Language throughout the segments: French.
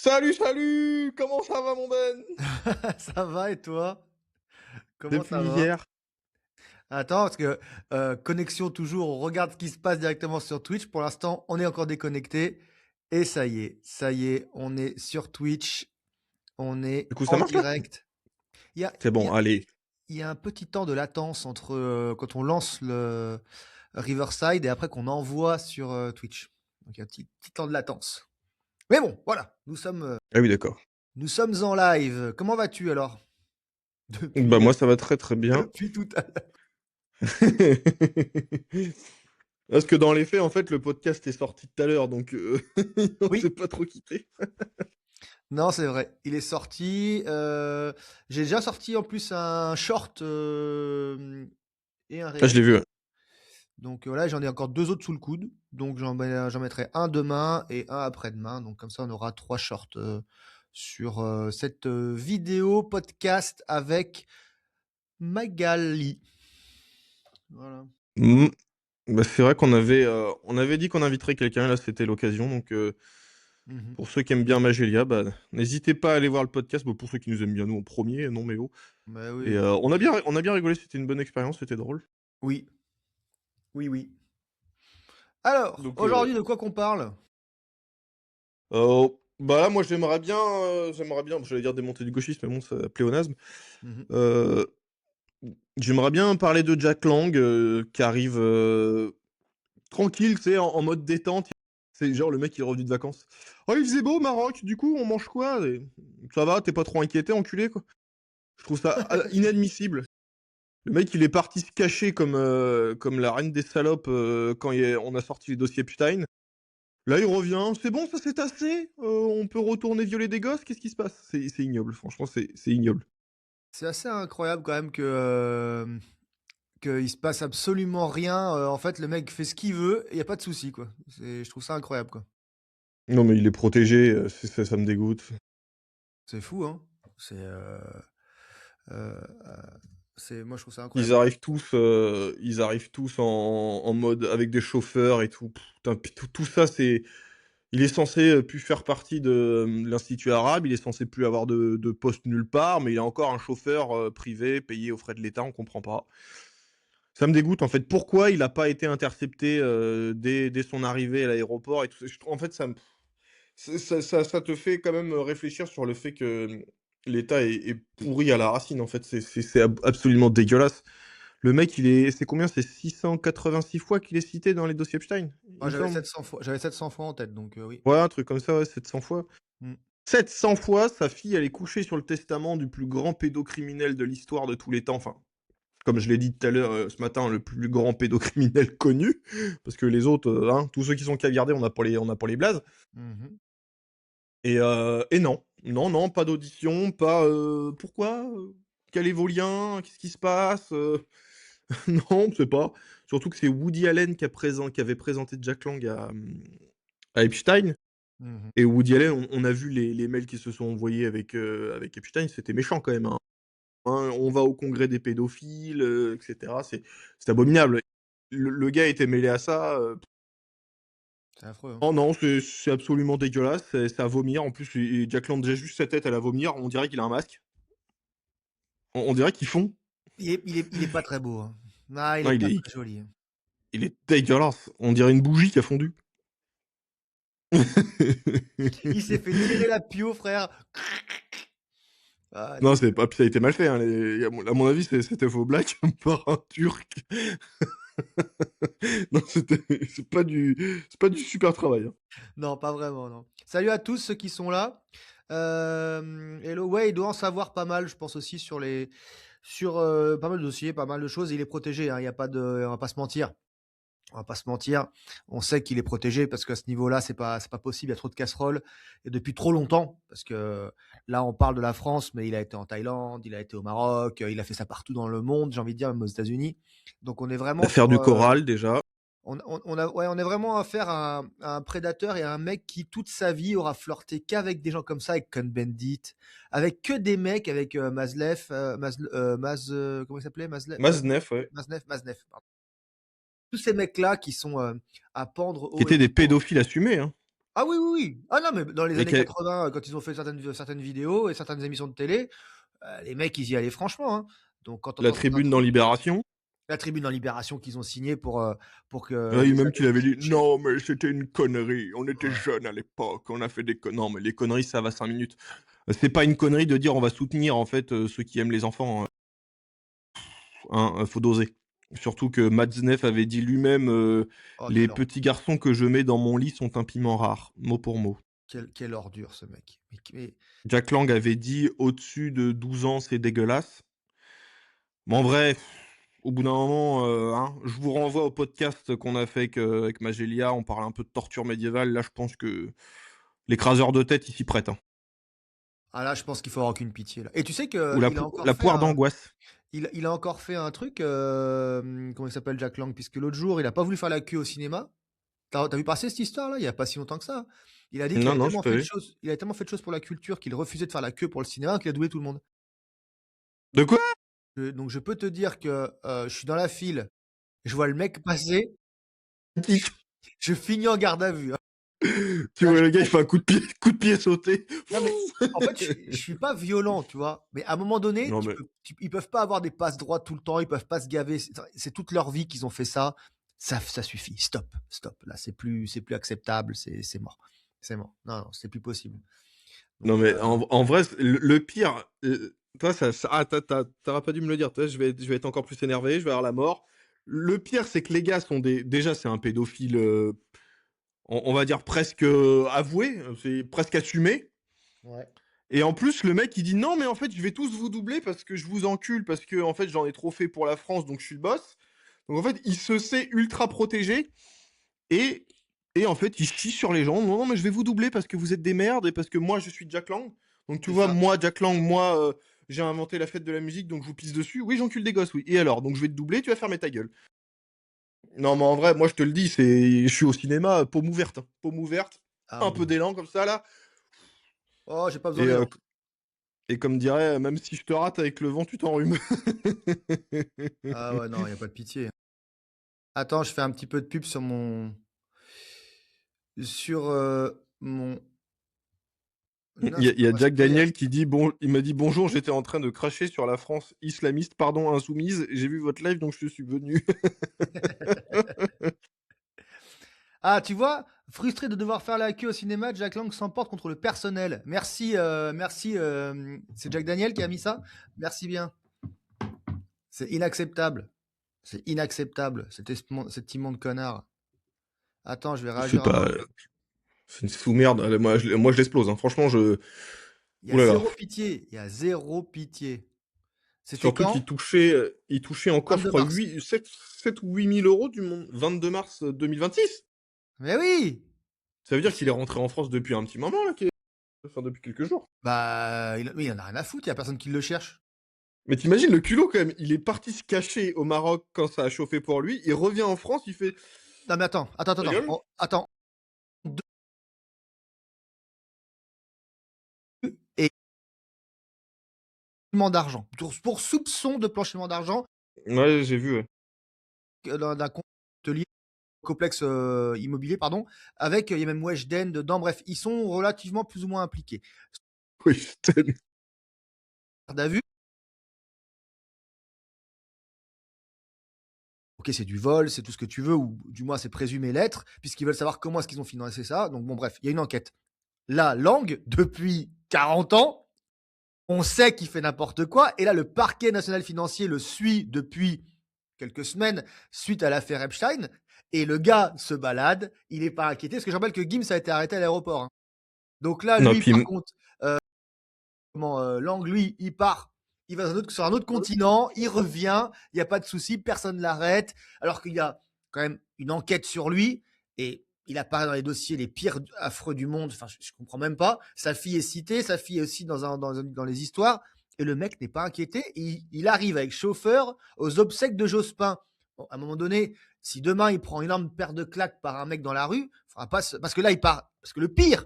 Salut, salut! Comment ça va, mon Ben? Ça va et toi? Comment Depuis ça va? hier. Attends, parce que connexion toujours, on regarde ce qui se passe directement sur Twitch. Pour l'instant, on est encore déconnecté. Et ça y est, on est sur Twitch, on est Du coup, ça en marche là? direct. Il y a, C'est il y bon, a- allez. il y a un petit temps de latence entre quand on lance le Riverside et après qu'on envoie sur Twitch. Donc il y a un petit temps de latence. Mais bon, voilà, Ah oui, d'accord. nous sommes en live. Comment vas-tu alors? Bah, Depuis, moi, ça va très très bien. depuis tout à l'heure. Parce que dans les faits, en fait, le podcast est sorti tout à l'heure, donc on s'est Oui. pas trop quitté. Non, c'est vrai. Il est sorti, j'ai déjà sorti en plus un short, et un Ah, je l'ai réel. vu, ouais. Donc, voilà, j'en ai encore 2 autres sous le coude. Donc j'en mettrai un demain et un après-demain. Donc comme ça, on aura 3 shorts, sur, cette, vidéo podcast avec Magali. Voilà. Mmh. Bah, c'est vrai qu'on avait dit qu'on inviterait quelqu'un, là, c'était l'occasion, donc Mmh. pour ceux qui aiment bien Magélia, bah, n'hésitez pas à aller voir le podcast. Bah, pour ceux qui nous aiment bien, nous, en premier, non mais oh. Bah, Et oui. on a bien rigolé, c'était une bonne expérience, c'était drôle. Oui, oui, oui. Alors, Donc aujourd'hui, de quoi qu'on parle? bah, là, moi, j'aimerais bien, j'allais dire démonter du gauchisme, mais bon, ça pléonasme. Mmh. Heu, J'aimerais bien parler de Jack Lang, qui arrive, tranquille, tu sais, en mode détente. C'est genre le mec, il est revenu de vacances. «Oh, il faisait beau au Maroc, du coup, on mange quoi?» Et «Ça va, tu pas trop inquiété, enculé, quoi?» Je trouve ça inadmissible. Le mec, il est parti se cacher comme la reine des salopes, quand on a sorti les dossiers Epstein. Là, il revient: «C'est bon, ça c'est assez? On peut retourner violer des gosses? Qu'est-ce qui se passe?» C'est ignoble, franchement, c'est ignoble. C'est assez incroyable quand même qu'il se passe absolument rien, en fait, le mec fait ce qu'il veut et il y a pas de souci, quoi. Je trouve ça incroyable, quoi. Non, mais il est protégé, ça me dégoûte. C'est fou, hein? C'est, heu c'est moi, je trouve ça Ils incroyable. arrivent tous, en mode avec des chauffeurs et tout. Putain, puis tout ça, il est censé, plus faire partie de, l'Institut arabe, il est censé plus avoir de poste nulle part, mais il a encore un chauffeur, privé payé aux frais de l'État, on comprend pas. Ça me dégoûte, en fait. Pourquoi il a pas été intercepté, dès son arrivée à l'aéroport et tout ça? En fait, ça te fait quand même, réfléchir sur le fait que, l'État est pourri à la racine, en fait. C'est absolument dégueulasse. Le mec, c'est combien? C'est 686 fois qu'il est cité dans les dossiers Epstein, il Moi, me semble? j'avais 700 fois en tête, donc oui. Ouais, un truc comme ça, ouais, 700 fois. Mmh. 700 fois, sa fille, elle est couchée sur le testament du plus grand pédocriminel de l'histoire de tous les temps. Enfin, comme je l'ai dit tout à l'heure, ce matin, le plus grand pédocriminel connu, parce que les autres, hein, tous ceux qui sont caviardés, on n'a pas les blazes. Mmh. Et non, non, non, pas d'audition, pas, «Pourquoi? Quel est vos liens? Qu'est-ce qui se passe?» Non, on sait pas. Surtout que c'est Woody Allen qui avait présenté Jack Lang à Epstein. Mmh. Et Woody Allen, on a vu les mails qui se sont envoyés avec Epstein, c'était méchant quand même, hein. On va au congrès des pédophiles, et cetera. C'est abominable. Le gars était mêlé à ça, C'est affreux, hein. oh non, c'est absolument dégueulasse, c'est à vomir. En plus, Jack Lang, déjà juste sa tête, elle à vomir, on dirait qu'il a un masque. On dirait qu'il fond. Il est pas très beau, hein. Ah, il Non, est il pas est très joli, hein. il est dégueulasse. On dirait une bougie qui a fondu. Il s'est fait tirer la pio, frère. Ah Non, non. c'est pas puis ça a été mal fait, hein, à mon avis, c'était faux black par un Turc. Non, c'est pas du super travail, hein. Non, pas vraiment, non. Salut à tous ceux qui sont là. Hello, ouais, il doit en savoir pas mal, je pense aussi pas mal de dossiers, pas mal de choses. Il est protégé, hein, il y a pas de on va pas se mentir. On va pas se mentir. On sait qu'il est protégé parce qu'à ce niveau-là, c'est pas possible, il y a trop de casseroles et depuis trop longtemps. Parce que là, on parle de la France, mais il a été en Thaïlande, il a été au Maroc, il a fait ça partout dans le monde, j'ai envie de dire, même aux États-Unis. Donc on est vraiment L'affaire sur, du Coral déjà. on est vraiment affaire à un prédateur et à un mec qui, toute sa vie, aura flirté qu'avec des gens comme ça, avec Cohn-Bendit, avec que des mecs, avec Mazlev, comment il s'appelait Maznev, ouais, Maznev, pardon. Tous ces mecs-là qui sont à pendre qui haut et étaient des fort. pédophiles assumés, hein. Ah oui, oui, oui. Ah non, mais dans les Et années qui est 80, quand ils ont fait certaines vidéos et certaines émissions de télé, les mecs, ils y allaient franchement, hein. Donc quand tu la entends certains tribune dans trucs, Libération. la tribune dans Libération qu'ils ont signé pour que Oui, les même années qu'il avait dit: Pinochet. «Non, mais c'était une connerie, on était Ouais. jeunes à l'époque, on a fait des non, mais les conneries, ça va 5 minutes. C'est pas une connerie de dire: «On va soutenir, en fait, ceux qui aiment les enfants», hein, faut doser. Surtout que Matzneff avait dit lui-même, Oh, «Les petits garçons que je mets dans mon lit sont un piment rare», mot pour mot. quelle ordure ce mec. Mais Jack Lang avait dit: «Au-dessus de 12 ans, c'est dégueulasse». Mais en vrai, au bout d'un moment, hein, je vous renvoie au podcast qu'on a fait avec Magélia, on parle un peu de torture médiévale. Là, je pense que l'écraseur de tête, il s'y prête, hein. ah là, je pense qu'il faut avoir aucune pitié là. Et tu sais Ou qu'il a encore la fait poire un d'angoisse. il a encore fait un truc, comment il s'appelle Jack Lang? Puisque l'autre jour, il a pas voulu faire la queue au cinéma. Tu as vu passer cette histoire-là? Il y a pas si longtemps que ça. Il a dit qu'il Non, avait non, j'ai tellement pas fait de vu. choses il avait tellement fait de choses pour la culture qu'il refusait de faire la queue pour le cinéma qu'il a doublé tout le monde. De quoi? Donc je peux te dire que, je suis dans la file, je vois le mec passer, Qui? je finis en garde à vue, hein. Tu Là, vois je le gars, il tombe. fait un coup de pied sauté. Non, mais en fait, je suis pas violent, tu vois? Mais à un moment donné, Non, mais ils peuvent pas avoir des passes droits tout le temps, ils peuvent pas se gaver. C'est toute leur vie qu'ils ont fait ça. Ça suffit. Stop, stop. Là, c'est plus acceptable, c'est mort. C'est mort. Non, non, c'est plus possible. non, Donc mais en vrai, le pire, toi, ça ah, tu aurais pas dû me le dire. Toi, je vais être encore plus énervé, je vais avoir la mort. Le pire, c'est que les gars sont des déjà, c'est un pédophile, on va dire presque, avoué, c'est presque assumé. ouais. Et en plus, le mec, il dit: «Non, mais en fait, je vais tous vous doubler parce que je vous encule, parce que en fait, j'en ai trop fait pour la France, donc je suis le boss». Donc en fait, il se sait ultra protégé et en fait, il chie sur les gens: «Non, non, mais je vais vous doubler parce que vous êtes des merdes et parce que moi, je suis Jack Lang. Donc tu C'est vois, ça. moi, Jack Lang, moi, j'ai inventé la fête de la musique, donc je vous pisse dessus. Oui, j'encule des gosses, oui. Et alors? Donc je vais te doubler, tu vas fermer ta gueule». Non, mais en vrai, moi, je te le dis, je suis au cinéma, paume ouverte, hein, paume ouverte, Ah un peu oui. d'élan comme ça là Oh, j'ai pas besoin et d'élan. comme dirait, même si je te rate avec le vent, tu t'enrhumes. Ah ouais, non, il y a pas de pitié. Attends, je fais un petit peu de pub sur mon Il y a Instagram Jack story. Daniel qui dit: «Bon», il m'a dit: «Bonjour, j'étais en train de cracher sur la France islamiste, pardon, insoumise. J'ai vu votre live, donc je suis venu». Ah, tu vois? Frustré de devoir faire la queue au cinéma, Jack Lang s'emporte contre le personnel. Merci, merci, c'est Jack Daniel qui a mis ça? Merci bien. C'est inacceptable. C'est inacceptable, cet immonde connard. Attends, je vais C'est réagir à pas, l'autre. c'est une sous-merde. Moi, je l'explose, hein. Franchement, je Il y ouh a là là. zéro pitié, il y a zéro pitié. C'était Surtout quand? il touchait encore, je 22 crois, mars. 8 7 ou 8 000 € du monde 22 mars 2026. Mais oui! Ça veut Mais dire qu'il est rentré en France depuis un petit moment là, enfin depuis quelques jours. bah, il en a rien à foutre, il y a personne qui le cherche. Mais tu le culot quand même, il est parti se cacher au Maroc quand ça a chauffé pour lui, il revient en France, il fait: Non mais attends, attends, «Ta attends, gueule». oh, attends. 2 et blanchiment d'argent. Pour soupçon de blanchiment d'argent, Ouais, j'ai vu, ouais. d'un compte lié au complexe, immobilier, pardon, avec, il y a même Weshden dedans, bref, ils sont relativement plus ou moins impliqués. Oui, c'était Garde à vue, OK, c'est du vol, c'est tout ce que tu veux, ou du moins c'est présumé l'être, puisqu'ils veulent savoir comment est-ce qu'ils ont financé ça, donc bon bref, il y a une enquête. Là, Lang, depuis 40 ans, on sait qu'il fait n'importe quoi, et là, le parquet national financier le suit depuis quelques semaines suite à l'affaire Epstein, et le gars se balade, il n'est pas inquiété, parce que je rappelle que Gims a été arrêté à l'aéroport, hein. Donc là, non, lui, puis par contre, Lang, lui, il part, il va sur un autre continent, il revient, il n'y a pas de souci, personne ne l'arrête, alors qu'il y a quand même une enquête sur lui, et il apparaît dans les dossiers les pires affreux du monde. Enfin, je ne comprends même pas. Sa fille est citée, sa fille est aussi dans les histoires, et le mec n'est pas inquiété. Il arrive avec chauffeur aux obsèques de Jospin. Bon, à un moment donné, si demain il prend une énorme paire de claques par un mec dans la rue, faudra pas parce que là il part. Parce que le pire,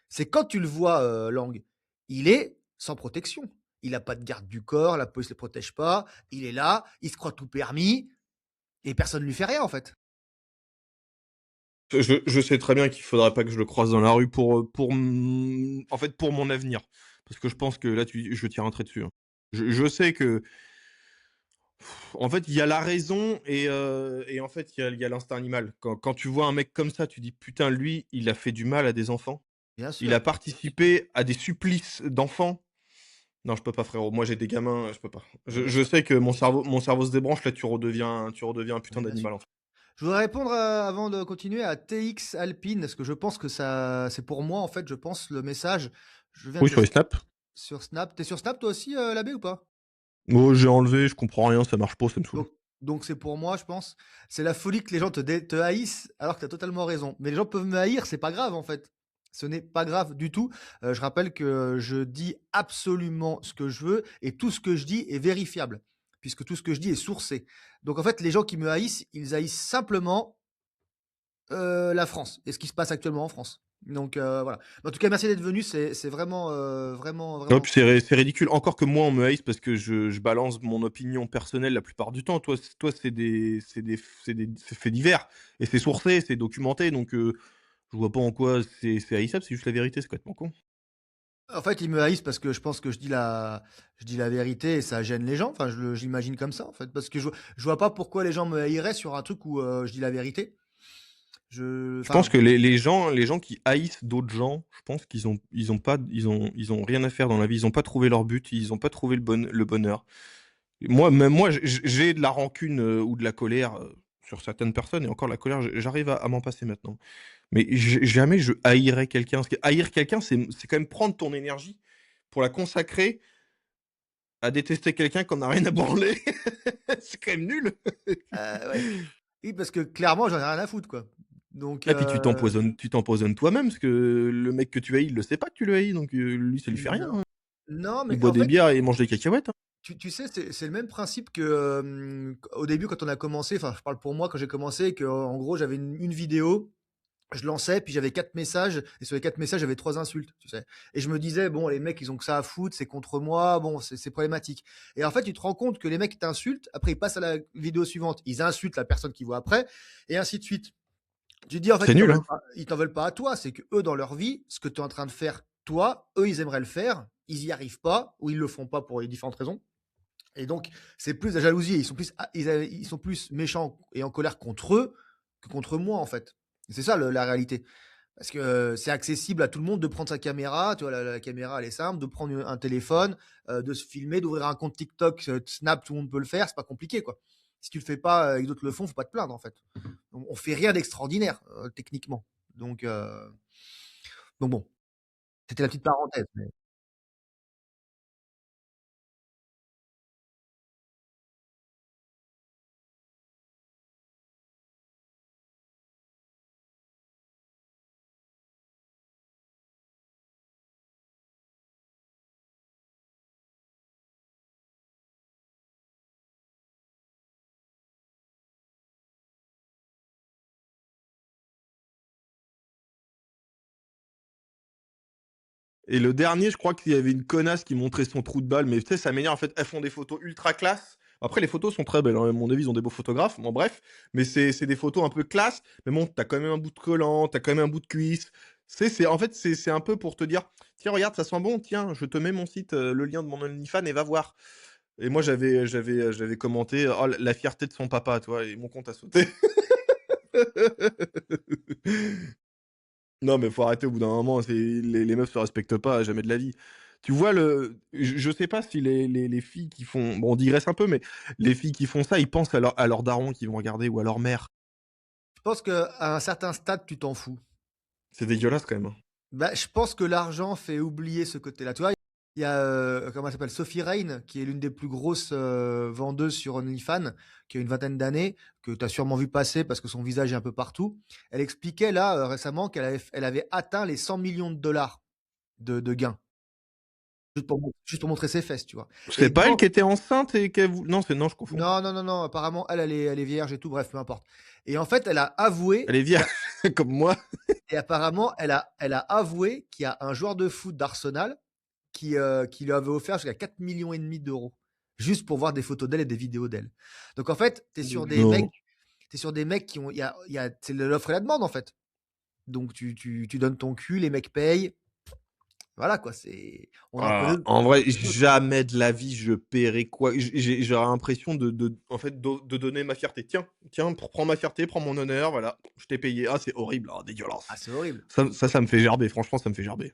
c'est quand tu le vois, Lang, il est sans protection. Il n'a pas de garde du corps, la police ne le protège pas. Il est là, il se croit tout permis, et personne ne lui fait rien en fait. Je sais très bien qu'il faudrait pas que je le croise dans la rue en fait, pour mon avenir. Parce que je pense que là, je tire un trait dessus, hein. Je sais que, en fait, il y a la raison et en fait, il y a l'instinct animal. Quand tu vois un mec comme ça, tu dis: «Putain, lui, il a fait du mal à des enfants. Bien Il a sûr. participé à des supplices d'enfants». Non, je peux pas, frérot. Moi, j'ai des gamins, je peux pas. Bah, bien Je sûr. sais que mon cerveau se débranche, là, tu redeviens un putain Mais bien sûr. d'animal, en fait. Je voudrais répondre, avant de continuer, à TX Alpine, parce que je pense que ça c'est pour moi, en fait, je pense, le message. Je viens Oui, de le sur les snaps. sur Snap. Tu sur Snap toi aussi, l'abbé, ou pas? Oh, j'ai enlevé, je comprends rien, ça marche pas, ça me saoule. Donc c'est pour moi, je pense. C'est la folie que les gens te haïssent, alors que tu as totalement raison. Mais les gens peuvent me haïr, c'est pas grave, en fait. Ce n'est pas grave du tout. Je rappelle que je dis absolument ce que je veux et tout ce que je dis est vérifiable, puisque tout ce que je dis est sourcé. Donc en fait, les gens qui me haïssent, ils haïssent simplement la France et ce qui se passe actuellement en France. Donc voilà. En tout cas, merci d'être venu, c'est vraiment, vraiment, Non, vraiment puis cool. c'est ridicule. Encore que moi, on me haïsse parce que je balance mon opinion personnelle la plupart du temps. Toi, c'est faits divers et c'est sourcé, c'est documenté, donc je vois pas en quoi c'est haïssable, c'est juste la vérité, c'est complètement con. En fait, ils me haïssent parce que je pense que je dis la vérité et ça gêne les gens. Enfin, j'imagine comme ça, en fait, parce que je vois pas pourquoi les gens me haïraient sur un truc où, je dis la vérité. Je pense Enfin, que les gens qui haïssent d'autres gens, je pense qu'ils ont rien à faire dans la vie. Ils ont pas trouvé leur but, ils ont pas trouvé le bonheur. Moi, même moi, j'ai de la rancune, ou de la colère, sur certaines personnes et encore la colère, j'arrive à m'en passer maintenant. Mais jamais je haïrais quelqu'un. Parce que haïr quelqu'un, c'est quand même prendre ton énergie pour la consacrer à détester quelqu'un qu'on a rien à branler. C'est quand même nul. ouais. Oui, parce que clairement, j'en ai rien à foutre, quoi. Donc Et puis tu t'empoisonnes toi-même parce que le mec que tu haïs, il le sait pas que tu le haïs, donc lui, ça lui fait rien, non, hein. non, Il mais boit en des fait, bières et il mange des cacahuètes, hein. tu sais, c'est le même principe que, au début quand on a commencé, enfin, je parle pour moi quand j'ai commencé, qu'en gros, j'avais une vidéo. Je lançais, puis j'avais 4 messages, et sur les 4 messages, j'avais 3 insultes, tu sais. Et je me disais, bon, les mecs, ils ont que ça à foutre, c'est contre moi, bon, c'est problématique. Et en fait, tu te rends compte que les mecs t'insultent, après, ils passent à la vidéo suivante, ils insultent la personne qui voit après, et ainsi de suite. Tu te dis, en fait, C'est nul, hein. ils t'en veulent pas à toi, c'est que eux, dans leur vie, ce que tu es en train de faire, toi, eux, ils aimeraient le faire, ils y arrivent pas, ou ils le font pas pour les différentes raisons. Et donc, c'est plus la jalousie, ils sont plus méchants et en colère contre eux que contre moi, en fait. C'est ça la réalité. Parce que, c'est accessible à tout le monde de prendre sa caméra, tu vois? La caméra, elle est simple, de prendre un téléphone, de se filmer, d'ouvrir un compte TikTok, Snap, tout le monde peut le faire, c'est pas compliqué, quoi. Si tu le fais pas, et que d'autres le font, faut pas te plaindre, en fait. On fait rien d'extraordinaire, techniquement. Donc heu, donc bon, c'était la petite parenthèse, mais Et le dernier, je crois qu'il y avait une connasse qui montrait son trou de balle, mais tu sais, ça m'énerve, en fait, elles font des photos ultra classe. Après, les photos sont très belles, hein, à mon avis, ils ont des beaux photographes, bon bref, mais c'est des photos un peu classe, mais bon, t'as quand même un bout de collant, t'as quand même un bout de cuisse. En fait, c'est un peu pour te dire: «Tiens, regarde, ça sent bon, tiens, je te mets mon site, le lien de mon OnlyFans et va voir». Et moi, j'avais commenté: «Oh, la fierté de son papa», tu vois? Et mon compte a sauté. Non, mais faut arrêter au bout d'un moment, les meufs se respectent pas, jamais de la vie. Tu vois je sais pas si les filles qui font bon, on digresse un peu, mais les filles qui font ça, ils pensent à leur daron qu'ils vont regarder ou à leur mère. je pense qu'à un certain stade, tu t'en fous. C'est dégueulasse quand même, hein. Bah, je pense que l'argent fait oublier ce côté-là. Tu vois, il y a, comment elle s'appelle? Sophie Rayne, qui est l'une des plus grosses, vendeuses sur OnlyFans, qui a une vingtaine d'années, que tu as sûrement vu passer parce que son visage est un peu partout. Elle expliquait là, récemment elle avait atteint les 100 millions de dollars de gains, juste pour montrer ses fesses, tu vois? C'est Et pas elle dans qui était enceinte et qu'elle vou non, je confonds. non, non, non, non, apparemment elle est vierge et tout, bref, peu importe. Et en fait, elle a avoué Elle est vierge comme moi. et apparemment elle a avoué qu'il y a un joueur de foot d'Arsenal qui lui avait offert jusqu'à 4,5 millions d'euros, juste pour voir des photos d'elle et des vidéos d'elle. Donc en fait, tu es sur des Non. mecs, t'es sur des mecs qui ont, c'est l'offre et la demande en fait. donc tu donnes ton cul, les mecs payent. Voilà quoi, on en connaît En vrai, d'autres, hein. jamais de la vie je paierais quoi. J'aurais l'impression en fait, de donner ma fierté. Tiens, tiens, prends ma fierté, prends mon honneur, voilà, je t'ai payé. Ah, c'est horrible, ah, Ah, dégueulasse. c'est horrible. Ça me fait gerber, franchement, ça me fait gerber.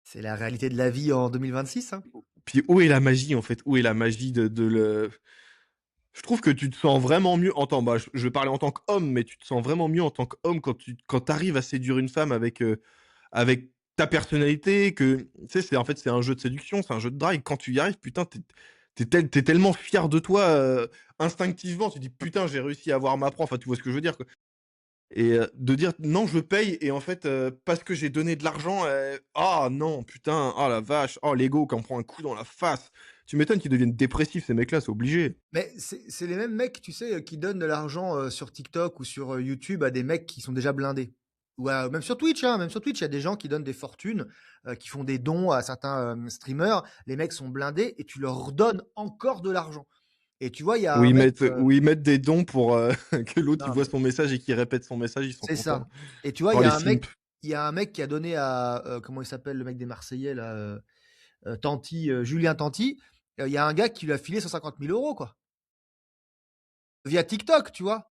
C'est la réalité de la vie en 2026, hein. Puis où est la magie, en fait? Où est la magie de le je trouve que tu te sens vraiment mieux en tant je vais parler en tant qu'homme, mais tu te sens vraiment mieux en tant qu'homme quand tu arrives à séduire une femme avec ta personnalité que tu sais, en fait, c'est un jeu de séduction, c'est un jeu de drague. Quand tu y arrives, putain, tu tellement fier de toi, instinctivement, tu dis: «Putain, j'ai réussi à avoir ma proie». Enfin, tu vois ce que je veux dire, quoi? Et de dire: «Non, je paye» et en fait, parce que j'ai donné de l'argent, ah non, putain, ah la vache, oh l'ego qui en prend un coup dans la face. Tu m'étonnes qu'ils deviennent dépressifs ces mecs-là, c'est obligé. Mais c'est les mêmes mecs, tu sais, qui donnent de l'argent, sur TikTok ou sur, YouTube à des mecs qui sont déjà blindés. Ou même sur Twitch, hein, même sur Twitch, il y a des gens qui donnent des fortunes, qui font des dons à certains, streamers. Les mecs sont blindés et tu leur donnes encore de l'argent. Et tu vois, il y a un mec, Où ils mettent des dons pour, que l'autre il non voit mais son message et qu'il répète son message, ils sont c'est contents. ça. Et tu vois, Oh les simps. il y a un mec qui a donné à, comment il s'appelle le mec des Marseillais là, Tanti, Julien Tanti, il y a un gars qui lui a filé 150 000 € quoi, via TikTok, tu vois?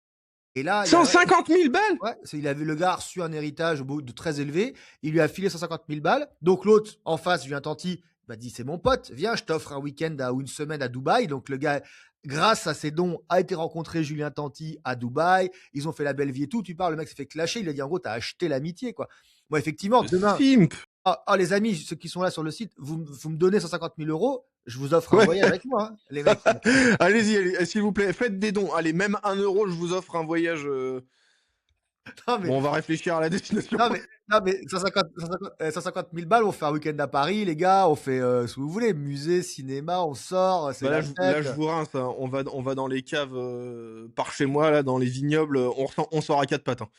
Et là, il y a 150 000 balles? ouais, le gars a reçu un héritage de très élevé, il lui a filé 150 000 balles. Donc l'autre en face, Julien Tanti, m'a dit: «C'est mon pote, viens, je t'offre un week-end ou une semaine à Dubaï». Donc le gars, grâce à ses dons, a été rencontrer Julien Tanti à Dubaï. Ils ont fait la belle vie et tout. Tu parles, le mec s'est fait clasher. Il a dit: «En gros, tu as acheté l'amitié, quoi». Moi, effectivement, demain, Simp! les amis, ceux qui sont là sur le site, vous me donnez 150 000 €, je vous offre un Ouais. voyage avec moi, hein, les mecs. Allez-y, allez, s'il vous plaît, faites des dons. Allez, même 1 €, je vous offre un voyage, Non, mais bon, on va réfléchir à la destination. Non mais, non mais 150 000 balles, on fait un week-end à Paris, les gars, on fait ce que vous voulez, musée, cinéma, on sort, c'est Bah, la là, fête. je vous rince, hein. On va dans les caves, par chez moi, là, dans les vignobles, on sort à 4 pattes, hein.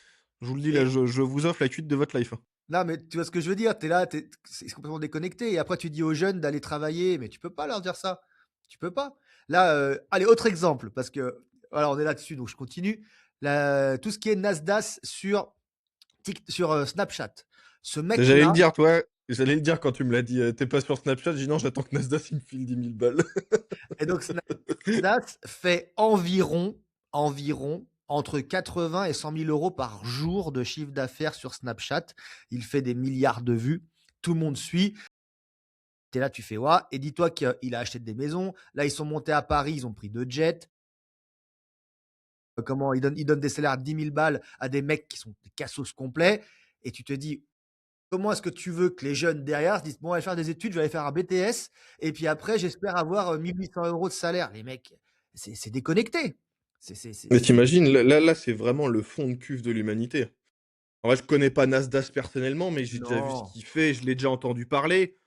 Je vous le dis, là, Et je vous offre la cuite de votre life, hein. non mais tu vois ce que je veux dire, t'es là, c'est complètement déconnecté. Et après tu dis aux jeunes d'aller travailler, mais tu peux pas leur dire ça. Tu peux pas. Là, allez, autre exemple, parce que voilà, on est là-dessus, donc je continue. Tout ce qui est Nasdaq sur Snapchat. Ce J'allais le mec-là, dire, toi, j'allais le dire quand tu me l'as dit, «Tu pas sur Snapchat», j'ai dit: «Non, j'attends que Nasdaq il me file 10 000 balles». et donc Nasdaq fait environ entre 80 et 100 000 € par jour de chiffre d'affaires sur Snapchat. Il fait des milliards de vues. Tout le monde suit. Tu es là, tu fais: «Waouh», et dis-toi qu'il a acheté des maisons. Là, ils sont montés à Paris, ils ont pris 2 jets. Comment ils donnent des salaires à 10 000 balles à des mecs qui sont des cassos complets, et tu te dis: «Comment est-ce que tu veux que les jeunes derrière se disent: "Bon, on va faire des études, je vais aller faire un BTS et puis après j'espère avoir, 1 800 € de salaire"». Les mecs, c'est déconnecté. Mais C'est t'imagines, là, c'est vraiment le fond de cuve de l'humanité. En vrai, je connais pas Nasdaq personnellement, mais j'ai déjà vu ce non. qu'il fait, je l'ai déjà entendu parler.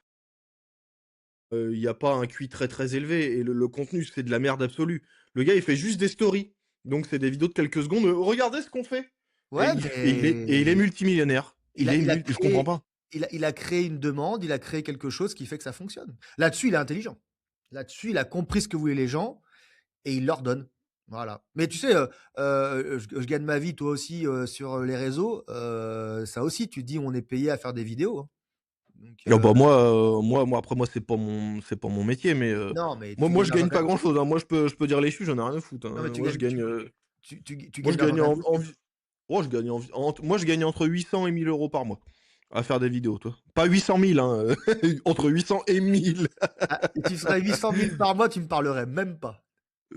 Il y a pas un QI très, très élevé et le contenu, c'est de la merde absolue. Le gars, il fait juste des stories, donc c'est des vidéos de quelques secondes, «Regardez ce qu'on fait» et Ouais, il est mais multimillionnaire. Je comprends pas. il a créé une demande, il a créé quelque chose qui fait que ça fonctionne. Là-dessus, il est intelligent. Là-dessus, il a compris ce que voulaient les gens et il leur donne. Voilà. Mais tu sais, je gagne ma vie, toi aussi, sur, les réseaux, ça aussi, tu dis: «On est payé à faire des vidéos», hein. Donc Ah bah, moi après moi c'est pas mon métier, mais non, mais moi tu gagnes de je l'argent gagne quand pas même. grand-chose, hein. Moi je peux dire les chiffres, j'en ai rien à foutre, Non, mais hein. tu Moi je gagnes gagne, tu moi gagnes je de l'argent gagne quand même en dessus. oh je gagne moi je gagne entre 800 et 1 000 € par mois, à faire des vidéos, toi. Pas 800 000 hein, entre 800 et 1 000. Ah, et tu ferais 800 000 par mois, tu me parlerais même pas.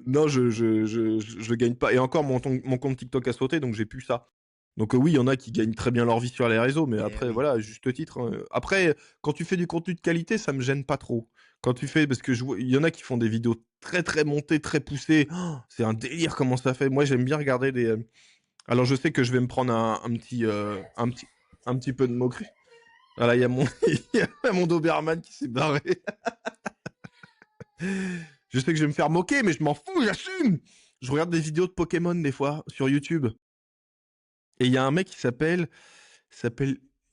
Non, je gagne pas et encore mon compte TikTok a sauté, donc j'ai plus ça. Donc oui, il y en a qui gagnent très bien leur vie sur les réseaux, mais Eh après oui. voilà, à juste titre, hein. Après, quand tu fais du contenu de qualité, ça me gêne pas trop. Quand tu fais parce que il y en a qui font des vidéos très, très montées, très poussées. C'est un délire comment ça fait. Moi, j'aime bien regarder alors je sais que je vais me prendre un petit peu de moquerie. Voilà, il y a mon il y a mon Doberman qui s'est barré. Je sais que je vais me faire moquer, mais je m'en fous, j'assume! Je regarde des vidéos de Pokémon des fois sur YouTube et il y a un mec qui s'appelle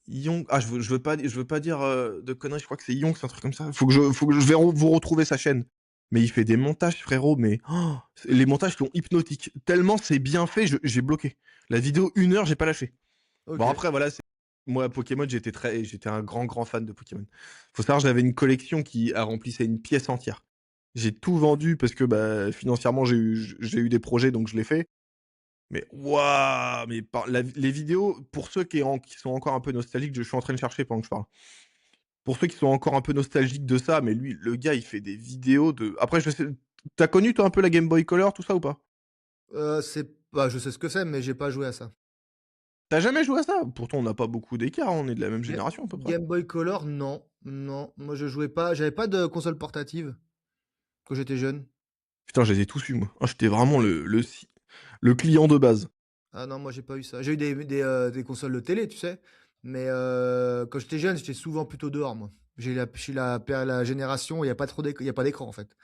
Yonk. Ah, je veux pas dire, de conneries, je crois que c'est Yonk, c'est un truc comme ça. Faut que je vais vous retrouver sa chaîne. Mais il fait des montages frérot, mais les montages sont hypnotiques. Tellement c'est bien fait, j'ai bloqué. La vidéo 1 heure, j'ai pas lâché. Bon OK. après voilà, c'est moi Pokémon, j'étais un grand fan de Pokémon. Faut savoir, j'avais une collection qui remplissait une pièce entière. J'ai tout vendu parce que, bah, financièrement, j'ai eu des projets, donc je l'ai fait. Mais waouh! Mais par les vidéos, pour ceux qui sont encore un peu nostalgiques, je suis en train de chercher pendant que je parle. Pour ceux qui sont encore un peu nostalgiques de ça, mais lui, le gars, il fait des vidéos de après je sais tu connu toi un peu la Game Boy Color, tout ça ou pas? C'est bah, je sais ce que c'est, mais j'ai pas joué à ça. Tu as jamais joué à ça? Pourtant on n'a pas beaucoup d'écart, hein, on est de la même Ga génération à peu près. Game Boy Color, non, non. Moi, je jouais pas, j'avais pas de console portative quand j'étais jeune. Putain, je les ai tous eus moi. Ah, j'étais vraiment le client de base. Ah non, moi j'ai pas eu ça. J'ai eu des consoles de télé, tu sais, mais quand j'étais jeune, j'étais souvent plutôt dehors, moi. Je suis la génération où il y a pas d'écran, en fait.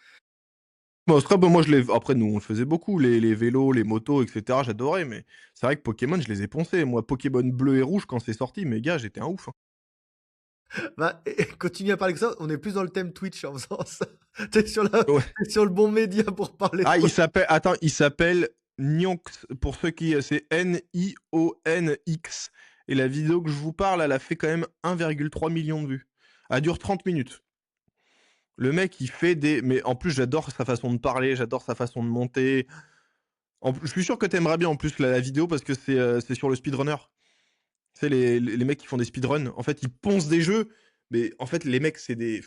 Bon, Scrap, moi je les après nous on le faisait beaucoup, les vélos, les motos et cetera, j'adorais, mais c'est vrai que Pokémon, je les ai poncés. Moi, Pokémon bleu et rouge quand c'est sorti, mes gars, j'étais un ouf, hein. Bah, continue à parler que ça, on est plus dans le thème Twitch en faisant ça. Tu sur la Ouais. tu sur le bon média pour parler de Ah, Pokémon. il s'appelle Nyonx, pour ceux qui c'est Nionx et la vidéo que je vous parle, elle a fait quand même 1,3 million de vues. Elle dure 30 minutes. Le mec, il fait des mais en plus, j'adore sa façon de parler, j'adore sa façon de monter. Je suis sûr que tu aimerais bien en plus la vidéo parce que c'est sur le speedrunner. Tu sais, les mecs qui font des speedruns, en fait, ils poncent des jeux, mais en fait, les mecs, c'est des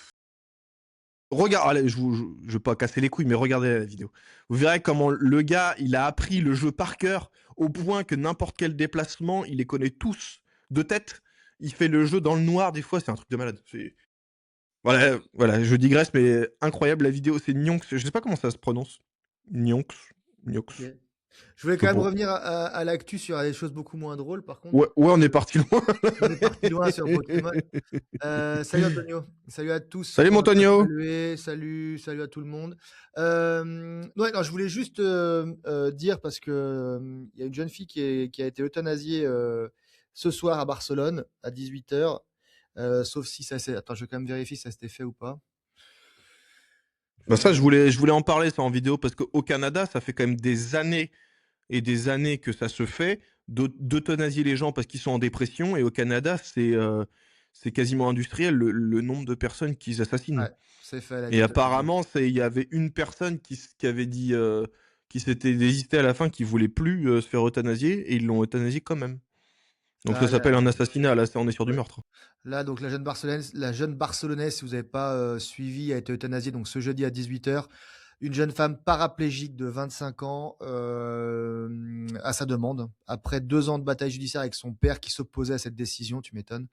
regarde, allez, je veux pas casser les couilles, mais regardez la vidéo. Vous verrez comment le gars, il a appris le jeu par cœur, au point que n'importe quel déplacement, il les connaît tous de tête. Il fait le jeu dans le noir, des fois, c'est un truc de malade. Voilà, je digresse, mais incroyable, la vidéo, c'est Nyonx, je sais pas comment ça se prononce. Nyonx, Nyonx, OK. Je voulais je quand sais même pas. revenir à l'actu sur des choses beaucoup moins drôles, par contre. Ouais, ouais, on est parti loin. On est parti loin sur Pokémon. Salut Antonio, salut à tous ceux Salut qu'on n'a pas Montonio. salués, salut à tout le monde. Ouais, non, je voulais juste dire parce que il y a une jeune fille qui a été euthanasiée ce soir à Barcelone à 18h. Sauf si ça s'est. Attends, je vais quand même vérifier si ça s'était fait ou pas. Bah ça, Euh, je voulais en parler ça en vidéo parce qu'au Canada, ça fait quand même des années et des années que ça se fait d'euthanasier les gens parce qu'ils sont en dépression et au Canada, c'est quasiment industriel le nombre de personnes qu'ils assassinent. ouais, c'est fait, elle a été Et euthanasiée. apparemment, il y avait une personne qui avait dit qui s'était désisté à la fin, qui voulait plus se faire euthanasier et ils l'ont euthanasié quand même. Donc ça Là, s'appelle là, un assassinat. Là, on est sur du ouais. meurtre. Là, donc la jeune Barcelonaise, si vous n'avez pas suivi, a été euthanasiée donc ce jeudi à 18h. Une jeune femme paraplégique de 25 ans à sa demande, après 2 ans de bataille judiciaire avec son père qui s'opposait à cette décision, tu m'étonnes.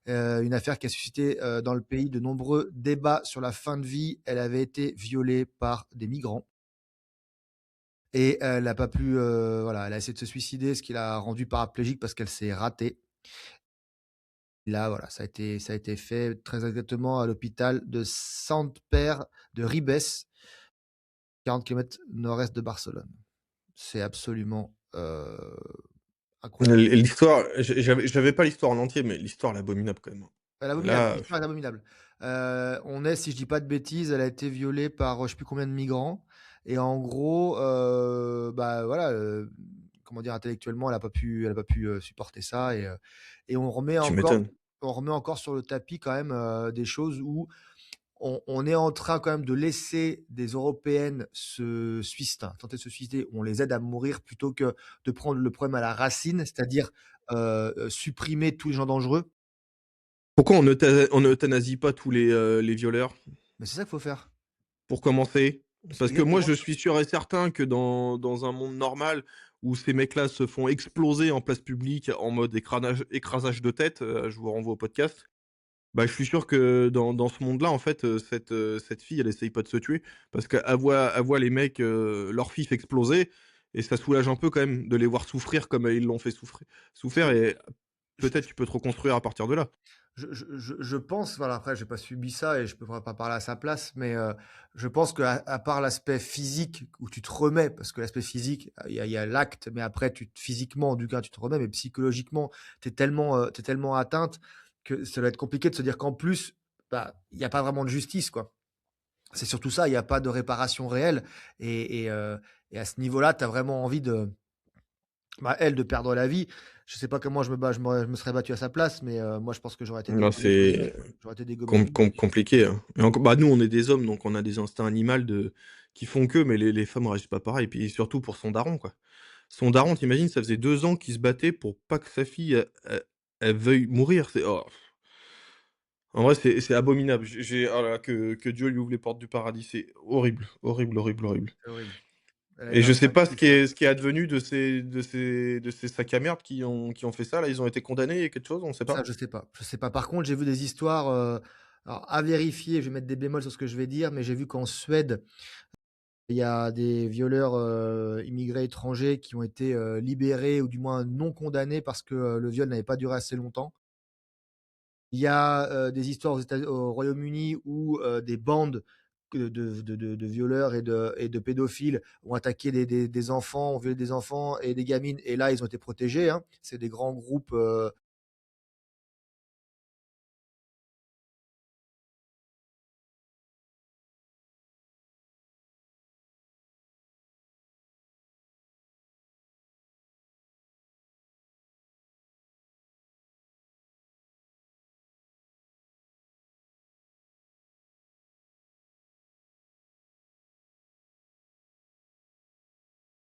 Une affaire qui a suscité dans le pays de nombreux débats sur la fin de vie. Elle avait été violée par des migrants et elle n'a pas pu, voilà, elle a essayé de se suicider, ce qui l'a rendue paraplégique parce qu'elle s'est ratée. Là, voilà, ça a été fait très exactement à l'hôpital de Sant Pere de Ribes, 40 kilomètres nord-est de Barcelone. C'est absolument incroyable. L'histoire, j'avais pas l'histoire en entier, mais l'histoire, elle est abominable quand même. Elle est abominable, Là, l'histoire est abominable. On est, si je dis pas de bêtises, elle a été violée par je sais plus combien de migrants. Et en gros, bah voilà, comment dire, intellectuellement, elle a pas pu supporter ça. Et tu m'étonnes. on remet encore sur le tapis quand même des choses où on est en train quand même de laisser des Européennes tenter de se suicider, on les aide à mourir plutôt que de prendre le problème à la racine, c'est-à-dire supprimer tous les gens dangereux. Pourquoi on euthanasie pas tous les violeurs? Mais c'est ça qu'il faut faire. Pour commencer? C'est Parce que moi, exactement je ça. suis sûr et certain que dans un monde normal où ces mecs-là se font exploser en place publique en mode écrasage de tête, je vous renvoie au podcast. Bah, je suis sûr que dans ce monde-là, en fait, cette fille, elle essaye pas de se tuer parce elle voit les mecs, leur fif exploser et ça soulage un peu quand même de les voir souffrir comme ils l'ont fait souffrir et Je peut-être tu peux te reconstruire à partir de là. je pense, voilà, après j'ai pas subi ça et je peux pas parler à sa place, mais je pense qu'à part l'aspect physique où tu te remets, parce que l'aspect physique, il y a l'acte, mais après physiquement, du coup, tu te remets, mais psychologiquement, tu tellement atteinte que ça va être compliqué de se dire qu'en plus, bah, il y a pas vraiment de justice, quoi. C'est surtout ça, il y a pas de réparation réelle et à ce niveau-là, tu as vraiment envie Bah, elle, de perdre la vie, je sais pas comment je me serais battu à sa place, mais moi, je pense que j'aurais été Non, dégommé tout de suite. c'est J'aurais été dégommé tout de suite. compliqué, hein. Et enco bah, nous, on est des hommes, donc on a des instincts animal de qui font que, mais les femmes réagissent pas pareil. Puis surtout pour son daron, quoi. Son daron, tu imagines, ça faisait 2 ans qu'il se battait pour pas que sa fille, elle veuille mourir. C'est oh, en vrai, c'est abominable. Oh là là, que Dieu lui ouvre les portes du paradis. C'est horrible, horrible, horrible, horrible. C'est horrible. Elle Et avait je un sais pas ce cinq-six, qui hein. est advenu de ces sacs à merde qui ont fait ça là. Ils ont été condamnés et quelque chose, on sait Ça, pas? je sais pas. Je sais pas. Par contre, j'ai vu des histoires, alors à vérifier, je vais mettre des bémols sur ce que je vais dire, mais j'ai vu qu'en Suède, il y a des violeurs, immigrés étrangers qui ont été, libérés ou du moins non condamnés parce que, le viol n'avait pas duré assez longtemps. Il y a, des histoires au Royaume-Uni où, des bandes que de violeurs et de pédophiles ont attaqué des enfants, ont violé des enfants et des gamines et là, ils ont été protégés, hein. C'est des grands groupes,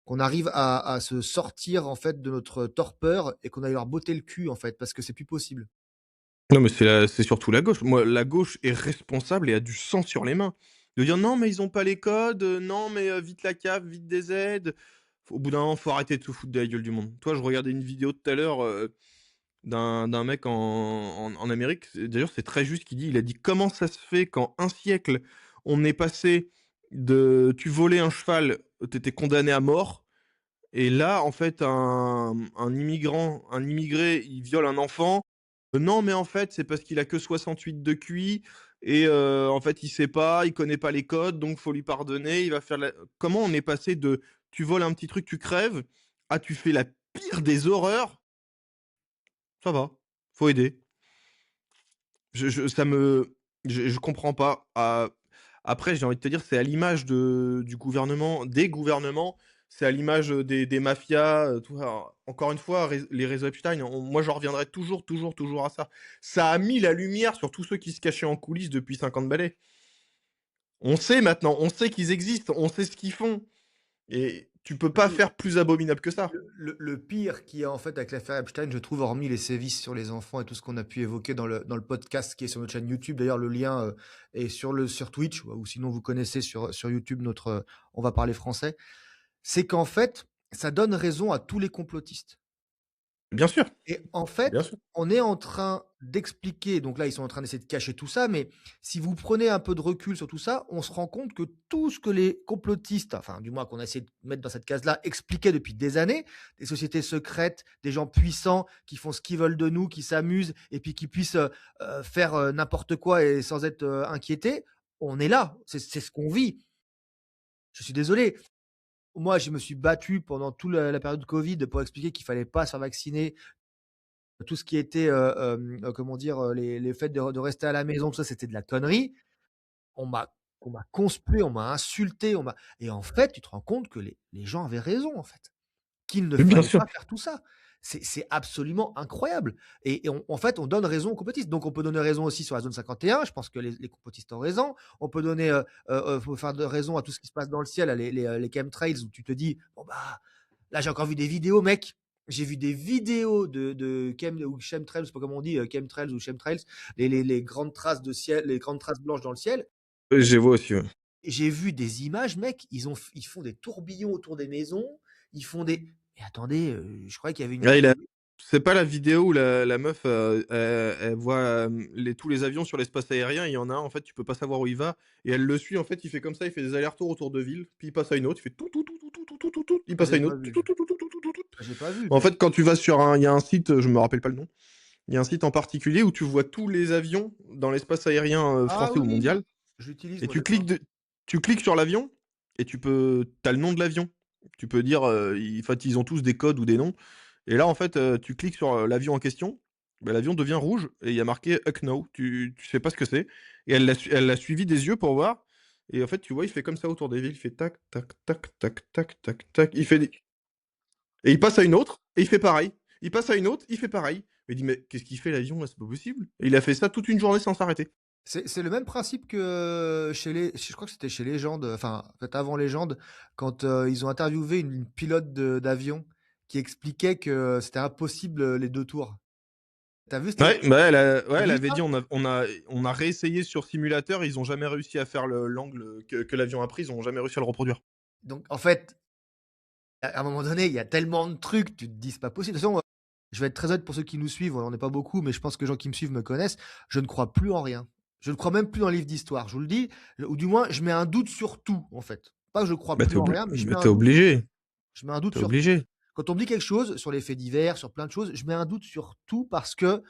qu'on arrive à se sortir, en fait, de notre torpeur et qu'on aille leur botter le cul, en fait, parce que c'est plus possible. Non, mais c'est surtout la gauche. Moi, la gauche est responsable et a du sang sur les mains. De dire: «Non, mais ils ont pas les codes, non, mais vite la CAF, vite des aides». Au bout d'un moment, faut arrêter de se foutre de la gueule du monde. Toi, je regardais une vidéo tout à l'heure, d'un mec en Amérique, d'ailleurs, c'est très juste, il a dit: «Comment ça se fait qu'en un siècle, on est passé de tu volais un cheval, tu étais condamné à mort et là, en fait, un immigré, il viole un enfant. Non, mais en fait, c'est parce qu'il a que 68 de QI et en fait, il sait pas, il connaît pas les codes, donc faut lui pardonner, il va faire la». Comment on est passé de tu voles un petit truc, tu crèves, à tu fais la pire des horreurs, ça va, faut aider. Je ça me je comprends pas. Après, j'ai envie de te dire, c'est à l'image du gouvernement des gouvernements, c'est à l'image, des mafias, tout ça. Alors, encore une fois, les réseaux Epstein, moi, j'en reviendrai toujours, toujours, toujours à ça. Ça a mis la lumière sur tous ceux qui se cachaient en coulisses depuis 50 balais. On sait maintenant, on sait qu'ils existent, on sait ce qu'ils font et tu peux pas faire plus abominable que ça. Le pire qu'il y a en fait avec l'affaire Epstein, je trouve, hormis les sévices sur les enfants et tout ce qu'on a pu évoquer dans le podcast qui est sur notre chaîne YouTube. D'ailleurs, le lien est sur Twitch, ou sinon vous connaissez sur YouTube notre On va parler français. C'est qu'en fait, ça donne raison à tous les complotistes. Bien sûr, Et en bien fait, sûr. on est en train d'expliquer, donc là, ils sont en train d'essayer de cacher tout ça, mais si vous prenez un peu de recul sur tout ça, on se rend compte que tout ce que les complotistes, enfin, du moins qu'on a essayé de mettre dans cette case-là, expliquaient depuis des années, des sociétés secrètes, des gens puissants qui font ce qu'ils veulent de nous, qui s'amusent et puis qui puissent faire n'importe quoi et sans être inquiétés, on est là, c'est ce qu'on vit. Je suis désolé. Moi, je me suis battu pendant toute la période Covid pour expliquer qu'il fallait pas se faire vacciner, tout ce qui était, comment dire, les faits de rester à la maison, tout ça, c'était de la connerie. On m'a on m'a conspué, on m'a insulté, on m'a et en fait, tu te rends compte que les gens avaient raison, en fait, qu'il ne Mais bien fallait sûr. pas faire tout ça. C'est absolument incroyable et en fait, on donne raison aux complotistes. Donc on peut donner raison aussi sur la zone 51, je pense que les complotistes ont raison. On peut donner, faut faire de raison à tout ce qui se passe dans le ciel, à les chemtrails où tu te dis: «Bon, bah, là, j'ai encore vu des vidéos, mec. J'ai vu des vidéos de chem ou chemtrails, je sais pas comment on dit, chemtrails ou chemtrails, les grandes traces de ciel, les grandes traces blanches dans le ciel. Je les vois aussi, ouais. Et j'ai vu des images, mec, ils font des tourbillons autour des maisons, ils font des mais attendez, je croyais qu'il y avait une Ah, ville. c'est pas la vidéo où la meuf, elle voit, tous les avions sur l'espace aérien, il y en a un, en fait, tu peux pas savoir où il va et elle le suit, en fait, il fait comme ça, il fait des allers-retours autour de villes, puis il passe à une autre, il fait tout, tout, tout, tout, tout, tout, tout, tout, tout, il Ah, passe à j'ai une pas autre, tout, tout, vu. tout, tout, tout, tout, tout, tout, tout. Ah, j'ai pas vu. En fait, quand tu vas sur il y a un site, je me rappelle pas le nom, il y a un site en particulier où tu vois tous les avions dans l'espace aérien, Ah français ou oui, mondial je l'utilise et moi des fois. tu cliques sur l'avion et tu as le nom de l'avion. Tu peux dire, en fait, ils ont tous des codes ou des noms et là, en fait, tu cliques sur, l'avion en question, bah, l'avion devient rouge et il y a marqué «Hucknow». Tu sais pas ce que c'est et elle l'a suivi des yeux pour voir et en fait, tu vois, il fait comme ça autour des villes, il fait tac, tac, tac, tac, tac, tac, tac. Il fait des Et il passe à une autre et il fait pareil. Il passe à une autre, il fait pareil. Il dit: «Mais qu'est-ce qu'il fait l'avion là? C'est pas possible». Et il a fait ça toute une journée sans s'arrêter. C'est le même principe que chez les je crois que c'était chez Légende, enfin, peut-être avant Légende, quand, ils ont interviewé une pilote d'avion qui expliquait que c'était impossible, les 2 tours. T'as vu cette Ouais, bah, tu elle vu avait ça? dit: «On a réessayé sur simulateur, ils ont jamais réussi à faire l'angle que l'avion a pris, ils ont jamais réussi à le reproduire». Donc en fait, à un moment donné, il y a tellement de trucs, tu te dis: «C'est pas possible». De toute façon, je vais être très honnête pour ceux qui nous suivent, on en est pas beaucoup, mais je pense que les gens qui me suivent me connaissent, je ne crois plus en rien. Je ne crois même plus dans les livres d'histoire, je vous le dis, ou du moins je mets un doute sur tout, en fait. Pas que je crois Bah, plus en rien, mais je mets tu un doute obligé, je mets un doute tu sur tout. obligé. Quand on me dit quelque chose sur les faits divers, sur plein de choses, je mets un doute sur tout parce que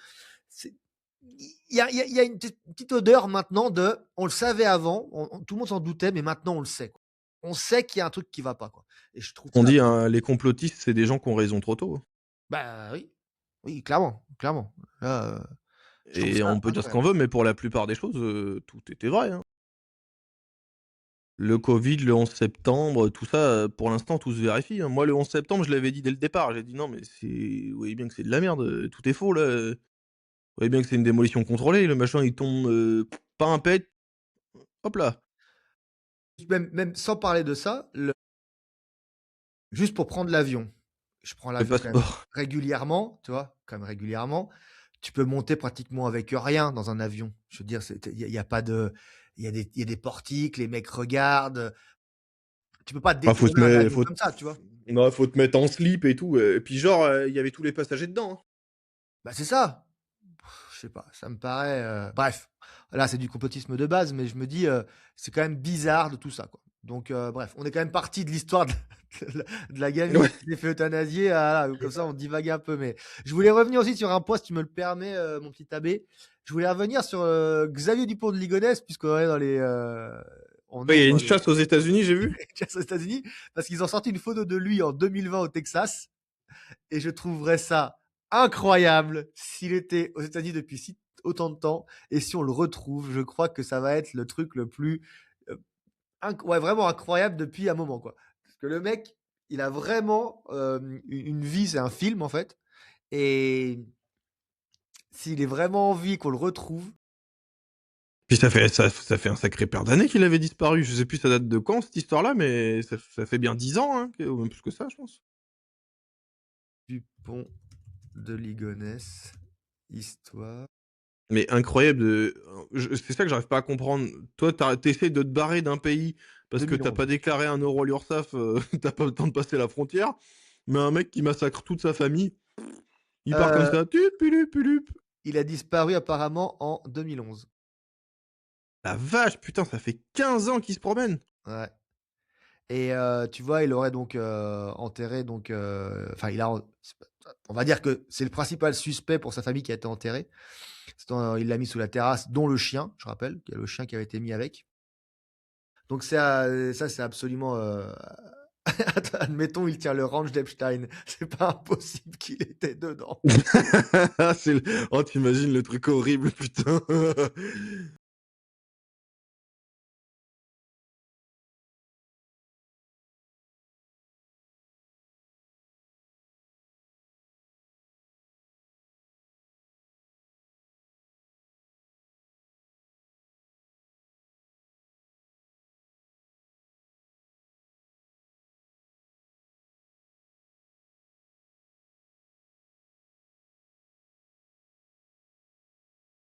c'est il y a une petite odeur maintenant de on le savait avant, tout le monde s'en doutait, mais maintenant on le sait, quoi. On sait qu'il y a un truc qui va pas, quoi, et je trouve On ça dit, hein, les complotistes, c'est des gens qui ont raison trop tôt. bah, oui, oui, clairement, clairement. Là, je trouve Et ça on peut dire ce incroyable. qu'on veut, mais pour la plupart des choses, tout était vrai, hein. Le Covid, le 11 septembre, tout ça, pour l'instant, tout se vérifie, hein. Moi, le 11 septembre, je l'avais dit dès le départ. J'ai dit: «Non, mais vous voyez bien que c'est de la merde, tout est faux là, vous voyez bien que c'est une démolition contrôlée, le machin il tombe, pas un pet, hop là, Même sans parler de ça, juste pour prendre l'avion. Je prends le l'avion quand même passeport». régulièrement, tu vois? Quand même régulièrement. Tu peux monter pratiquement avec rien dans un avion. Je veux dire, il y a pas de il y a des portiques, les mecs regardent, tu peux pas Ah, faut détourner se un mettre avion faut comme ça, tu vois? non, faut te mettre en slip et tout, et puis genre, il y avait tous les passagers dedans, hein. Bah, c'est ça. Je sais pas, ça me paraît, bref, là, c'est du complotisme de base, mais je me dis, c'est quand même bizarre de tout ça, quoi. Donc bref, on est quand même parti de l'histoire de la gamine Ouais. qui s'est fait euthanasier, à voilà, comme ça on divague un peu, mais je voulais revenir aussi sur un point, si tu me le permets, mon petit abbé. Je voulais revenir sur, Xavier Dupont de Ligonnès puisqu'on est dans les, on Ouais, il est y a dans une les chasse aux États-Unis, j'ai vu. chasse aux États-Unis, parce qu'ils ont sorti une photo de lui en 2020 au Texas, et je trouverais ça incroyable s'il était aux États-Unis depuis autant de temps. Et si on le retrouve, je crois que ça va être le truc le plus, ouais, vraiment incroyable depuis un moment, quoi. Parce que le mec, il a vraiment une vie, c'est un film en fait. Et s'il est vraiment en vie, qu'on le retrouve, Puis ça fait un sacré paire d'années qu'il avait disparu. Je sais plus ça date de quand cette histoire-là, mais ça fait bien 10 ans, hein, ou même plus que ça, je pense. Dupont de Ligonnès, histoire. Mais incroyable c'est ça que j'arrive pas à comprendre. Toi, tu de te barrer d'un pays parce que t'as 2011. pas déclaré un euro à l'URSSAF, tu pas le temps de passer la frontière, mais un mec qui massacre toute sa famille, il part comme Euh, ça, tup pulup pulup. il a disparu apparemment en 2011. La vache, putain, ça fait 15 ans qu'il se promène. Ouais. Et tu vois, il aurait donc, enterré donc, enfin il a en c'est pas on va dire que c'est le principal suspect pour sa famille qui a été enterré. Il l'a mis sous la terrasse, dont le chien, je rappelle, il y a le chien qui avait été mis avec. Donc ça c'est absolument, admettons, il tient le ranch d'Epstein, c'est pas impossible qu'il était dedans. Oh, tu le truc horrible, putain.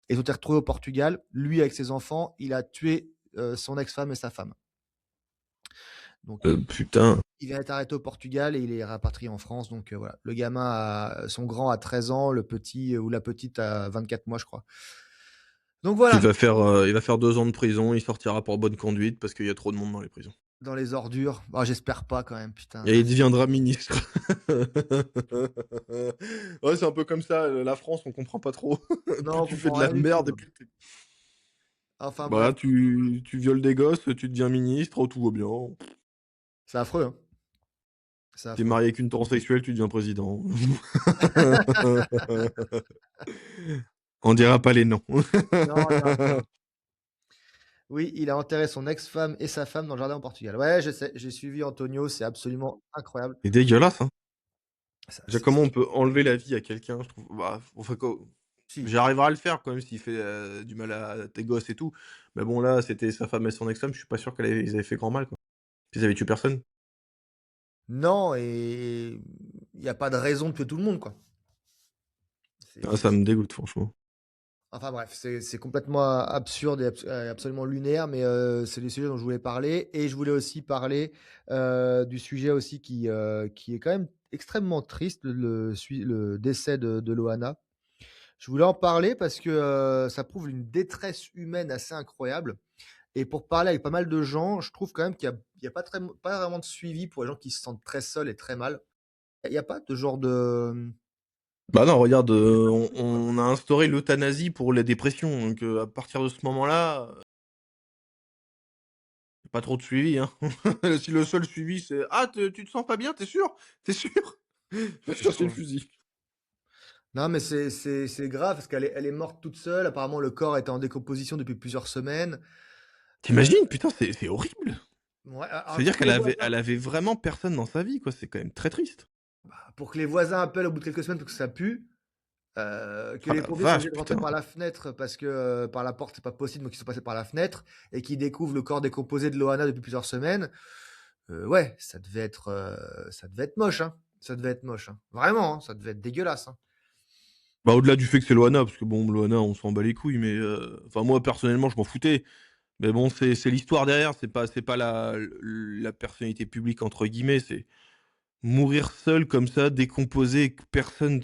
Ils ont été retrouvés au Portugal, lui avec ses enfants, il a tué, son ex-femme et sa femme. Donc Putain. il vient d'être arrêté au Portugal et il est rapatrié en France. Donc voilà, le gamin son grand a 13 ans, le petit ou la petite a 24 mois, je crois. Donc voilà, Il va faire 2 ans de prison, il sortira pour bonne conduite parce qu'il y a trop de monde dans les prisons. dans les ordures. Oh, j'espère pas quand même, putain. Et il deviendra ministre. Ouais, c'est un peu comme ça, la France, on comprend pas trop. Non, Plus on tu fais comprend de la rien du tout, merde et hein. plus Enfin bref, bah, tu violes des gosses, tu deviens ministre, tout va bien. c'est affreux, hein. C'est Tu es affreux. marié avec une transsexuelle, tu deviens président. On dira pas les noms. Non, on dira pas, non. Oui, il a enterré son ex-femme et sa femme dans le jardin au Portugal. Ouais, je sais, j'ai suivi Antonio, c'est absolument incroyable. C'est dégueulasse, hein. Ça Déjà, c'est comment on sûr. peut enlever la vie à quelqu'un? Je trouve, bah, enfin, Si. j'arriverai à le faire quand même s'il fait, du mal à tes gosses et tout. Mais bon, là, c'était sa femme et son ex-femme, je suis pas sûr ils avaient fait grand mal, quoi. Ils avaient tué personne. Non et il y a pas de raison de tuer tout le monde, quoi. Ah, C'est ça me dégoûte, franchement. Enfin bref, c'est complètement absurde et absolument lunaire, mais c'est des sujets dont je voulais parler et je voulais aussi parler, du sujet aussi qui est quand même extrêmement triste, le décès de Loana. Je voulais en parler parce que, ça prouve une détresse humaine assez incroyable et pour parler avec pas mal de gens, je trouve quand même qu'il y a pas vraiment de suivi pour les gens qui se sentent très seuls et très mal. Il y a pas de genre de, Bah non, regarde, on a instauré l'euthanasie pour les dépressions, donc à partir de ce moment-là, pas trop de suivi, hein. Si le seul suivi, c'est: «Ah, tu te sens pas bien, t'es sûr? T'es sûr? Va c'est chercher chaud, le hein. fusil». Non, mais c'est grave parce qu'elle est morte toute seule. Apparemment, le corps était en décomposition depuis plusieurs semaines. Tu imagines? Putain, c'est horrible. Ouais, Ça veut dire pour que les voisins elle avait vraiment personne dans sa vie, quoi, c'est quand même très triste. pour que les voisins appellent au bout de quelques semaines parce que ça pue, que Ah les la pompiers soient vache, obligés de rentrer putain. par la fenêtre parce que, par la porte, c'est pas possible, donc ils sont passés par la fenêtre et qu'ils découvrent le corps décomposé de Loana depuis plusieurs semaines. Ouais, ça devait être moche, hein. Ça devait être moche, hein. Vraiment, hein, ça devait être dégueulasse, hein. Bah, au-delà du fait que c'est Loana, parce que bon, Loana, on s'en bat les couilles, mais enfin moi personnellement, je m'en foutais. Mais bon, c'est l'histoire derrière, c'est pas la «personnalité publique» entre guillemets, c'est mourir seul comme ça, décomposé, que personne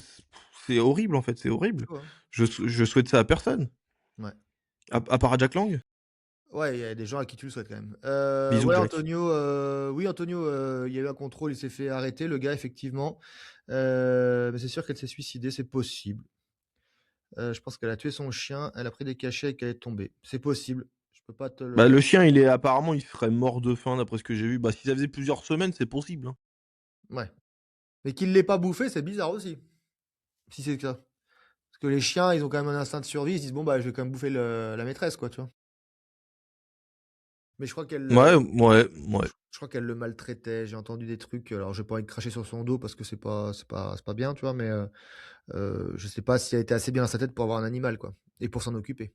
c'est horrible en fait, c'est C'est horrible. chaud, hein. Je souhaite ça à personne. Ouais. À part à Jack Lang. Ouais, il y a des gens à qui tu le souhaites quand même. Bisous Ouais, Jack. Antonio, oui, Antonio, il y a eu un contrôle, il s'est fait arrêter, le gars, effectivement. Mais c'est sûr qu'elle s'est suicidée, c'est possible. Je pense qu'elle a tué son chien, elle a pris des cachets et qu'elle est tombée. C'est possible, je peux pas te Bah, le le chien, il serait mort de faim d'après ce que j'ai vu. Bah, si ça faisait plusieurs semaines, c'est possible, hein. ouais. Mais qu'il l'ait pas bouffé, c'est bizarre aussi, si c'est que ça. Parce que les chiens, ils ont quand même un instinct de survie, ils se disent: «Bon, bah, je vais quand même bouffer le la maîtresse, quoi», tu vois? Mais je crois qu'elle, Ouais, ouais, ouais. je crois qu'elle le maltraitait, j'ai entendu des trucs, alors j'ai pas envie de cracher sur son dos parce que c'est pas bien, tu vois? Mais, je sais pas si elle était assez bien dans sa tête pour avoir un animal, quoi et pour s'en occuper.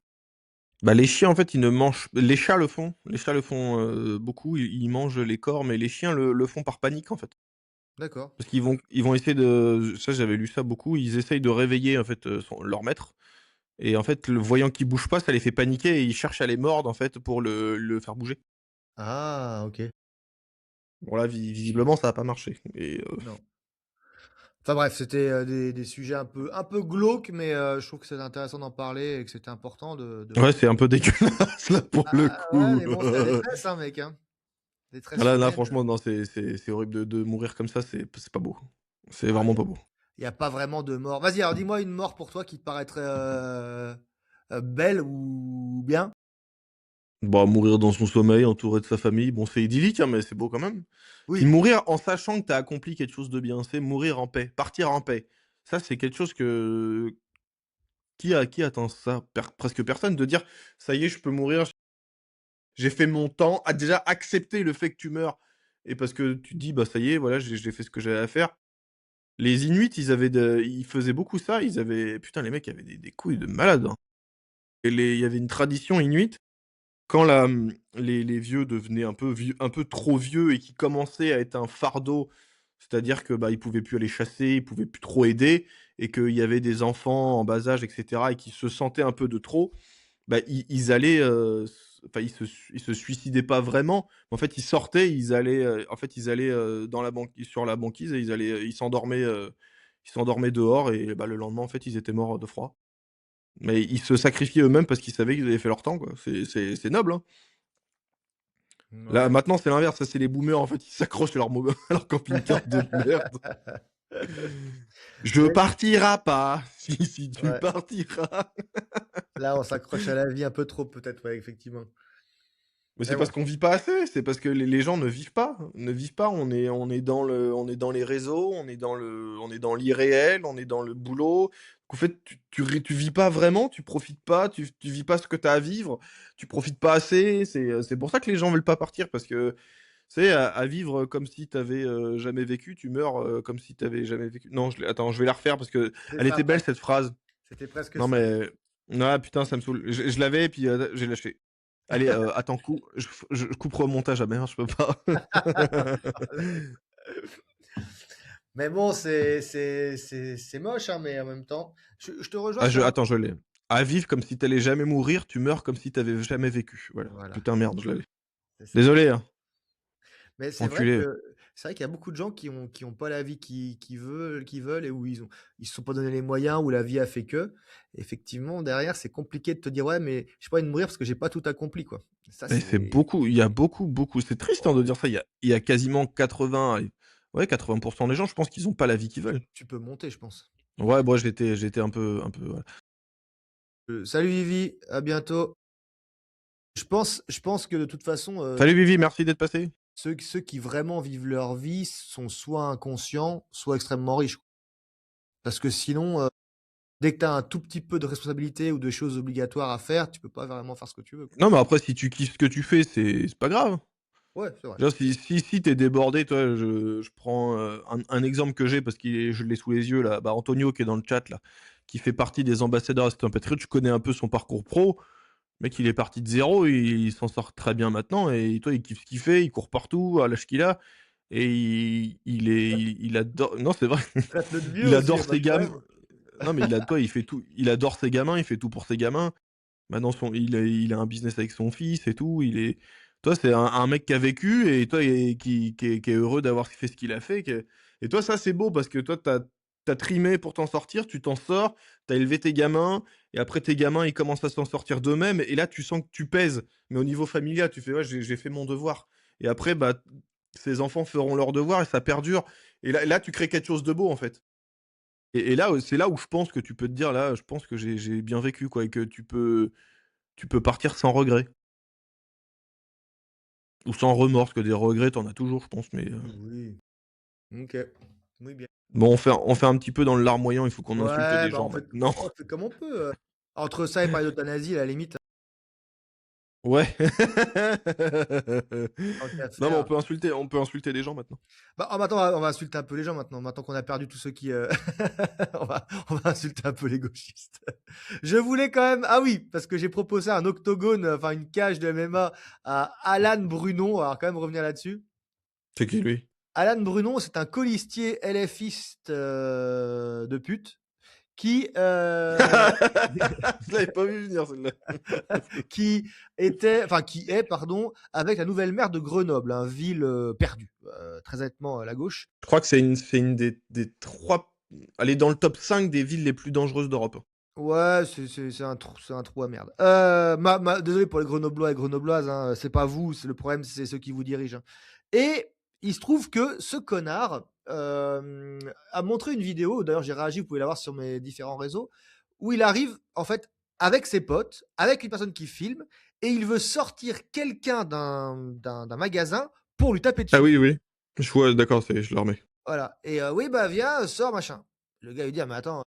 Bah, les chiens, en fait, ils ne mangent les chats le font. Les chats le font, beaucoup, ils mangent les corps, mais les chiens le font par panique, en fait. D'accord. Parce ils vont essayer de ça, j'avais lu ça beaucoup, ils essayent de réveiller, en fait, leur maître et en fait, le voyant qu'il bouge pas, ça les fait paniquer et ils cherchent à les mordre, en fait, pour le faire bouger. Ah, OK. Bon là, visiblement, ça a pas marché et Non. Enfin bref, c'était, des sujets un peu glauques, mais, je trouve que c'est intéressant d'en parler et que c'était important de ouais, c'est un peu dégueulasse, là, pour le ah ouais, coup. mais bon, c'est la détresse, hein, mec, hein. Détresse Là, humaine, franchement, non, c'est horrible de mourir comme ça, c'est pas beau. C'est ah, vraiment pas beau. il y a pas vraiment de mort. Vas-y, alors dis-moi une mort pour toi qui te paraîtrait, belle ou bien? Bah, mourir dans son sommeil, entouré de sa famille, bon, c'est idyllique, hein, mais c'est beau quand même. Puis Oui, mourir en sachant que tu as accompli quelque chose de bien, c'est mourir en paix, partir en paix. Ça, c'est quelque chose que qui attend ça? Presque personne, de dire: «Ça y est, je peux mourir, j'ai fait mon temps». À déjà accepter le fait que tu meurs et parce que tu te dis: «Bah, ça y est, voilà, j'ai fait ce que j'avais à faire». Les Inuits, ils faisaient beaucoup ça, ils avaient putain, les mecs avaient des couilles de malade, hein. Et il y avait une tradition inuite. Quand les vieux devenaient un peu trop vieux et qui commençaient à être un fardeau, c'est-à-dire que, bah, ils pouvaient plus aller chasser, ils pouvaient plus trop aider et qu'il y avait des enfants en bas âge et cetera et qui se sentaient un peu de trop, bah, ils allaient, enfin ils se suicidaient pas vraiment, mais en fait ils sortaient, ils allaient, dans la banq sur la banquise et ils s'endormaient dehors et bah, le lendemain en fait ils étaient morts de froid. Mais ils se sacrifiaient eux-mêmes parce qu'ils savaient qu'ils avaient fait leur temps, quoi. C'est noble, hein. Là, ouais. maintenant, c'est l'inverse, ça, c'est les boomers, en fait, ils s'accrochent à leur à leur camping-car de merde. «Je Mais partiras pas, si tu ouais, partiras». là, on s'accroche à la vie un peu trop peut-être, ouais, effectivement. Mais Mais c'est bon. parce qu'on vit pas assez, c'est parce que les gens ne vivent pas, ne vivent pas. On est dans les réseaux, on est dans l'irréel, on est dans le boulot. En fait, tu vis pas vraiment, tu profites pas, tu vis pas ce que tu as à vivre, tu profites pas assez. C'est pour ça que les gens veulent pas partir parce que sais, à vivre comme si t'avais jamais vécu, tu meurs, comme si t'avais jamais vécu. Non, attends, je vais la refaire parce que C'est elle ça, était belle presque. cette phrase. C'était presque Non ça. mais ah putain, ça me saoule. Je l'avais et puis, j'ai lâché. Allez, attends, je couperai au montage, ah merde, je peux pas. Mais bon, c'est moche, hein, mais en même temps, je te rejoins Ah sur un. attends, je l'ai. À vivre comme si t'allais jamais mourir, tu meurs comme si t'avais jamais vécu. Voilà. Voilà, Putain merde, je l'avais. c'est ça. Désolé, hein, Mais c'est vrai enculé. que c'est vrai qu'il y a beaucoup de gens qui ont pas la vie qu'ils veulent et où ils se sont pas donné les moyens, où la vie a fait que. Effectivement, derrière, c'est compliqué de te dire: «Ouais, mais j'ai pas envie de mourir parce que j'ai pas tout accompli, quoi». Ça, Et c'est c'est beaucoup, il y a beaucoup c'est triste, hein, de dire ça. Il y a quasiment 80 allez, ouais 80 des gens, je pense qu'ils ont pas la vie qu'ils veulent. tu peux monter, je pense. Ouais, moi j'étais un peu ouais. Salut Vivi, à bientôt. Je pense que de toute façon, Salut Vivi, merci d'être passé. ceux qui vraiment vivent leur vie sont soit inconscients, soit extrêmement riches. Parce que sinon, dès que tu as un tout petit peu de responsabilité ou de choses obligatoires à faire, tu peux pas vraiment faire ce que tu veux, quoi. Non, mais après si tu kiffes ce que tu fais, c'est pas grave. Ouais, c'est vrai. Déjà si tu débordé, toi, je prends, un exemple que j'ai parce je l'ai sous les yeux là, bah, Antonio qui est dans le chat là, qui fait partie des ambassadeurs Aston Patriots, je connais un peu son parcours pro. Le mec, il est parti de zéro, il s'en sort très bien maintenant et toi, il kiffe ce qu'il fait, il court partout à l'âge qu'il a et il adore non, c'est vrai, Traite-le de vieux il aussi, y a adore pas de ses gamins. problème. Non, mais il fait tout, il adore ses gamins, il fait tout pour ses gamins. Maintenant il a un business avec son fils et tout, toi, c'est un mec qui a vécu et toi et qui est heureux d'avoir fait ce qu'il a fait, et toi, ça, c'est beau parce que toi, tu as trimé pour t'en sortir, tu t'en sors, tu as élevé tes gamins et après tes gamins, ils commencent à s'en sortir d'eux-mêmes et là, tu sens que tu pèses. Mais au niveau familial, tu fais: «Ouais, j'ai fait mon devoir» et après, bah, ces enfants feront leur devoir et ça perdure et là, tu crées quelque chose de beau, en fait, et là, c'est là où je pense que tu peux te dire: «Là, je pense que j'ai bien vécu, quoi» et que tu peux partir sans regret. Ou sans remords, parce que des regrets, tu en as toujours, je pense, mais Oui, OK. Oui, bien. bon, on fait un petit peu dans le larmoyant, il faut qu'on insulte Ouais, des bah, gens maintenant. on fait comme on peut, entre ça et parler d'euthanasie, à la limite, Ouais. tant qu'à Non, mais faire. on peut insulter des gens maintenant. Bah, oh, maintenant, on va insulter un peu les gens maintenant. Maintenant qu'on a perdu tous ceux qui, on va insulter un peu les gauchistes. Je voulais quand même ah oui, parce que j'ai proposé un octogone, enfin une cage de MMA à Alan Brunon. Alors quand même revenir là-dessus. C'est qui lui? Alan Brunon, c'est un colistier LFiste, de pute qui, Je l'avais pas vu venir celle-là. qui est, pardon, avec la nouvelle maire de Grenoble, hein, ville, perdue, très honnêtement, la gauche. Je crois que c'est une des 3, elle est dans le top 5 des villes les plus dangereuses d'Europe. Ouais, c'est un trou à merde. Désolé pour les Grenoblois et Grenobloises, hein, c'est pas vous, c'est le problème, c'est ceux qui vous dirigent, hein. Et il se trouve que ce connard, a montré une vidéo, d'ailleurs j'ai réagi, vous pouvez la voir sur mes différents réseaux, où il arrive, en fait, avec ses potes, avec une personne qui filme et il veut sortir quelqu'un d'un magasin pour lui taper Ah dessus. oui, oui. Je vois, d'accord, je le remets. Voilà et «Oui, bah, viens, sors, machin». Le gars, il dit: «Ah mais attends,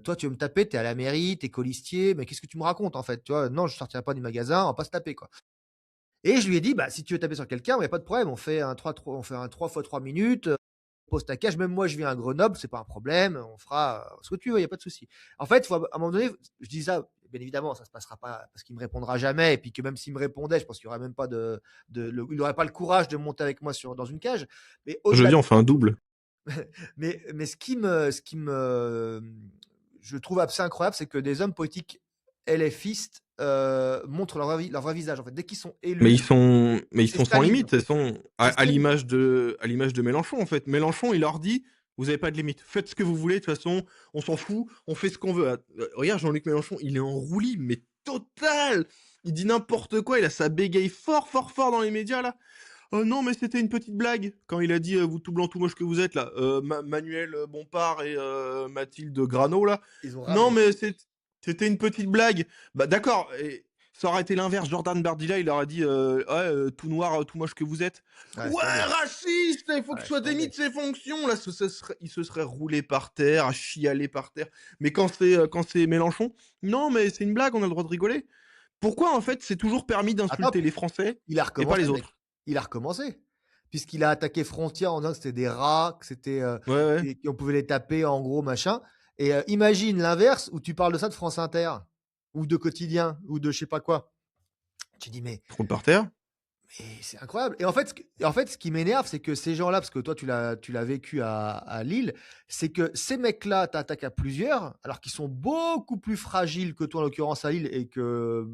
toi, tu veux me taper, tu es à la mairie, tu es colistier, mais qu'est-ce que tu me racontes, en fait?» Tu vois? «Non, je sortirai pas du magasin, on va pas se taper, quoi». Et je lui ai dit: «Bah, si tu veux taper sur quelqu'un, il y a pas de problème, on fait un 3 fois 3 minutes, pose ta cage, même moi, je viens à Grenoble, c'est pas un problème, on fera, ce que tu veux, il y a pas de souci». En fait, faut à un moment donné, je dis ça, bien évidemment, ça se passera pas parce qu'il me répondra jamais et puis que même s'il me répondait, je pense qu'il y aurait même pas il aurait pas le courage de monter avec moi dans une cage. Mais Je au-delà dis, on fait un double. mais je trouve assez incroyable, c'est que des hommes politiques LFistes, montrent leur vrai visage, en fait. Dès qu'ils sont Mais élus, ils sont c'est sans Staline. limite, elles sont à C'est à Staline. l'image de Mélenchon, en fait. Mélenchon, il leur dit: «Vous avez pas de limite. Faites ce que vous voulez, de toute façon, on s'en fout, on fait ce qu'on veut». Regarde Jean-Luc Mélenchon, il est en roue libre, mais total! Il dit n'importe quoi, il a sa bégaye fort, fort, fort dans les médias, là. «Oh non, mais c'était une petite blague», quand il a dit, «Vous tout blanc, tout moche que vous êtes, là», Manuel, Bompard et Mathilde Grano, là. Ils ont «Non, ramé. mais c'était une petite blague». Bah, d'accord, et ça aurait été l'inverse. Jordan Bardella, il aurait dit, «Ouais, tout noir, tout moche que vous êtes». Ah, laisse «Ouais, tomber. raciste, il faut Ah, qu'il laisse soit démis tomber. de ses fonctions». Là, il se serait roulé par terre, à chialer par terre. Mais quand c'est Mélenchon: «Non, mais c'est une blague, on a le droit de rigoler». Pourquoi, en fait, c'est toujours permis Attends, d'insulter puis les Français il a et pas recommencé, les le mec. autres? Il a recommencé. puisqu'il a attaqué Frontier en disant que c'était des rats, que c'était, Ouais, ouais. et qu'on pouvait les taper en gros, machin. Et imagine l'inverse où tu parles de ça de France Inter, ou de Quotidien, ou de je sais pas quoi. Tu dis: «Mais Roule par terre. c'est incroyable». Et en fait, ce qui m'énerve, c'est que ces gens-là, parce que toi tu l'as vécu à Lille, c'est que ces mecs-là t'attaquent à plusieurs, alors qu'ils sont beaucoup plus fragiles que toi, en l'occurrence à Lille, et que,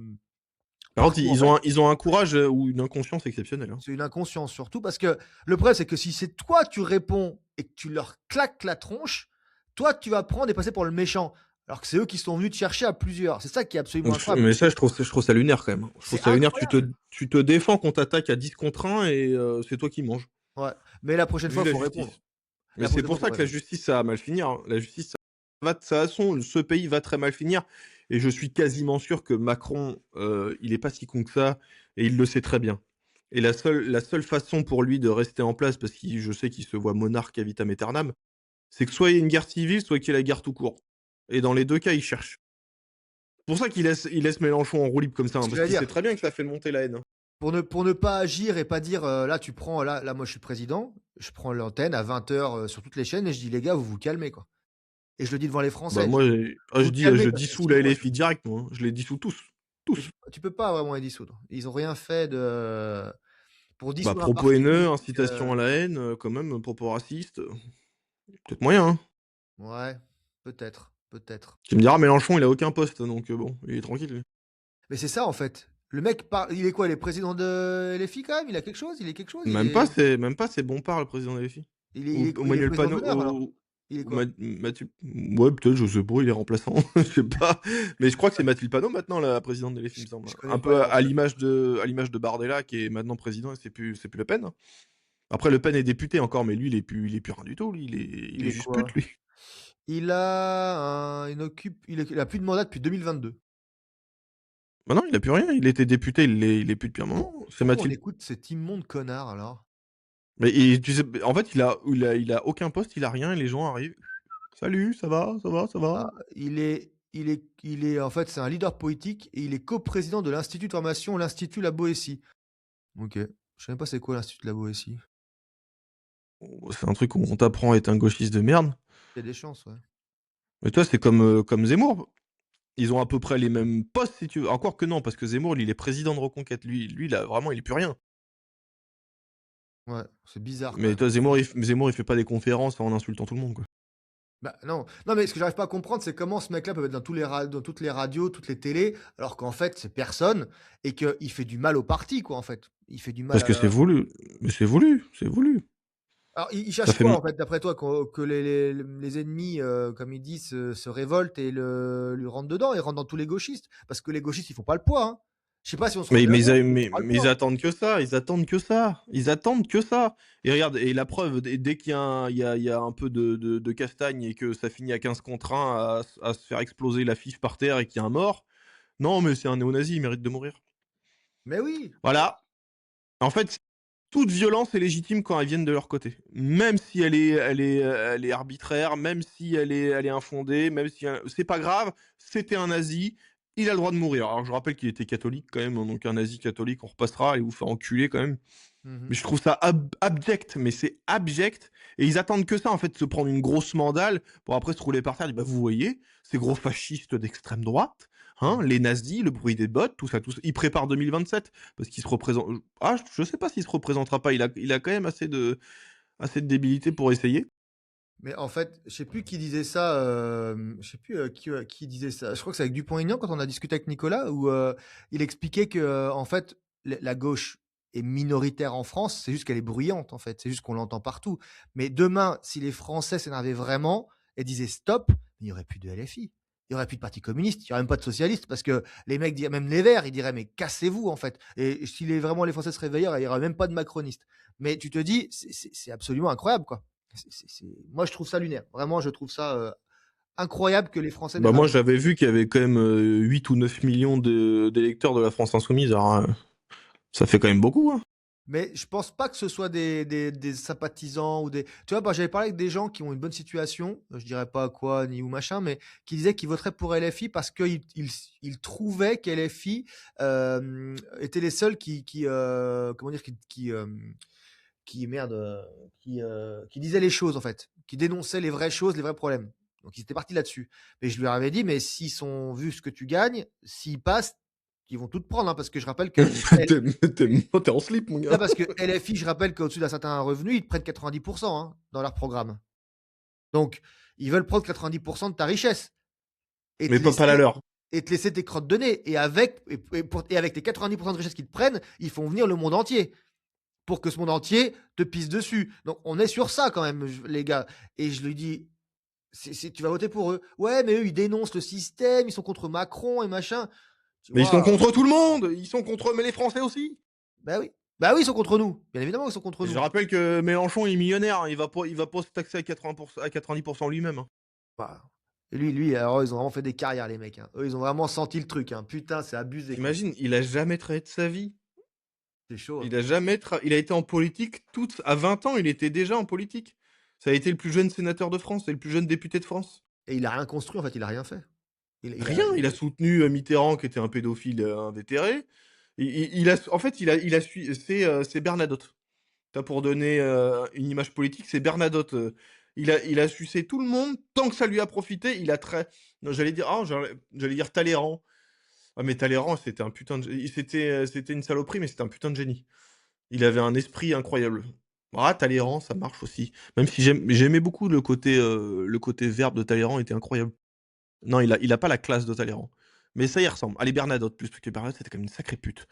Par contre, partout en fait. ils ont un courage, ou une inconscience exceptionnelle, hein. C'est une inconscience surtout, parce que le problème, c'est que si c'est toi, tu réponds et que tu leur claques la tronche, toi, tu vas prendre et passer pour le méchant. Alors que c'est eux qui sont venus te chercher à plusieurs. C'est ça qui est absolument incroyable. Mais ça, je trouve ça lunaire quand même, hein. Je trouve C'est ça lunaire, incroyable. tu te défends qu'on t'attaque à 10 contre 1 et c'est toi qui manges. Ouais. Mais la prochaine fois, Vive il la faut répondre. justice. Mais La c'est prochaine fois, pour il faut ça que la répondre. justice, ça va mal finir, hein. La justice, ça va son ce pays va très mal finir et je suis quasiment sûr que Macron, il est pas si con que ça et il le sait très bien. Et la seule façon pour lui de rester en place, parce que je sais qu'il se voit monarque à vitam aeternam, c'est que soit il y ait une guerre civile, soit qu'il y ait la guerre tout court. Et dans les 2 cas, il cherche. C'est pour ça il laisse Mélenchon en roue libre comme ça, C'est hein, ce que parce j'allais qu'il sait dire. très bien que ça fait monter la haine, hein. Pour ne pas agir et pas dire, là, tu prends, là, moi, je suis président, je prends l'antenne à 20h sur toutes les chaînes et je dis, les gars, vous vous calmez, quoi. Et je le dis devant les Bah Français. moi, Vous vous calmez je parce que dissous la sinon, LFI direct, moi, hein. Je les dissous tous. mais Tous. tu peux pas vraiment les dissoudre. Ils ont rien fait pour Bah, dissoudre un propos parti haineux, politique. incitation à la haine, quand même, propos racistes, peut-être moyen, hein. Ouais, peut-être, peut-être. Tu me diras, Mélenchon, il a aucun poste, donc bon, il est tranquille, lui. Mais c'est ça en fait. Le mec il est quoi? Il est président de LFI quand même? Il a quelque chose? Il est quelque chose? Même pas, c'est Bompard, le président de LFI. Il est Manuel président Panot, d'honneur alors? Il est quoi? Mathieu, ouais, peut-être, je sais pas, il est remplaçant, je sais pas. Mais je crois que c'est Mathilde Panot maintenant, la présidente de LFI, il Je, me semble. je connais Un pas peu leur. à l'image de Bardella, qui est maintenant président, et c'est plus Le Pen, hein. Après, Le Pen est député encore, mais lui, il est plus rien du tout, lui, il Il est est juste pute, quoi? lui. Il a plus de mandat depuis 2022. Bah non, il a plus rien, il était député, il est plus depuis un moment. C'est Pourquoi on Mathilde. écoute cet immonde connard alors? Mais tu sais, en fait, il a aucun poste, il a rien, et les gens arrivent. Salut, ça va, ça va, ça va. Ah, il est en fait, c'est un leader politique et il est coprésident de l'institut de formation, l'Institut La Boétie. OK. Je sais même pas c'est quoi l'Institut de La Boétie. Oh, c'est un truc où on t'apprend à être un gauchiste de merde. Il y a des chances, ouais. Mais toi, c'est comme Zemmour. Ils ont à peu près les mêmes postes, si tu veux. Encore que non, parce que Zemmour, il est président de Reconquête. Lui, là, vraiment, il est plus rien. Ouais, c'est bizarre quand Mais même. toi, Zemmour, il fait pas des conférences en insultant tout le monde, quoi. Bah, non. Non, mais ce que j'arrive pas à comprendre, c'est comment ce mec-là peut être dans toutes les radios, toutes les télés, alors qu'en fait, c'est personne et qu'il fait du mal au parti, quoi, en fait. Il fait du mal Parce à que c'est voulu. Mais c'est voulu, c'est voulu. Alors, il Ça cherche fait. quoi, en fait, d'après toi, que les ennemis, comme il dit, se révoltent et lui rentrent dedans, et rentrent dans tous les gauchistes? Parce que les gauchistes, ils font pas le poids, hein. Je sais pas si on se rend bien compte, mais ils font pas le Ils poids. attendent que ça, ils attendent que ça, ils attendent que ça. Et regarde, et la preuve, dès qu'il y a il y a un peu de castagne et que ça finit à 15 contre 1 à se faire exploser la FIF par terre et qu'il y a un mort, non, mais c'est un néo-nazi, il mérite de mourir. Mais oui! Voilà. En fait, toute violence est légitime quand elle vient de leur côté. Même si elle est arbitraire, même si elle est infondée, même si c'est pas grave, c'était un nazi, il a le droit de mourir. Alors je rappelle qu'il était catholique quand même, donc un nazi catholique, on repassera, allez vous faire enculer quand même. Mmh. Mais je trouve ça abject, mais c'est abject. Et ils attendent que ça, en fait, de se prendre une grosse mandale pour après se rouler par terre. Dire, bah, vous voyez, ces gros fascistes d'extrême droite, hein, Mmh. les nazis, le bruit des bottes, tout ça, tout ça. Ils préparent 2027 parce qu'il se représente. Ah, je sais pas s'il se représentera pas. Il a quand même assez de débilité pour essayer. Mais en fait, je sais plus qui disait ça, je sais plus, qui disait ça. Je crois que c'est avec Dupont-Aignan quand on a discuté avec Nicolas, où, il expliquait que, en fait, la gauche est minoritaire en France, c'est juste qu'elle est bruyante, en fait, c'est juste qu'on l'entend partout. Mais demain, si les Français s'énervaient vraiment et disaient: «Stop», il y aurait plus de LFI, il y aurait plus de parti communiste, il y aurait même pas de socialistes, parce que les mecs diraient, même les Verts, ils diraient: «Mais cassez-vous, en fait», et si les Français se réveillaient, il y aurait même pas de macronistes. Mais tu te dis, c'est absolument incroyable, quoi. Moi, je trouve ça lunaire. Vraiment, je trouve ça incroyable que les Français n'aient Bah, pas moi, compris. j'avais vu qu'il y avait quand même 8 ou 9 millions d'électeurs de la France Insoumise. Alors, ça fait quand même beaucoup, hein. Mais je pense pas que ce soit des sympathisants ou des. Tu vois, bah, j'avais parlé avec des gens qui ont une bonne situation, je dirais pas quoi ni où machin, mais qui disaient qu'ils voteraient pour LFI parce qu'ils trouvaient qu'LFI était les seuls comment dire, qui merde, qui disait les choses en fait, qui dénonçait les vraies choses, les vrais problèmes. Donc ils étaient partis là-dessus. Mais je lui avais dit: «Mais s'ils sont vu ce que tu gagnes, s'ils passent, ils vont tout te prendre, hein», parce que je rappelle que T'es en slip, mon non, gars. parce que LFI, je rappelle qu'au-dessus d'un certain revenu, ils te prennent 90 hein, dans leur programme. Donc ils veulent prendre 90 de ta richesse et Mais te pas la laisser leur. tes crottes de nez et avec tes 90 de richesse qu'ils te prennent, ils font venir le monde entier. Pour que ce monde entier te pisse dessus. Donc on est sur ça quand même, les gars. Et je lui dis, tu vas voter pour eux. Ouais, mais eux, ils dénoncent le système, ils sont contre Macron et machin. Tu Mais ils sont vois, contre tout le monde. Ils sont contre mais les Français aussi. bah oui. Bah oui, ils sont contre nous. Bien évidemment, ils sont contre Je nous. rappelle que Mélenchon est millionnaire, hein. Il va pas se taxer à 90% lui-même, hein. Bah, lui, alors ils ont vraiment fait des carrières, les mecs, hein. Eux, ils ont vraiment senti le truc, hein. Putain, c'est abusé, quoi. T'imagines, il a jamais travaillé de sa vie. C'est chaud, hein. Il a été en politique à 20 ans, il était déjà en politique. Ça a été le plus jeune sénateur de France et le plus jeune député de France. Et il a rien construit, en fait, il a rien fait. Rien, il a soutenu Mitterrand qui était un pédophile invétéré. En fait, c'est Bernadotte. Pour donner une image politique, c'est Bernadotte. Il a sucé tout le monde tant que ça lui a profité. Il a très, non, j'allais dire Talleyrand. Ah mais Talleyrand, c'était un putain de, c'était une saloperie, mais c'était un putain de génie. Il avait un esprit incroyable. Ah, Talleyrand, ça marche aussi. Même si j'aimais beaucoup le côté verbe de Talleyrand était incroyable. Non, il a pas la classe de Talleyrand. Mais ça y ressemble. Allez, Bernadotte, plus parce que Bernadotte, c'était comme une sacrée pute.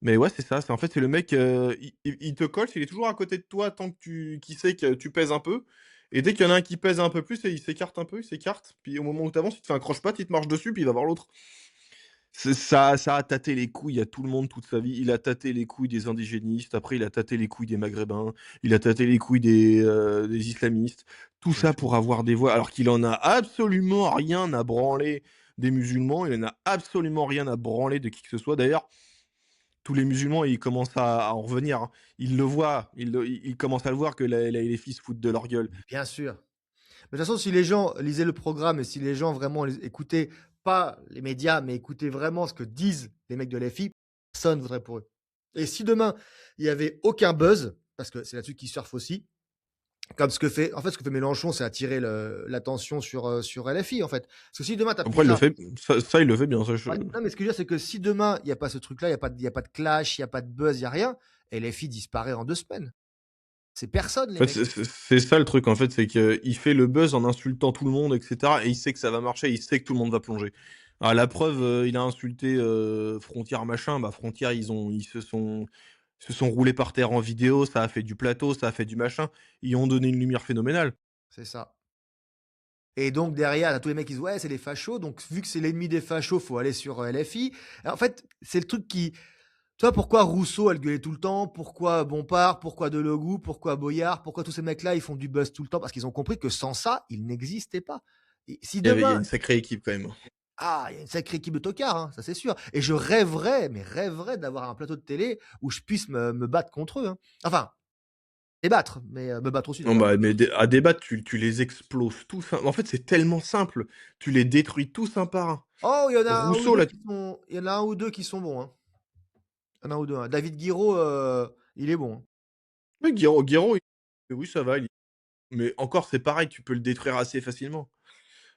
Mais ouais, c'est ça. En fait, c'est le mec, il te colle, il est toujours à côté de toi tant que qu'il sait que tu pèses un peu. Et dès qu'il y en a un qui pèse un peu plus, il s'écarte un peu, il s'écarte. Puis au moment où tu avances, il te fait un croche-patte, il te marche dessus, puis il va voir l'autre. Ça a tâté les couilles à tout le monde toute sa vie. Il a tâté les couilles des indigénistes, après il a tâté les couilles des maghrébins, il a tâté les couilles des islamistes. Tout C'est ça chaud. pour avoir des voix, alors qu'il en a absolument rien à branler des musulmans, il en a absolument rien à branler de qui que ce soit. D'ailleurs, tous les musulmans, ils commencent à en revenir, hein. Ils le voient, ils commencent à le voir que les filles se foutent de leur gueule. Bien sûr. Mais de toute façon, si les gens lisaient le programme et si les gens vraiment écoutaient, pas les médias, mais écoutaient vraiment ce que disent les mecs de l'FI, personne ne voterait pour eux. Et si demain, il y avait aucun buzz, parce que c'est là-dessus qu'ils surfent aussi, comme ce que fait Mélenchon, c'est attirer l'attention sur LFI, en fait. Parce que si demain, tu as plus Après, il le ça. fait, ça, il le fait bien. Ça, Ouais, non, mais ce que je veux dire, c'est que si demain, il n'y a pas ce truc-là, il y a pas de clash, il n'y a pas de buzz, il n'y a rien, LFI disparaît en 2 semaines. C'est personne, les En fait, mecs. c'est ça le truc, en fait, c'est qu'il fait le buzz en insultant tout le monde, etc. Et il sait que ça va marcher, il sait que tout le monde va plonger. Ah, la preuve, il a insulté Frontière machin, bah Frontière, ils se sont roulés par terre en vidéo, ça a fait du plateau, ça a fait du machin. Ils ont donné une lumière phénoménale. C'est ça. Et donc derrière, t'as tous les mecs qui disent ouais, c'est les fachos. Donc vu que c'est l'ennemi des fachos, faut aller sur LFI. En fait, c'est le truc qui. Tu vois pourquoi Rousseau elle gueulait tout le temps, pourquoi Bompard, pourquoi Delogu, pourquoi Boyard, pourquoi tous ces mecs-là ils font du buzz tout le temps parce qu'ils ont compris que sans ça, ils n'existaient pas. Et si Il y a demain, une sacrée équipe quand même. il y a une sacrée équipe de tocards, hein, ça c'est sûr. Et je rêverais, mais rêverais d'avoir un plateau de télé où je puisse me battre contre eux, hein. Enfin, débattre, mais me battre aussi Non, d'ailleurs. bah, mais à débattre, tu les exploses tous, hein. En fait, c'est tellement simple. Tu les détruis tous un par un. Oh, il y en a un ou Rousseau, deux là, qui sont, il y en a un ou deux qui sont bons, hein. Il y en a un ou deux, hein. David Guiraud, il est bon, hein. ouais, Guiraud, oui, ça va. Mais encore, c'est pareil, tu peux le détruire assez facilement.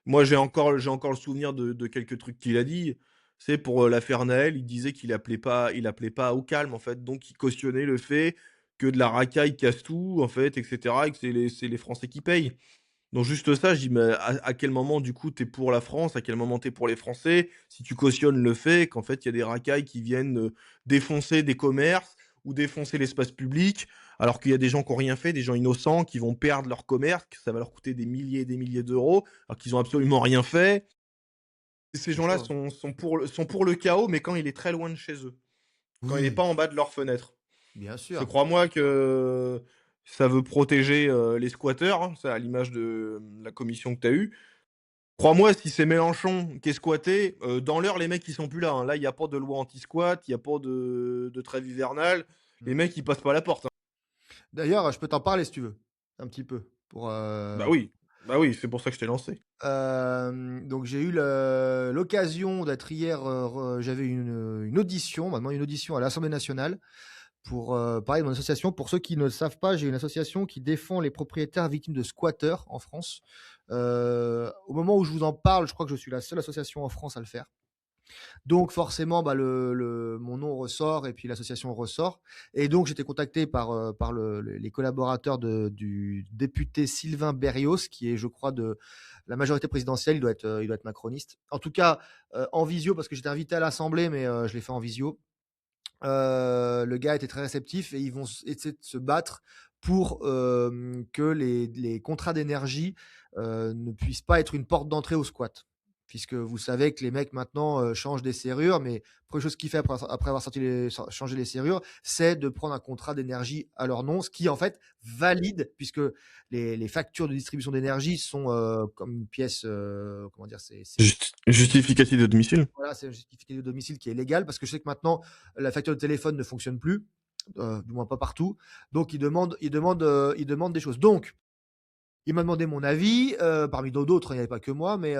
Moi, j'ai encore le souvenir de quelques trucs qu'il a dit. C'est pour l'affaire Naël, il disait il appelait pas au calme, en fait. Donc, il cautionnait le fait que de la racaille casse tout, en fait, etc. Et que c'est les Français qui payent. Donc, juste ça, je dis, mais à quel moment, du coup, t'es pour la France? À quel moment t'es pour les Français? Si tu cautionnes le fait qu'en fait, il y a des racailles qui viennent défoncer des commerces ou défoncer l'espace public, alors qu'il y a des gens qui n'ont rien fait, des gens innocents qui vont perdre leur commerce, que ça va leur coûter des milliers et des milliers d'euros, alors qu'ils ont absolument rien fait. Et ces C'est gens-là chaud, hein. sont pour le chaos, mais quand il est très loin de chez eux, quand il n'est Oui, pas en bas de leur fenêtre. bien C'est sûr. crois-moi que ça veut protéger les squatteurs, hein, ça à l'image de la commission que tu as eue. Crois-moi, si c'est Mélenchon qui est squatté, dans l'heure, les mecs, ils sont plus là, hein. Là, il y a pas de loi anti-squat, il y a pas de trêve hivernale. Mmh. Les mecs, ils passent pas la porte, hein. D'ailleurs, je peux t'en parler si tu veux, un petit peu pour, Bah oui, c'est pour ça que je t'ai lancé. donc j'ai eu l'occasion d'être hier, j'avais une audition, maintenant une audition à l'Assemblée nationale pour parler de mon association. Pour ceux qui ne le savent pas, j'ai une association qui défend les propriétaires victimes de squatteurs en France. Au moment où je vous en parle, je crois que je suis la seule association en France à le faire. Donc forcément, bah, mon nom ressort et puis l'association ressort. Et donc j'étais contacté par les collaborateurs du député Sylvain Berrios, qui est, je crois, de la majorité présidentielle. Il doit être macroniste. En tout cas, en visio, parce que j'étais invité à l'Assemblée, mais je l'ai fait en visio. Le gars était très réceptif et ils vont essayer de se battre pour que les contrats d'énergie ne puissent pas être une porte d'entrée au squat. Puisque vous savez que les mecs maintenant changent des serrures, mais première chose qu'il fait après avoir changé les serrures, c'est de prendre un contrat d'énergie à leur nom, ce qui en fait valide, puisque les factures de distribution d'énergie sont comme une pièce, comment dire, Justificatif de domicile. voilà, c'est un justificatif de domicile qui est légal, parce que je sais que maintenant, la facture de téléphone ne fonctionne plus, du moins pas partout. Donc, il demande des choses. Donc, il m'a demandé mon avis, parmi d'autres, il n'y avait pas que moi, mais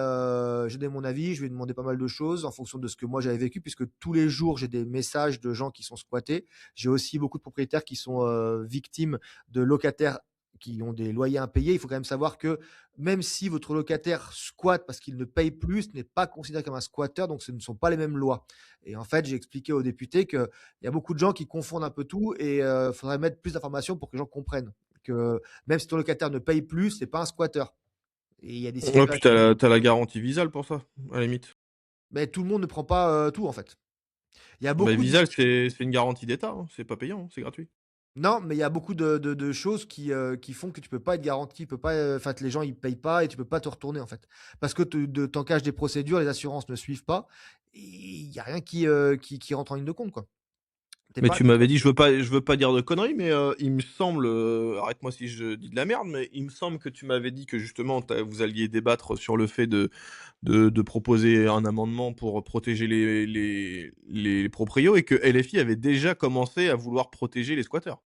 j'ai donné mon avis, je lui ai demandé pas mal de choses en fonction de ce que moi j'avais vécu, puisque tous les jours, j'ai des messages de gens qui sont squattés. J'ai aussi beaucoup de propriétaires qui sont victimes de locataires qui ont des loyers impayés. Il faut quand même savoir que même si votre locataire squatte parce qu'il ne paye plus, ce n'est pas considéré comme un squatteur, donc ce ne sont pas les mêmes lois. Et en fait, j'ai expliqué aux députés qu'il y a beaucoup de gens qui confondent un peu tout et il faudrait mettre plus d'informations pour que les gens comprennent que même si ton locataire ne paye plus, c'est pas un squatteur. Et il y a des Ouais, puis situations. t'as la garantie Visal pour ça, à la limite. Mais tout le monde ne prend pas tout en fait. Il y a Bah, beaucoup de Visal, c'est une garantie d'État, hein, c'est pas payant, c'est gratuit. non, mais il y a beaucoup de choses qui font que tu peux pas être garanti, tu peux pas, enfin, que les gens ils payent pas et tu peux pas te retourner en fait. Parce que t'encages des procédures, les assurances ne suivent pas, et il y a rien qui rentre en ligne de compte quoi. T'es Mais pas, tu m'avais dit, je veux pas dire de conneries, mais il me semble, arrête-moi si je dis de la merde, mais il me semble que tu m'avais dit que justement vous alliez débattre sur le fait de proposer un amendement pour protéger les proprios et que LFI avait déjà commencé à vouloir protéger les squatteurs.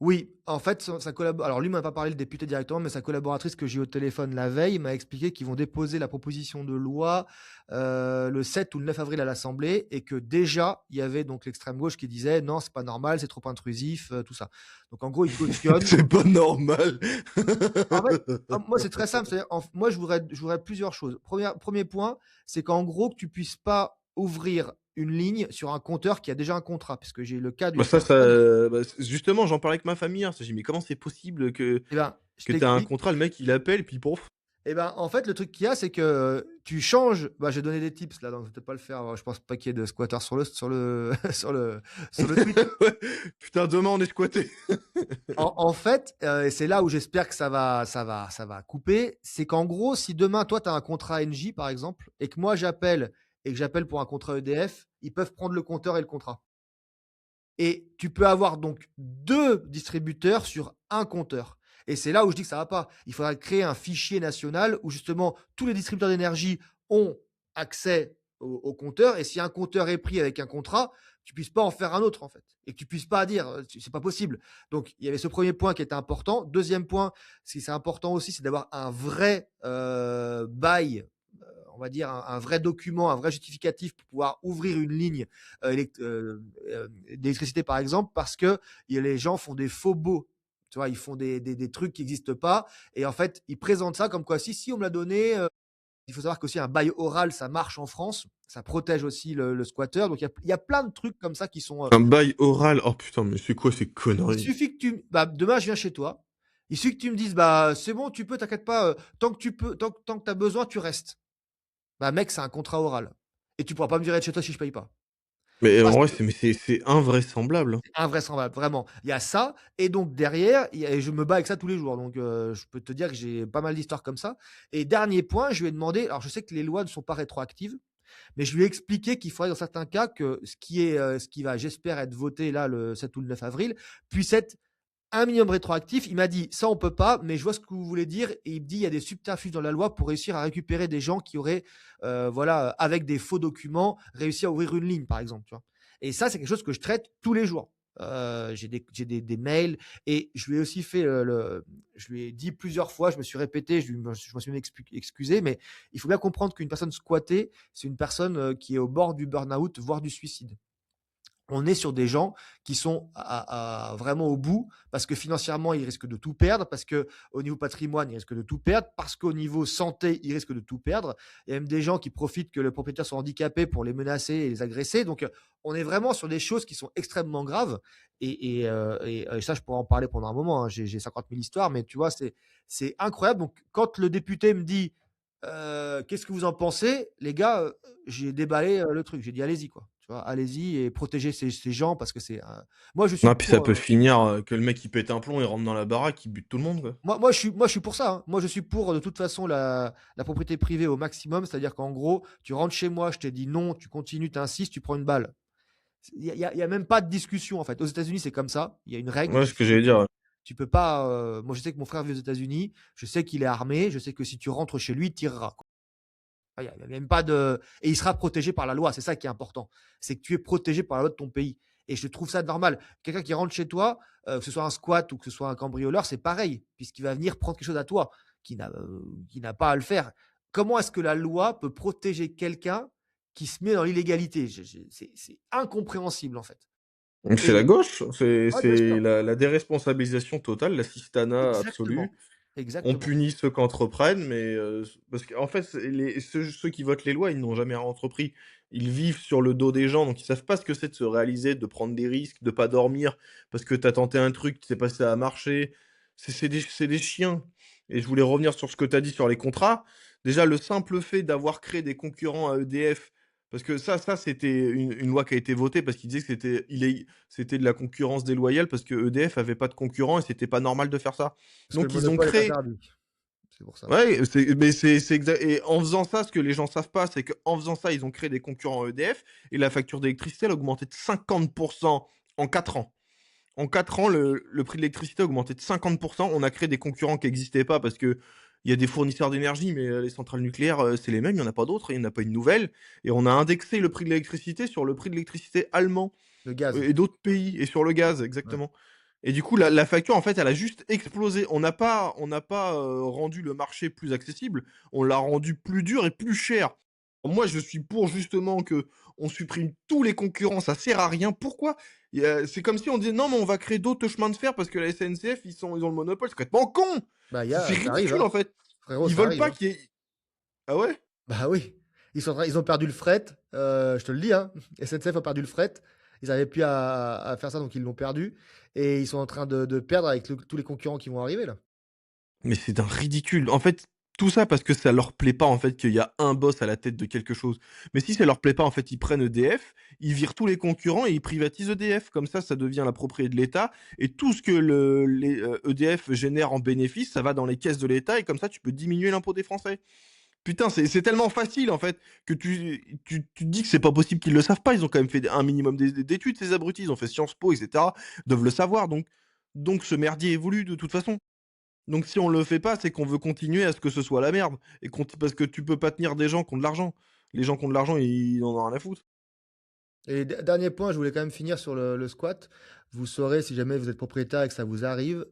oui, en fait, sa collabo alors lui m'a pas parlé, le député directement, mais sa collaboratrice que j'ai eu au téléphone la veille m'a expliqué qu'ils vont déposer la proposition de loi, le 7 ou le 9 avril à l'Assemblée, et que déjà, il y avait donc l'extrême gauche qui disait: «Non, c'est pas normal, c'est trop intrusif», tout ça. Donc en gros, ils cautionnent. C'est pas normal. En fait, moi, c'est très simple, c'est-à-dire moi, je voudrais plusieurs choses. Premier point, c'est qu'en gros, que tu puisses pas ouvrir une ligne sur un compteur qui a déjà un contrat, parce que j'ai le cas Bah, d'une ça, personne. bah, justement, j'en parlais avec ma famille hier. J'ai dit: «Mais comment c'est possible que Eh ben, je tu as un t'explique. contrat?» Le mec, il appelle, puis pouf. Eh ben, en fait, le truc qu'il y a, c'est que tu changes. Bah, j'ai donné des tips là, donc je vais peut-être pas le faire. Je pense pas qu'il y ait de squatteurs sur le tweet. Ouais. Putain, demain, on est squatté. En fait, et c'est là où j'espère que ça va couper, c'est qu'en gros, si demain, toi, tu as un contrat NJ, par exemple, et que moi, j'appelle et que j'appelle pour un contrat EDF, ils peuvent prendre le compteur et le contrat. Et tu peux avoir donc 2 distributeurs sur un compteur. Et c'est là où je dis que ça va pas. Il faudra créer un fichier national où justement tous les distributeurs d'énergie ont accès au compteur, et si un compteur est pris avec un contrat, tu puisses pas en faire un autre en fait, et que tu puisses pas dire, c'est pas possible. Donc il y avait ce premier point qui était important. Deuxième point, ce qui c'est important aussi, c'est d'avoir un vrai, bail, on va dire un vrai document, un vrai justificatif pour pouvoir ouvrir une ligne d'électricité, par exemple, parce que les gens font des faux baux. Tu vois, ils font des trucs qui n'existent pas. Et en fait, ils présentent ça comme quoi, si, on me l'a donné. Il faut savoir qu'aussi un bail oral, ça marche en France. Ça protège aussi le squatteur. Donc, il y a plein de trucs comme ça qui sont. Un bail oral. Oh putain, mais c'est quoi ces Il conneries? suffit que bah, demain, je viens chez toi. Il suffit que tu me dises, bah, c'est bon, tu peux, t'inquiète pas. Tant que tu peux, tant que tu as besoin, tu restes. Bah, mec, c'est un contrat oral. Et tu pourras pas me virer de chez toi si je paye pas. Mais en Parce vrai, que c'est invraisemblable, hein. c'est invraisemblable, vraiment. Il y a ça, et donc derrière, et je me bats avec ça tous les jours. Donc, je peux te dire que j'ai pas mal d'histoires comme ça. Et dernier point, je lui ai demandé, alors je sais que les lois ne sont pas rétroactives, mais je lui ai expliqué qu'il faudrait dans certains cas que ce qui va, j'espère, être voté là le 7 ou le 9 avril, puisse être un minimum rétroactif. Il m'a dit: «Ça, on peut pas, mais je vois ce que vous voulez dire», et il me dit: «Il y a des subterfuges dans la loi pour réussir à récupérer des gens qui auraient, voilà, avec des faux documents, réussi à ouvrir une ligne», par exemple, tu vois? Et ça, c'est quelque chose que je traite tous les jours. J'ai des mails, et je lui ai aussi fait, je lui ai dit plusieurs fois, je me suis répété, je me suis même excusé, mais il faut bien comprendre qu'une personne squattée, c'est une personne, qui est au bord du burn-out, voire du suicide. on est sur des gens qui sont vraiment au bout, parce que financièrement, ils risquent de tout perdre, parce qu'au niveau patrimoine, ils risquent de tout perdre, parce qu'au niveau santé, ils risquent de tout perdre. Il y a même des gens qui profitent que le propriétaire soit handicapé pour les menacer et les agresser. Donc, on est vraiment sur des choses qui sont extrêmement graves. Et ça, je pourrais en parler pendant un moment, hein. J'ai 50 000 histoires, mais tu vois, c'est incroyable. Donc, quand le député me dit qu'est-ce que vous en pensez, les gars, j'ai déballé le truc. J'ai dit allez-y, quoi. Tu vois, allez-y et protégez ces gens parce que c'est. Moi, je suis Non, puis ça pour. peut finir, que le mec il pète un plomb, il rentre dans la baraque, il bute tout le monde, quoi. Moi, je suis pour ça, hein. Moi, je suis pour de toute façon la propriété privée au maximum. C'est-à-dire qu'en gros, tu rentres chez moi, je t'ai dit non, tu continues, tu insistes, tu prends une balle. Il y a même pas de discussion en fait. Aux États-Unis, c'est comme ça. Il y a une règle Ouais, qui ce que fait j'allais que dire, ouais. tu peux pas. Moi, je sais que mon frère vit aux États-Unis. Je sais qu'il est armé. Je sais que si tu rentres chez lui, il tirera. Il y a même pas de. Et il sera protégé par la loi. C'est ça qui est important. C'est que tu es protégé par la loi de ton pays. Et je trouve ça normal. Quelqu'un qui rentre chez toi, que ce soit un squat ou que ce soit un cambrioleur, c'est pareil, puisqu'il va venir prendre quelque chose à toi, qui n'a pas à le faire. Comment est-ce que la loi peut protéger quelqu'un qui se met dans l'illégalité? C'est incompréhensible, en fait. Donc c'est la Et, gauche, c'est ouais, bien sûr. c'est la déresponsabilisation totale, l'assistanat absolu. Exactement. On Exactement. punit ceux qui entreprennent, mais parce qu'en fait, ceux qui votent les lois, ils n'ont jamais entrepris. Ils vivent sur le dos des gens, donc ils savent pas ce que c'est de se réaliser, de prendre des risques, de pas dormir parce que tu as tenté un truc, tu sais pas si ça a marché. C'est des chiens. Et je voulais revenir sur ce que tu as dit sur les contrats. Déjà, le simple fait d'avoir créé des concurrents à EDF, parce que ça c'était une loi qui a été votée parce qu'ils disaient que c'était de la concurrence déloyale parce que EDF avait pas de concurrent et c'était pas normal de faire ça. Parce que le Donc ils ont monopole est créé. interdit. C'est pour ça. Ouais, c'est exact. Et en faisant ça, ce que les gens savent pas, c'est qu'en faisant ça, ils ont créé des concurrents EDF et la facture d'électricité, elle a augmenté de 50% en 4 ans. En 4 ans, le prix de l'électricité a augmenté de 50%. On a créé des concurrents qui n'existaient pas parce que il y a des fournisseurs d'énergie, mais les centrales nucléaires, c'est les mêmes, il n'y en a pas d'autres, il n'y en a pas une nouvelle. Et on a indexé le prix de l'électricité sur le prix de l'électricité allemand Le gaz. et d'autres pays, et sur le gaz, Ouais. exactement. Et du coup, la facture, en fait, elle a juste explosé. On n'a pas rendu le marché plus accessible, on l'a rendu plus dur et plus cher. Moi, je suis pour justement que on supprime tous les concurrents, ça sert à rien. Pourquoi? C'est comme si on disait non, mais on va créer d'autres chemins de fer parce que la SNCF, ils ont le monopole. C'est complètement con. Bah, C'est ça arrive, ridicule hein. en fait. Frérot, Ils ça veulent arrive, pas hein. qu'il y ait. Ah ouais? Bah oui, ils ont perdu le fret, je te le dis, hein. SNCF a perdu le fret. Ils n'avaient plus à faire ça, donc ils l'ont perdu. Et ils sont en train de perdre avec tous les concurrents qui vont arriver là. Mais c'est d'un ridicule. En fait, tout ça parce que ça leur plaît pas, en fait, qu'il y a un boss à la tête de quelque chose. Mais si ça leur plaît pas, en fait, ils prennent EDF, ils virent tous les concurrents et ils privatisent EDF. Comme ça devient la propriété de l'État et tout ce que EDF génère en bénéfices, ça va dans les caisses de l'État et comme ça, tu peux diminuer l'impôt des Français. Putain, c'est tellement facile, en fait, que tu te dis que c'est pas possible qu'ils le savent pas. Ils ont quand même fait un minimum d'études, ces abrutis. Ils ont fait Sciences Po, etc. Ils doivent le savoir, donc ce merdier évolue de toute façon. Donc si on le fait pas, c'est qu'on veut continuer à ce que ce soit la merde et parce que tu peux pas tenir des gens qui ont de l'argent. Les gens qui ont de l'argent, ils en ont rien à foutre. Et dernier point, je voulais quand même finir sur le squat. Vous saurez, si jamais vous êtes propriétaire et que ça vous arrive,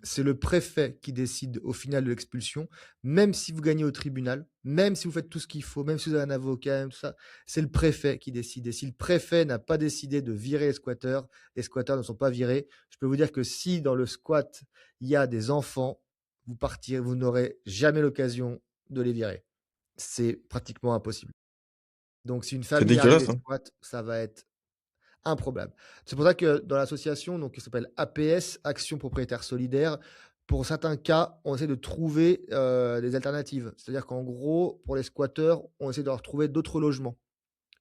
c'est le préfet qui décide au final de l'expulsion, même si vous gagnez au tribunal, même si vous faites tout ce qu'il faut, même si vous avez un avocat, même tout ça, c'est le préfet qui décide. Et si le préfet n'a pas décidé de virer les squatteurs ne sont pas virés. Je peux vous dire que si dans le squat, il y a des enfants, vous n'aurez jamais l'occasion de les virer. C'est pratiquement impossible. Donc, si une C'est famille arrive et dégueulasse, hein. squatte, ça va être improbable. C'est pour ça que dans l'association, donc, qui s'appelle APS, Action Propriétaire Solidaire, pour certains cas, on essaie de trouver des alternatives. C'est-à-dire qu'en gros, pour les squatteurs, on essaie de leur trouver d'autres logements.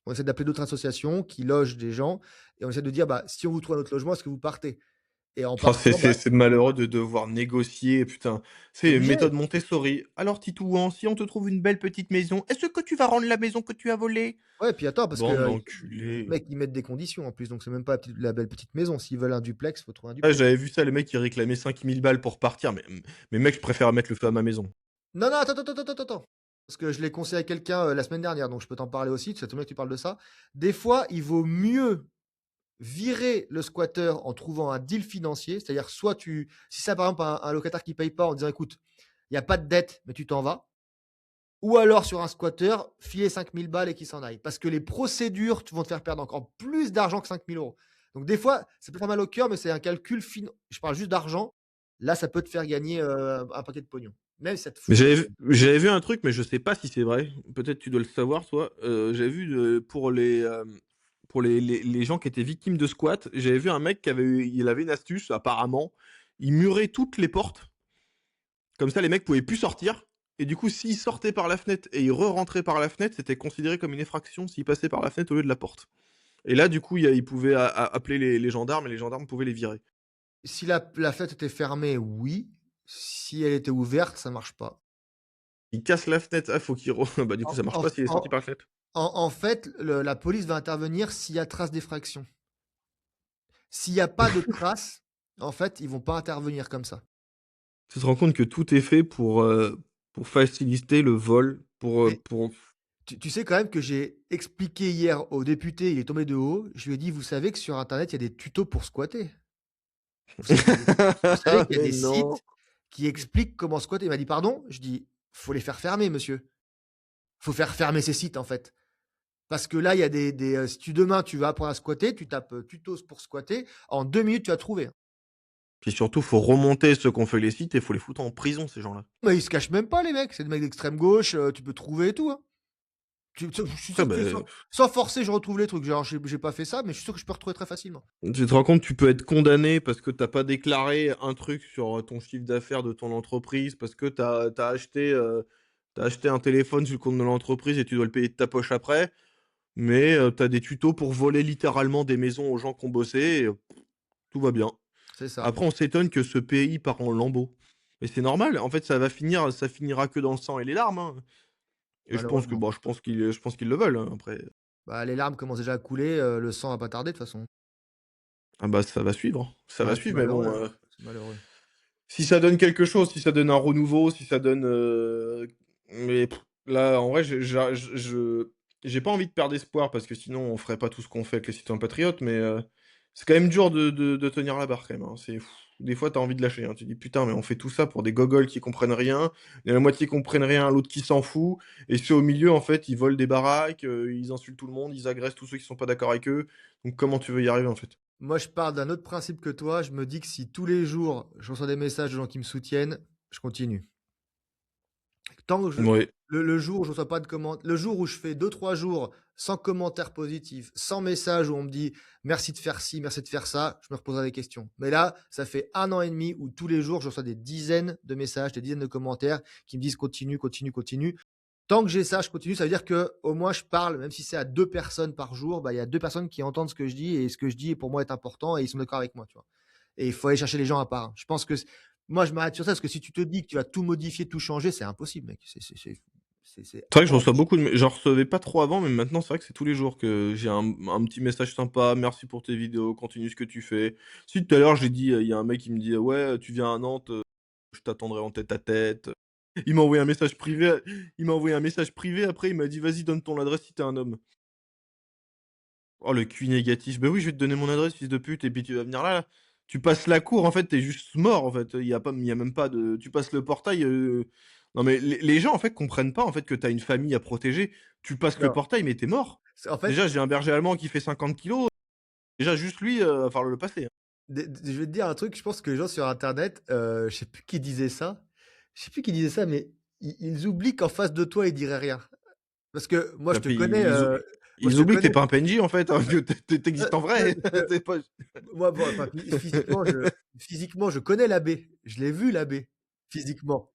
On essaie d'appeler d'autres associations qui logent des gens et on essaie de dire, bah, si on vous trouve un autre logement, est-ce que vous partez? Et en Oh, c'est partant, c'est bah, c'est malheureux de devoir négocier, putain. t'es C'est obligé. méthode Montessori. Alors Titouan, si on te trouve une belle petite maison, est-ce que tu vas rendre la maison que tu as volée? Ouais, puis attends, parce que Bande les d'enculés. mecs, ils mettent des conditions en plus. Donc, c'est même pas la belle petite maison. S'ils veulent un duplex, il faut trouver un Ah, duplex. j'avais vu ça, les mecs qui réclamaient 5000 balles pour partir, mais mec, je préfère mettre le feu à ma maison. Non, non, attends. Parce que je l'ai conseillé à quelqu'un la semaine dernière, donc je peux t'en parler aussi. Ça tombe bien que tu parles de ça. Des fois, il vaut mieux virer le squatter en trouvant un deal financier. C'est-à-dire, si c'est par exemple un locataire qui paye pas en disant écoute, il n'y a pas de dette, mais tu t'en vas. ou alors sur un squatter, filer 5 000 balles et qu'il s'en aille. Parce que les procédures vont te faire perdre encore plus d'argent que 5 000 €. Donc des fois, ça peut faire mal au cœur, mais c'est un calcul je parle juste d'argent. Là, ça peut te faire gagner, un paquet de pognon. Même si ça te Mais fout la trouille. j'avais vu un truc, mais je sais pas si c'est vrai. Peut-être tu dois le savoir toi. J'avais vu, pour les gens qui étaient victimes de squat, j'avais vu un mec il avait une astuce apparemment. Il murait toutes les portes, comme ça les mecs pouvaient plus sortir et du coup s'ils sortaient par la fenêtre et ils rentraient par la fenêtre, c'était considéré comme une infraction s'ils passaient par la fenêtre au lieu de la porte. Et là du coup, ils pouvaient appeler les gendarmes et les gendarmes pouvaient les virer. Si la fenêtre était fermée, oui. Si elle était ouverte, ça marche pas. Ils cassent la fenêtre, ah faut qu'ils re bah du coup En ça marche en pas s'il est en sorti par la fenêtre. en fait, la police va intervenir s'il y a trace d'effraction. S'il y a pas de trace, en fait, ils vont pas intervenir comme ça. Tu te rends compte que tout est fait pour faciliter le vol, Mais pour tu sais quand même que j'ai expliqué hier au député, il est tombé de haut, je lui ai dit: «Vous savez que sur internet, il y a des tutos pour squatter? Vous savez qu'il y a Mais des non! sites qui expliquent comment squatter?» Il m'a dit: «Pardon?» Je dis: «Faut les faire fermer monsieur. Faut faire fermer ces sites, en fait». Parce que là, il y a si demain tu vas apprendre à squatter, tu tapes, tutos pour squatter, en 2 minutes tu as trouvé, hein. Puis surtout, faut remonter ceux qui ont fait les sites et faut les foutre en prison ces gens-là. Mais ils se cachent même pas les mecs, c'est des mecs d'extrême gauche, tu peux trouver et tout, hein. Je suis Ouais, sûr que bah, sans forcer, je retrouve les trucs. Genre j'ai pas fait ça, mais je suis sûr que je peux retrouver très facilement. tu te rends compte, tu peux être condamné parce que tu as pas déclaré un truc sur, ton chiffre d'affaires de ton entreprise, parce que tu as acheté un téléphone sur le compte de l'entreprise et tu dois le payer de ta poche après, mais tu as des tutos pour voler littéralement des maisons aux gens qui ont bossé et tout va bien. C'est ça, Après, on s'étonne que ce pays part en lambeaux. Mais c'est normal, en fait, ça finira que dans le sang et les larmes, hein. Et je pense que malheureusement. bon, je pense qu'ils le veulent, hein, après. Bah, les larmes commencent déjà à couler, le sang va pas tarder de toute façon. Ah bah, ça va suivre, hein. Ça va Ouais, c'est suivre, mais malheureux, bon, hein, c'est malheureux. si ça donne quelque chose, si ça donne un renouveau, si ça donne, mais là, en vrai, j'ai pas envie de perdre espoir parce que sinon on ferait pas tout ce qu'on fait avec les citoyens patriotes, mais c'est quand même dur de tenir la barre quand même, hein. Des fois, tu as envie de lâcher, hein. Tu dis: «Putain, mais on fait tout ça pour des gogols qui comprennent rien. Il y a la moitié qui comprennent rien, l'autre qui s'en fout et ceux au milieu, en fait, ils volent des baraques, ils insultent tout le monde, ils agressent tous ceux qui sont pas d'accord avec eux». Donc comment tu veux y arriver, en fait? Moi, je pars d'un autre principe que toi. Je me dis que si tous les jours, je reçois des messages de gens qui me soutiennent, je continue. Tant que je Ouais. le jour où je reçois pas de le jour où je fais 2 3 jours sans commentaires positifs, sans message où on me dit: «Merci de faire ci, merci de faire ça», je me reposerai des questions. Mais là, ça fait 1 an et demi où tous les jours, je reçois des dizaines de messages, des dizaines de commentaires qui me disent: «Continue, continue, continue». Tant que j'ai ça, je continue. Ça veut dire que au moins je parle, même si c'est à 2 personnes par jour, bah, il y a 2 personnes qui entendent ce que je dis et ce que je dis pour moi est important et ils sont d'accord avec moi, tu vois? Et il faut aller chercher les gens à part, hein. Je pense que moi, je m'arrête sur ça parce que si tu te dis que tu vas tout modifier, tout changer, c'est impossible, mec. C'est C'est vrai que je hors de reçois beaucoup de j'en recevais pas trop avant, mais maintenant, c'est vrai que c'est tous les jours que j'ai un petit message sympa: «Merci pour tes vidéos, continue ce que tu fais». Si tout à l'heure, j'ai dit, il y a un mec qui me dit: «Ouais, tu viens à Nantes, je t'attendrai en tête à tête». Il m'a envoyé un message privé après, il m'a dit: «Vas-y, donne ton adresse si tu es un homme». Oh, le QI négatif. «Bah oui, je vais te donner mon adresse, fils de pute, et puis tu vas venir là, là». Tu passes la cour, en fait, tu es juste mort, en fait. Il y a même pas de tu passes le portail, non mais les gens, en fait, comprennent pas, en fait, que tu as une famille à protéger. Tu passes le non, portail, mais tu es mort. en fait, Déjà, j'ai un berger allemand qui fait 50 kilogrammes. Déjà, juste lui, va falloir le passer, hein. je vais te dire un truc, je pense que les gens sur internet, je sais plus qui disait ça. Je sais plus qui disait ça, mais ils oublient qu'en face de toi, ils diraient rien. Parce que moi, je Et te puis connais, moi, je ils te oublient que tu connais. es pas un PNJ, en fait, hein, que tu existes en vrai. Tu pas Moi, bon, enfin, physiquement, je connais l'abbé. Je l'ai vu l'abbé, physiquement.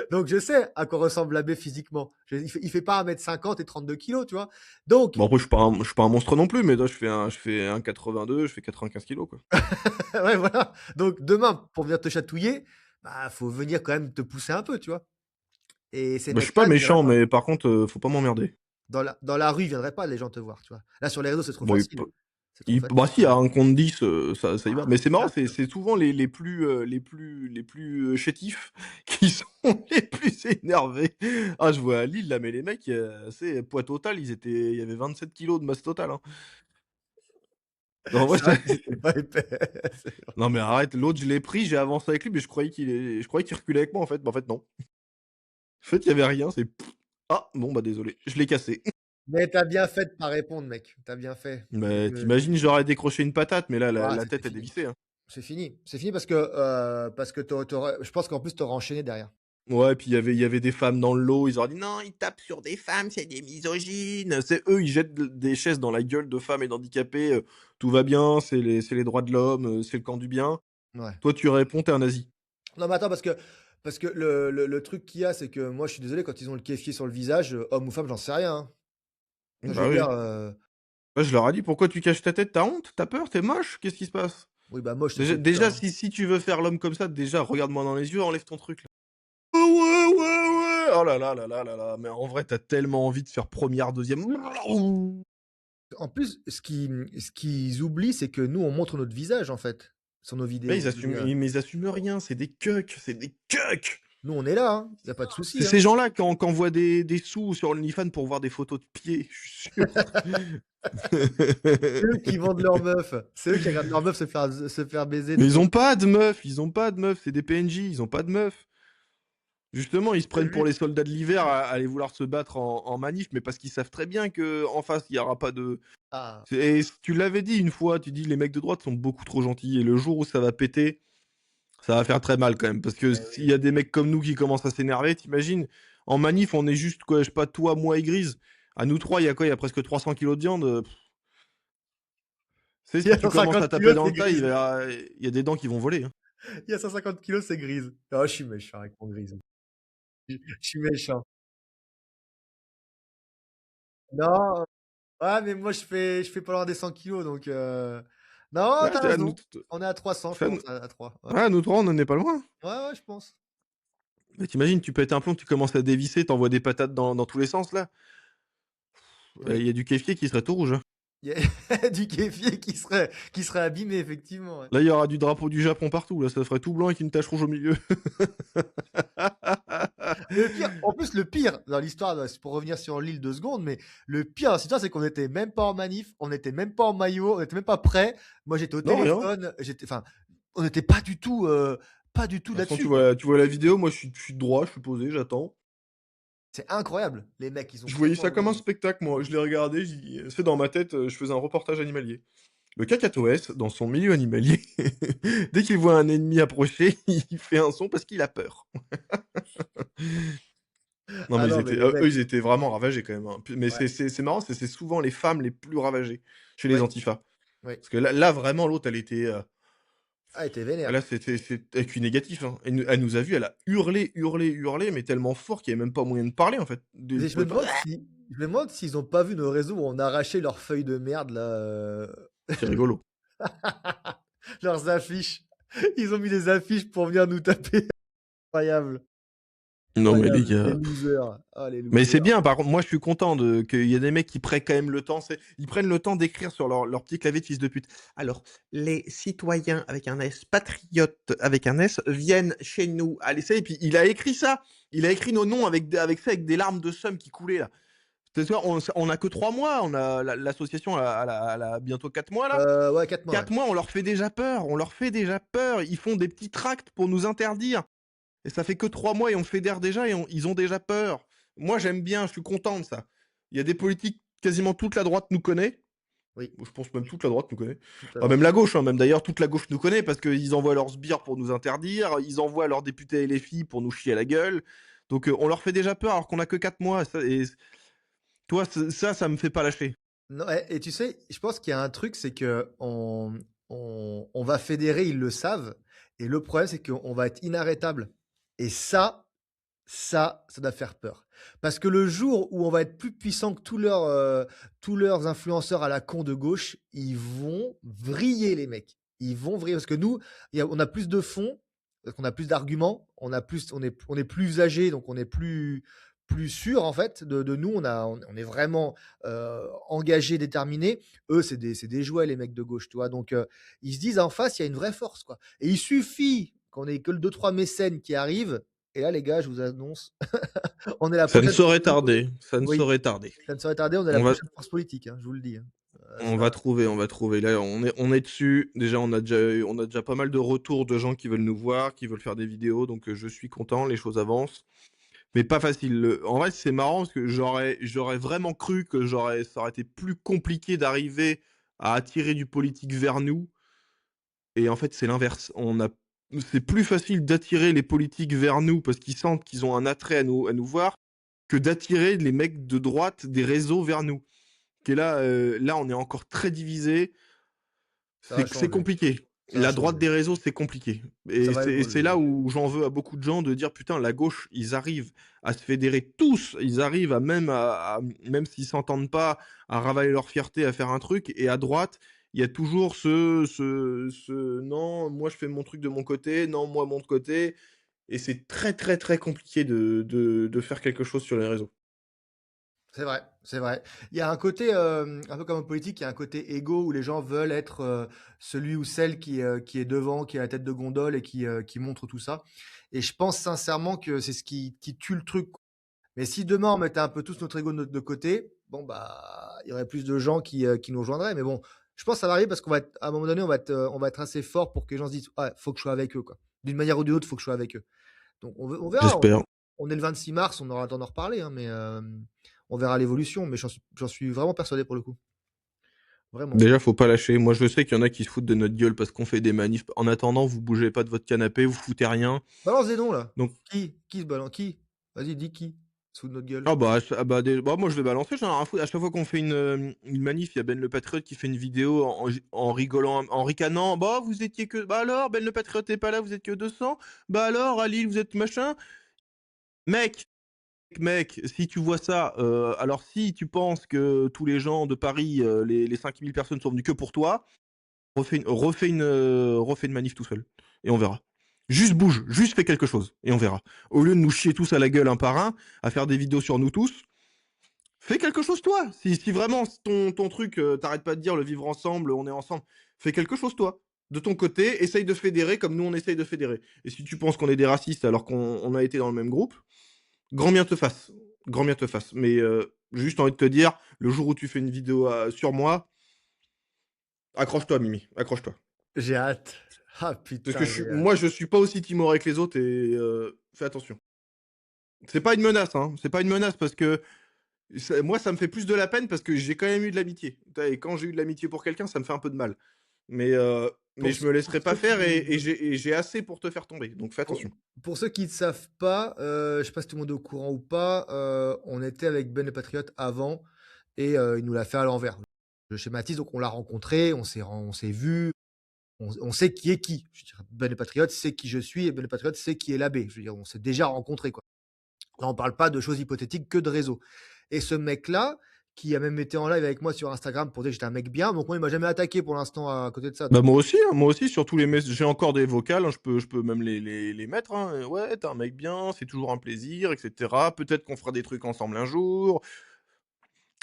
Donc je sais à quoi ressemble l'abbé physiquement. Il fait pas 1 m 50 et 32 kilos, tu vois? Donc bon, après, je suis pas un monstre non plus, mais là, je fais 1,82, je fais 95 kilogrammes, quoi. ouais, voilà. Donc demain, pour venir te chatouiller, bah, faut venir quand même te pousser un peu, tu vois? Et ces Bah, je suis pas mecs-là ne viendraient méchant, pas. mais par contre, faut pas m'emmerder. Dans la rue, ils viendraient pas les gens te voir, tu vois? Là, sur les réseaux, c'est trop Bon, facile. C'est trop bah, facile. si, à un compte 10, ça y va. Mais c'est marrant, Exact. c'est souvent les plus, chétifs qui sont les plus énervés. Ah, je vois à Lille, là, mais les mecs, c'est poids total, il y avait 27 kilogrammes de masse totale, hein. Non, moi, C'est vrai qu'ils étaient pas épais. C'est vrai. non, mais arrête, l'autre, je l'ai pris, j'ai avancé avec lui, mais je croyais qu'il reculait avec moi, en fait. Mais en fait, non. En fait, il y avait rien, c'est: «Ah bon, bah, désolé, je l'ai cassé». Mais tu as bien fait de pas répondre, mec. Tu as bien fait. C'est Bah, que tu j'aurais décroché une patate, mais là, ah, la c'était tête est fini. dévissée, hein. C'est fini. C'est fini parce que tu aurais je pense qu'en plus tu aurais enchaîné derrière. Ouais, puis il y avait des femmes dans le lot, ils auraient dit: «Non, ils tapent sur des femmes, c'est des misogynes». C'est eux, ils jettent des chaises dans la gueule de femmes et d'handicapés, «Tout va bien, c'est les droits de l'homme, c'est le camp du bien». Ouais. Toi, tu réponds: «Tu es un nazi». Non, mais attends, parce que le truc qu'il y a, c'est que moi, je suis désolé, quand ils ont le kéfier sur le visage, homme ou femme, j'en sais rien, hein. Enfin, je veux Bah, oui. dire, Ouais, je leur ai dit: «Pourquoi tu caches ta tête? Tu as honte? Tu as peur? Tu es moche? Qu'est-ce qui se passe?» oui, bah, moche, c'est Déjà peut-être pire, déjà hein. si tu veux faire l'homme comme ça, déjà regarde-moi dans les yeux, enlève ton truc là. «Oh ouais, ouais, ouais!» Oh là là là là là là, mais en vrai, tu as tellement envie de faire première, deuxième. En plus, ce qu'ils oublient, c'est que nous, on montre notre visage, en fait, sur nos Mais vidéos. Je veux dire, ils assument rien, c'est des cucks, c'est des cucks! nous, on est là, hein, il y a pas de C'est souci, hein. ces gens-là qui envoient des sous sur OnlyFans pour voir des photos de pieds, je suis sûr. C'est eux qui vendent leurs meufs. C'est eux qui regardent leurs meufs se faire baiser Mais ils devant. ont pas de meufs, ils ont pas de meufs, c'est des PNJ, ils ont pas de meufs. Justement, ils se Tu prennent pour vu? les soldats de l'hiver à aller vouloir se battre en manif, mais parce qu'ils savent très bien qu'en face, il y aura pas de Ah, et tu l'avais dit une fois, tu dis: «Les mecs de droite sont beaucoup trop gentils» et le jour où ça va péter, ça va faire très mal quand même. Parce que eh s'il oui. y a des mecs comme nous qui commencent à s'énerver, tu En manif, on est juste quoi, je sais pas, toi, moi et Grise. À nous 3, il y a quoi? Il y a presque 300 kilos de viande, tu sais, Il y si a tu commences 150 à taper kilos, dans c'est le tas, Grise. il y a des dents qui vont voler, hein. Il y a 150 kilos, c'est Grise. Oh, je suis méchant avec mon Grise. Je suis méchant. Non, ouais, mais moi, je fais pas loin des 100 kilos, donc non, Ouais, tu as c'est à nous raison. t On est à 300, je c'est à nous pense, à 3. Ouais. ouais, nous 3, on en est pas loin. Ouais, ouais, je pense. Mais tu tu pètes un plomb, tu commences à dévisser, tu envoies des patates dans tous les sens là. Il Oui. y a du kéfier qui serait tout rouge, hein. Il y a du kéfier qui serait abîmé, effectivement, ouais. Là, il y aura du drapeau du Japon partout, là, ça ferait tout blanc avec une tache rouge au milieu. Le pire, en plus, le pire dans l'histoire, c'est pour revenir sur l'île 2 secondes, mais le pire dans cette histoire, c'est qu'on était même pas en manif, on était même pas en maillot, on était même pas prêts. Moi, j'étais au Non, rien. téléphone, enfin, on n'était pas du tout De toute façon, là-dessus, quoi. tu vois la vidéo, moi je suis droit, je suis posé, j'attends. C'est incroyable. Les mecs, ils ont Je voyais tellement ça comme un le spectacle, moi. Je l'ai regardé, j'ai dit c'est dans ma tête, je faisais un reportage animalier. Le cacatoès, dans son milieu animalier, dès qu'il voit un ennemi approcher, il fait un son parce qu'il a peur. Non, mais ah non, mais les eux, mecs, ils étaient vraiment ravagés quand même, hein. Mais ouais, c'est marrant, c'est souvent les femmes les plus ravagées chez les oui, antifas. oui. Parce que là vraiment l'autre, elle était, Ah, elle était vénère. là c'est avec négatif, hein. Elle nous a vus, elle a hurlé, hurlé, hurlé, mais tellement fort qu'il y avait même pas moyen de parler en fait. De Mais tu pouvais pas je me demande s'ils ont pas vu nos réseaux où on arrachait leurs feuilles de merde là, c'est rigolo. leurs affiches. Ils ont mis des affiches pour venir nous taper. Incroyable, Non mais les incroyable. Les gars. losers. Ah, les Mais c'est losers. bien, par contre, moi je suis content qu'il y ait des mecs qui prennent quand même le temps, ils prennent le temps d'écrire sur leur petit clavier de fils de pute. Alors, les citoyens avec un S, patriotes avec un S, viennent chez nous à l'essai. Et puis il a écrit ça. Il a écrit nos noms avec ça, avec des larmes de seum qui coulaient là. C'est ça, on a que 3 mois, on a l'association elle a bientôt 4 mois là. Ouais, 4 mois, ouais. 4 mois, on leur fait déjà peur, on leur fait déjà peur. Ils font des petits tracts pour nous interdire. Et ça fait que 3 mois et on fédère déjà et ils ont déjà peur. Moi, j'aime bien, je suis content de ça. Il y a des politiques, quasiment toute la droite nous connaît. Oui, Je pense même toute la droite nous connaît. tout à Ah, droite. même la gauche, hein, même d'ailleurs, toute la gauche nous connaît parce qu'ils envoient leurs sbires pour nous interdire, ils envoient leurs députés LFI pour nous chier à la gueule. Donc on leur fait déjà peur alors qu'on a que 4 mois. Toi, ça me fait pas lâcher. Non, et tu sais, je pense qu'il y a un truc, c'est qu'on va fédérer, ils le savent, et le problème, c'est qu'on va être inarrêtable. Et ça doit faire peur. Parce que le jour où on va être plus puissant que tous leurs influenceurs à la con de gauche, ils vont vriller les mecs. Ils vont vriller parce que nous, on a plus de fonds, parce qu'on a plus d'arguments, on est plus âgés, donc on est plus sûr en fait de nous. On est vraiment engagés, déterminés. Eux, c'est des jouets les mecs de gauche, tu vois. Donc ils se disent en face, il y a une vraie force quoi. Et il suffit qu'on ait que le deux trois mécènes qui arrivent et là, les gars, je vous annonce, on est la Ça ne prochaine saurait tarder, ça ne oui, saurait tarder. ça ne saurait tarder, on est la On va, prochaine force politique, hein, je vous le dis, hein. On Ça va trouver, on va trouver. Là, on est dessus. Déjà, on a déjà pas mal de retours de gens qui veulent nous voir, qui veulent faire des vidéos. Donc, je suis content, les choses avancent. mais pas facile. En vrai, c'est marrant parce que j'aurais vraiment cru que ça aurait été plus compliqué d'arriver à attirer du politique vers nous et en fait, c'est l'inverse. C'est plus facile d'attirer les politiques vers nous parce qu'ils sentent qu'ils ont un attrait à nous voir, que d'attirer les mecs de droite des réseaux vers nous. Et là, on est encore très divisés. Ça va C'est changer. compliqué. Ça va La droite changer. des réseaux, c'est compliqué. Ça Et va c'est là évoluer. où j'en veux à beaucoup de gens de dire putain, la gauche, ils arrivent à se fédérer tous, ils arrivent même s'ils s'entendent pas, à ravaler leur fierté, à faire un truc. Et à droite, il y a toujours non, moi je fais mon truc de mon côté, non, moi mon côté. Et c'est très très très compliqué de faire quelque chose sur les réseaux. C'est vrai, c'est vrai. Il y a un côté, un peu comme en politique, il y a un côté égo où les gens veulent être, celui ou celle qui est devant, qui est à la tête de gondole et qui montre tout ça et je pense sincèrement que c'est ce qui tue le truc. Mais si demain on mettait un peu tous notre ego de côté, bon, bah, il y aurait plus de gens qui nous rejoindraient. Mais bon, je pense que ça va arriver parce qu'on va être à un moment donné, on va être assez fort pour que les gens se disent: «Ouais, faut que je sois avec eux, quoi. D'une manière ou d'une autre, faut que je sois avec eux». Donc on verra, J'espère. on est le 26 mars, on aura le temps d'en reparler, hein, mais on verra l'évolution, mais j'en suis vraiment persuadé pour le coup. Vraiment. Déjà, faut pas lâcher. Moi, je sais qu'il y en a qui se foutent de notre gueule parce qu'on fait des manifs. En attendant, vous bougez pas de votre canapé, vous foutez rien. Balance des noms là. Donc, Qui se balance? Qui? Vas-y, dis qui? Sous notre gueule. moi, je vais balancer. J'en ai rien à foutre. À chaque fois qu'on fait une manif, il y a Ben le Patriote qui fait une vidéo en rigolant, en ricanant. Bah, vous étiez que. Bah alors, Ben le Patriote est pas là, vous êtes que 200. Bah alors, à Lille, vous êtes machin. Mec, si tu vois ça, alors si tu penses que tous les gens de Paris, les 5000 personnes sont venues que pour toi, refais une manif tout seul et on verra. Juste bouge, juste fais quelque chose et on verra. Au lieu de nous chier tous à la gueule un par un, à faire des vidéos sur nous tous, fais quelque chose toi. Si vraiment ton truc, t'arrêtes pas de dire le vivre ensemble, on est ensemble, fais quelque chose toi. De ton côté, essaye de fédérer comme nous on essaye de fédérer. Et si tu penses qu'on est des racistes alors qu'on a été dans le même groupe, grand bien te fasse. Grand bien te fasse. Mais j'ai juste envie de te dire, le jour où tu fais une vidéo sur moi, accroche-toi Mimi, accroche-toi. J'ai hâte. Ah Parce que putain, j'ai hâte. moi, je suis pas aussi timoré que les autres et fais attention. C'est pas une menace, hein. C'est pas une menace parce que moi, ça me fait plus de la peine parce que j'ai quand même eu de l'amitié. Et quand j'ai eu de l'amitié pour quelqu'un, ça me fait un peu de mal. Mais je me Pour laisserai pas ceux faire qui et j'ai assez pour te faire tomber. Donc fais Pour attention. pour ceux qui ne savent pas, je sais pas si tout le monde est au courant ou pas, on était avec Ben le Patriote avant et il nous l'a fait à l'envers. Je schématise, donc on l'a rencontré, on s'est vu, on sait qui est qui. Je veux dire, Ben le Patriote sait qui je suis et Ben le Patriote sait qui est l'abbé. Je veux dire, on s'est déjà rencontrés, quoi. Là, on parle pas de choses hypothétiques, que de réseau. Et ce mec-là, qui a même été en live avec moi sur Instagram pour dire que j'étais un mec bien, donc moi, il m'a jamais attaqué pour l'instant à côté de ça. Bah moi aussi, sur tous les j'ai encore des vocales, hein, je peux même les mettre. Hein. Ouais, t'es un mec bien, c'est toujours un plaisir, etc. Peut-être qu'on fera des trucs ensemble un jour.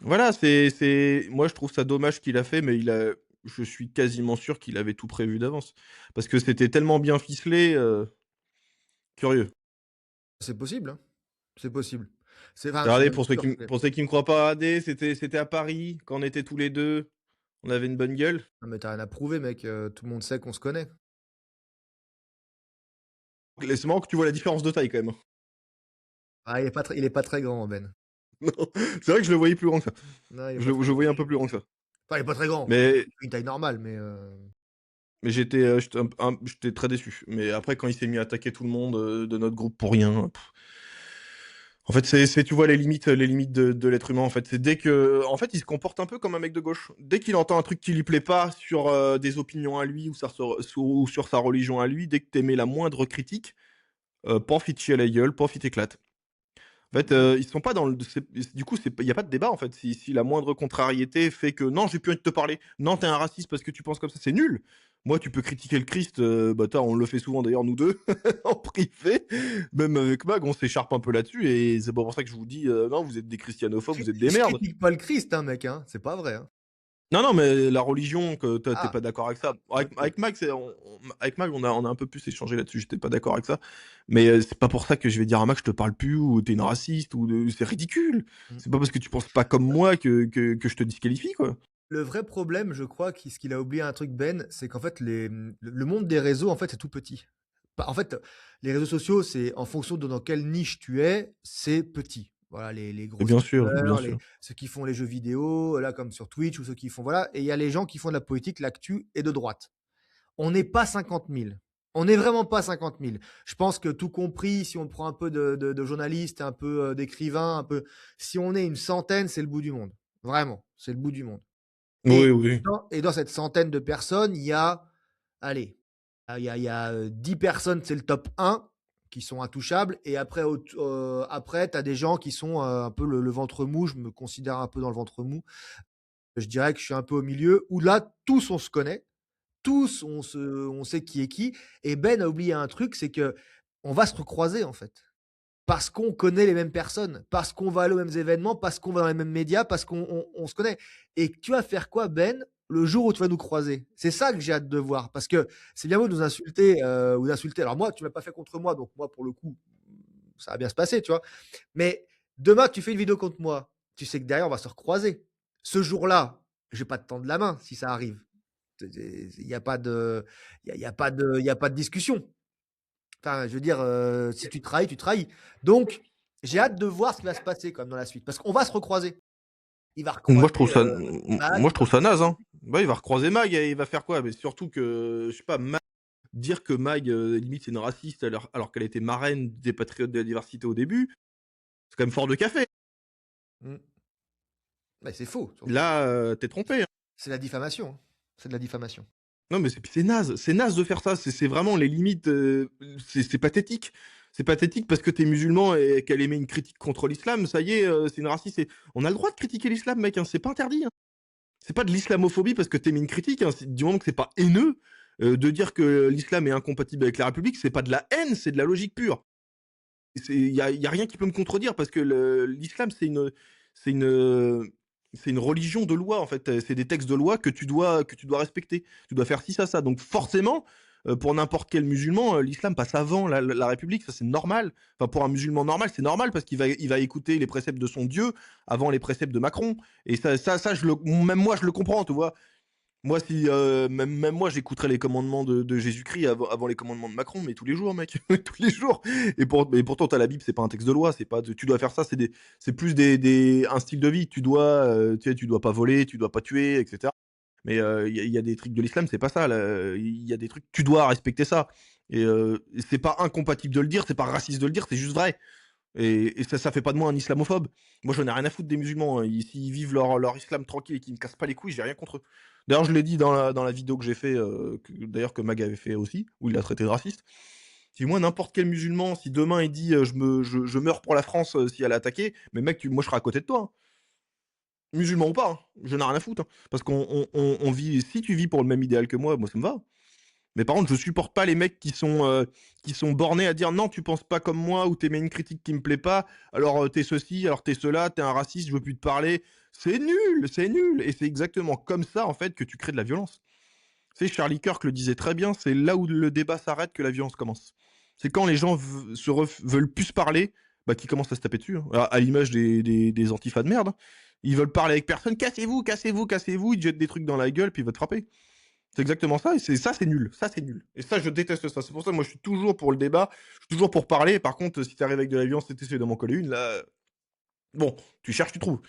Voilà, moi je trouve ça dommage qu'il a fait, mais je suis quasiment sûr qu'il avait tout prévu d'avance. Parce que c'était tellement bien ficelé, curieux. C'est possible, hein. C'est possible. Je suis Regardez, même sûr. pour ceux qui me croient pas, AD, c'était à Paris, quand on était tous les deux, on avait une bonne gueule. Non, mais t'as rien à prouver, mec. Tout le monde sait qu'on se connaît. C'est marrant que tu vois la différence de taille quand même. Hein. Ah, il est pas très grand, Ben. Non, c'est vrai que je le voyais plus grand que ça. Non, il est pas très Je le grand. voyais un peu plus grand que ça. Enfin, il est pas très grand. Mais Une taille normale, mais j'étais très déçu. Mais après, quand il s'est mis à attaquer tout le monde de notre groupe pour rien, en fait, tu vois les limites de l'être humain. En fait, c'est en fait, il se comporte un peu comme un mec de gauche. Dès qu'il entend un truc qui lui plaît pas sur des opinions à lui ou sur sa religion à lui, dès que t'émets la moindre critique, paf, il te chie à la gueule, paf, il t'éclate. En fait, ils sont pas dans le. Du coup, il y a pas de débat en fait. Si la moindre contrariété fait que non, j'ai plus envie de te parler. Non, t'es un raciste parce que tu penses comme ça, c'est nul. Moi, tu peux critiquer le Christ. On le fait souvent d'ailleurs nous deux en privé. Même avec Mag, on s'écharpe un peu là-dessus et c'est pas pour ça que je vous dis non, vous êtes des christianophobes, vous êtes des je merdes. critique pas le Christ, hein, mec, hein. C'est pas vrai, hein. Non, non, mais la religion, que toi, t'es Ah, pas d'accord avec ça. OK. Avec Max, avec Max, on a un peu plus échangé là-dessus. J'étais pas d'accord avec ça. Mais c'est pas pour ça que je vais dire à Max, je te parle plus, ou t'es une raciste, c'est ridicule. Mmh. C'est pas parce que tu penses pas comme moi que je te disqualifie, quoi. Le vrai problème, je crois, ce qu'il a oublié un truc, Ben, c'est qu'en fait, le monde des réseaux, en fait, c'est tout petit. Bah, en fait, les réseaux sociaux, c'est en fonction de dans quelle niche tu es, c'est petit. Voilà, les Et gros bien sûr, bien streamers, sûr. ceux qui font les jeux vidéo, là, comme sur Twitch ou ceux qui font voilà et il y a les gens qui font de la politique, l'actu et de droite. On n'est pas 50 000. On n'est vraiment pas 50 000. Je pense que tout compris, si on prend un peu de journalistes, un peu, d'écrivains, un peu si on est une centaine, c'est le bout du monde. Vraiment, c'est le bout du monde Oui, oui. et dans cette centaine de personnes, il y a, allez, il y a 10 personnes, c'est le top 1 qui sont intouchables et après après tu as des gens qui sont, un peu le ventre mou. Je me considère un peu dans le ventre mou. Je dirais que je suis un peu au milieu où là, tous on se connaît, tous on sait qui est qui et Ben a oublié un truc, c'est que on va se recroiser, en fait. Parce qu'on connaît les mêmes personnes, parce qu'on va aller aux mêmes événements, parce qu'on va dans les mêmes médias, parce qu'on se connaît. Et tu vas faire quoi, Ben, le jour où tu vas nous croiser? C'est ça que j'ai hâte de voir. Parce que c'est bien beau de nous insulter ou d'insulter. Alors moi, tu ne l'as pas fait contre moi, donc moi, pour le coup, ça va bien se passer, tu vois. Mais demain, tu fais une vidéo contre moi. Tu sais que derrière, on va se recroiser. Ce jour-là, je vais pas te tendre la main si ça arrive. Il n'y a pas de, il y a pas de discussion. Enfin, je veux dire, si tu trahis, tu trahis. Donc, j'ai hâte de voir ce qui va se passer quand même dans la suite, parce qu'on va se recroiser. Il va Moi, recroiser, je trouve ça, Mag, moi, je il va trouve ça naze, recroiser hein. Bah, il va recroiser Mag et il va faire quoi? Mais surtout que, je sais pas, dire que Mag, limite, c'est une raciste alors qu'elle était marraine des Patriotes de la Diversité au début, c'est quand même fort de café. mmh. Mais c'est faux, surtout. Là, tu trompé, hein. C'est la diffamation, hein. C'est de la diffamation. Non, mais c'est naze de faire ça. C'est vraiment les limites, c'est pathétique. C'est pathétique parce que tu musulman et qu'elle émet une critique contre l'islam, ça y est, c'est une raciste et on a le droit de critiquer l'islam, mec, hein, c'est pas interdit, hein. C'est pas de l'islamophobie parce que tu une critique, hein, c'est du moment que c'est pas haineux, de dire que l'islam est incompatible avec la République, c'est pas de la haine, c'est de la logique pure. Il y a rien qui peut me contredire parce que l'islam, c'est une, c'est une religion de loi, en fait. C'est des textes de loi que tu dois respecter. Tu dois faire ci, ça, ça. Donc forcément, pour n'importe quel musulman, l'islam passe avant la République, ça c'est normal. Enfin, pour un musulman normal, c'est normal parce qu'il va écouter les préceptes de son Dieu avant les préceptes de Macron. Et ça même moi, je le comprends, tu vois. Moi, si même moi, j'écouterais les commandements de Jésus-Christ avant les commandements de Macron, mais tous les jours, mec, tous les jours. Et pourtant, t'as la Bible, c'est pas un texte de loi, c'est pas tu dois faire ça, c'est plus un style de vie. Tu dois pas voler, tu dois pas tuer, etc. Mais il y a des trucs de l'islam, c'est pas ça. Il y a des trucs, tu dois respecter ça. Et c'est pas incompatible de le dire, c'est pas raciste de le dire, c'est juste vrai. Et ça fait pas de moi un islamophobe. Moi, j'en ai rien à foutre des musulmans, hein. S'ils vivent leur islam tranquille et qu'ils me cassent pas les couilles, j'ai rien contre eux. D'ailleurs, je l'ai dit dans la vidéo que j'ai fait, d'ailleurs que Mag avait fait aussi, où il a traité de raciste. Si moi, n'importe quel musulman, si demain il dit je meurs pour la France si elle est attaquée, mais mec, moi je serai à côté de toi, hein. Musulman ou pas, hein. Je n'ai rien à foutre, hein. Parce qu'on vit, si tu vis pour le même idéal que moi ça me va. Mais par contre, je supporte pas les mecs qui sont bornés à dire non, tu penses pas comme moi ou t'émets une critique qui me plaît pas, alors t'es ceci, alors t'es cela, t'es un raciste, je veux plus te parler. C'est nul, c'est nul. Et c'est exactement comme ça en fait que tu crées de la violence. Tu sais, Charlie Kirk le disait très bien, c'est là où le débat s'arrête que la violence commence. C'est quand les gens veulent plus parler, bah, qu'ils commencent à se taper dessus, hein. À l'image des antifas de merde, hein. Ils veulent parler avec personne, cassez-vous, cassez-vous, cassez-vous, ils te jettent des trucs dans la gueule, puis ils vont te frapper. C'est exactement ça, et c'est nul. Ça, c'est nul. Et ça, je déteste ça. C'est pour ça que moi, je suis toujours pour le débat, je suis toujours pour parler. Par contre, si t'arrives avec de la violence et t'essaies de m'en coller une, là, bon, tu cherches, tu trouves.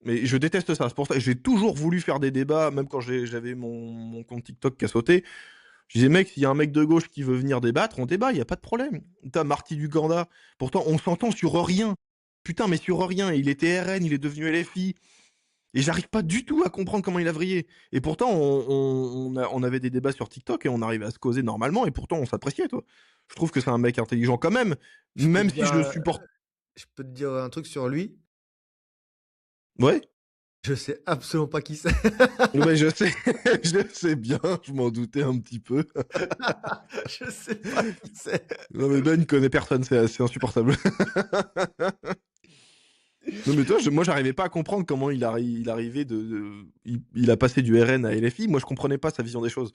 Mais je déteste ça. C'est pour ça que j'ai toujours voulu faire des débats, même quand j'avais mon compte TikTok qui a sauté. Je disais, mec, s'il y a un mec de gauche qui veut venir débattre, on débat, il y a pas de problème. T'as Marty Duganda. Pourtant, on s'entend sur rien. Putain, mais sur rien. Il était RN, il est devenu LFI. Et j'arrive pas du tout à comprendre comment il a vrillé. Et pourtant, on avait des débats sur TikTok et on arrivait à se causer normalement, et pourtant on s'appréciait, toi. Je trouve que c'est un mec intelligent quand même, Je peux te même si dire, je le supporte. je peux te dire un truc sur lui, Ouais, je sais absolument pas qui c'est. ouais, je sais, je sais bien, je m'en doutais un petit peu. Je sais pas qui c'est. Non, mais Ben connaît personne, c'est insupportable. Non, mais toi, moi, j'arrivais pas à comprendre comment il arrivait il a passé du RN à LFI. Moi, je comprenais pas sa vision des choses.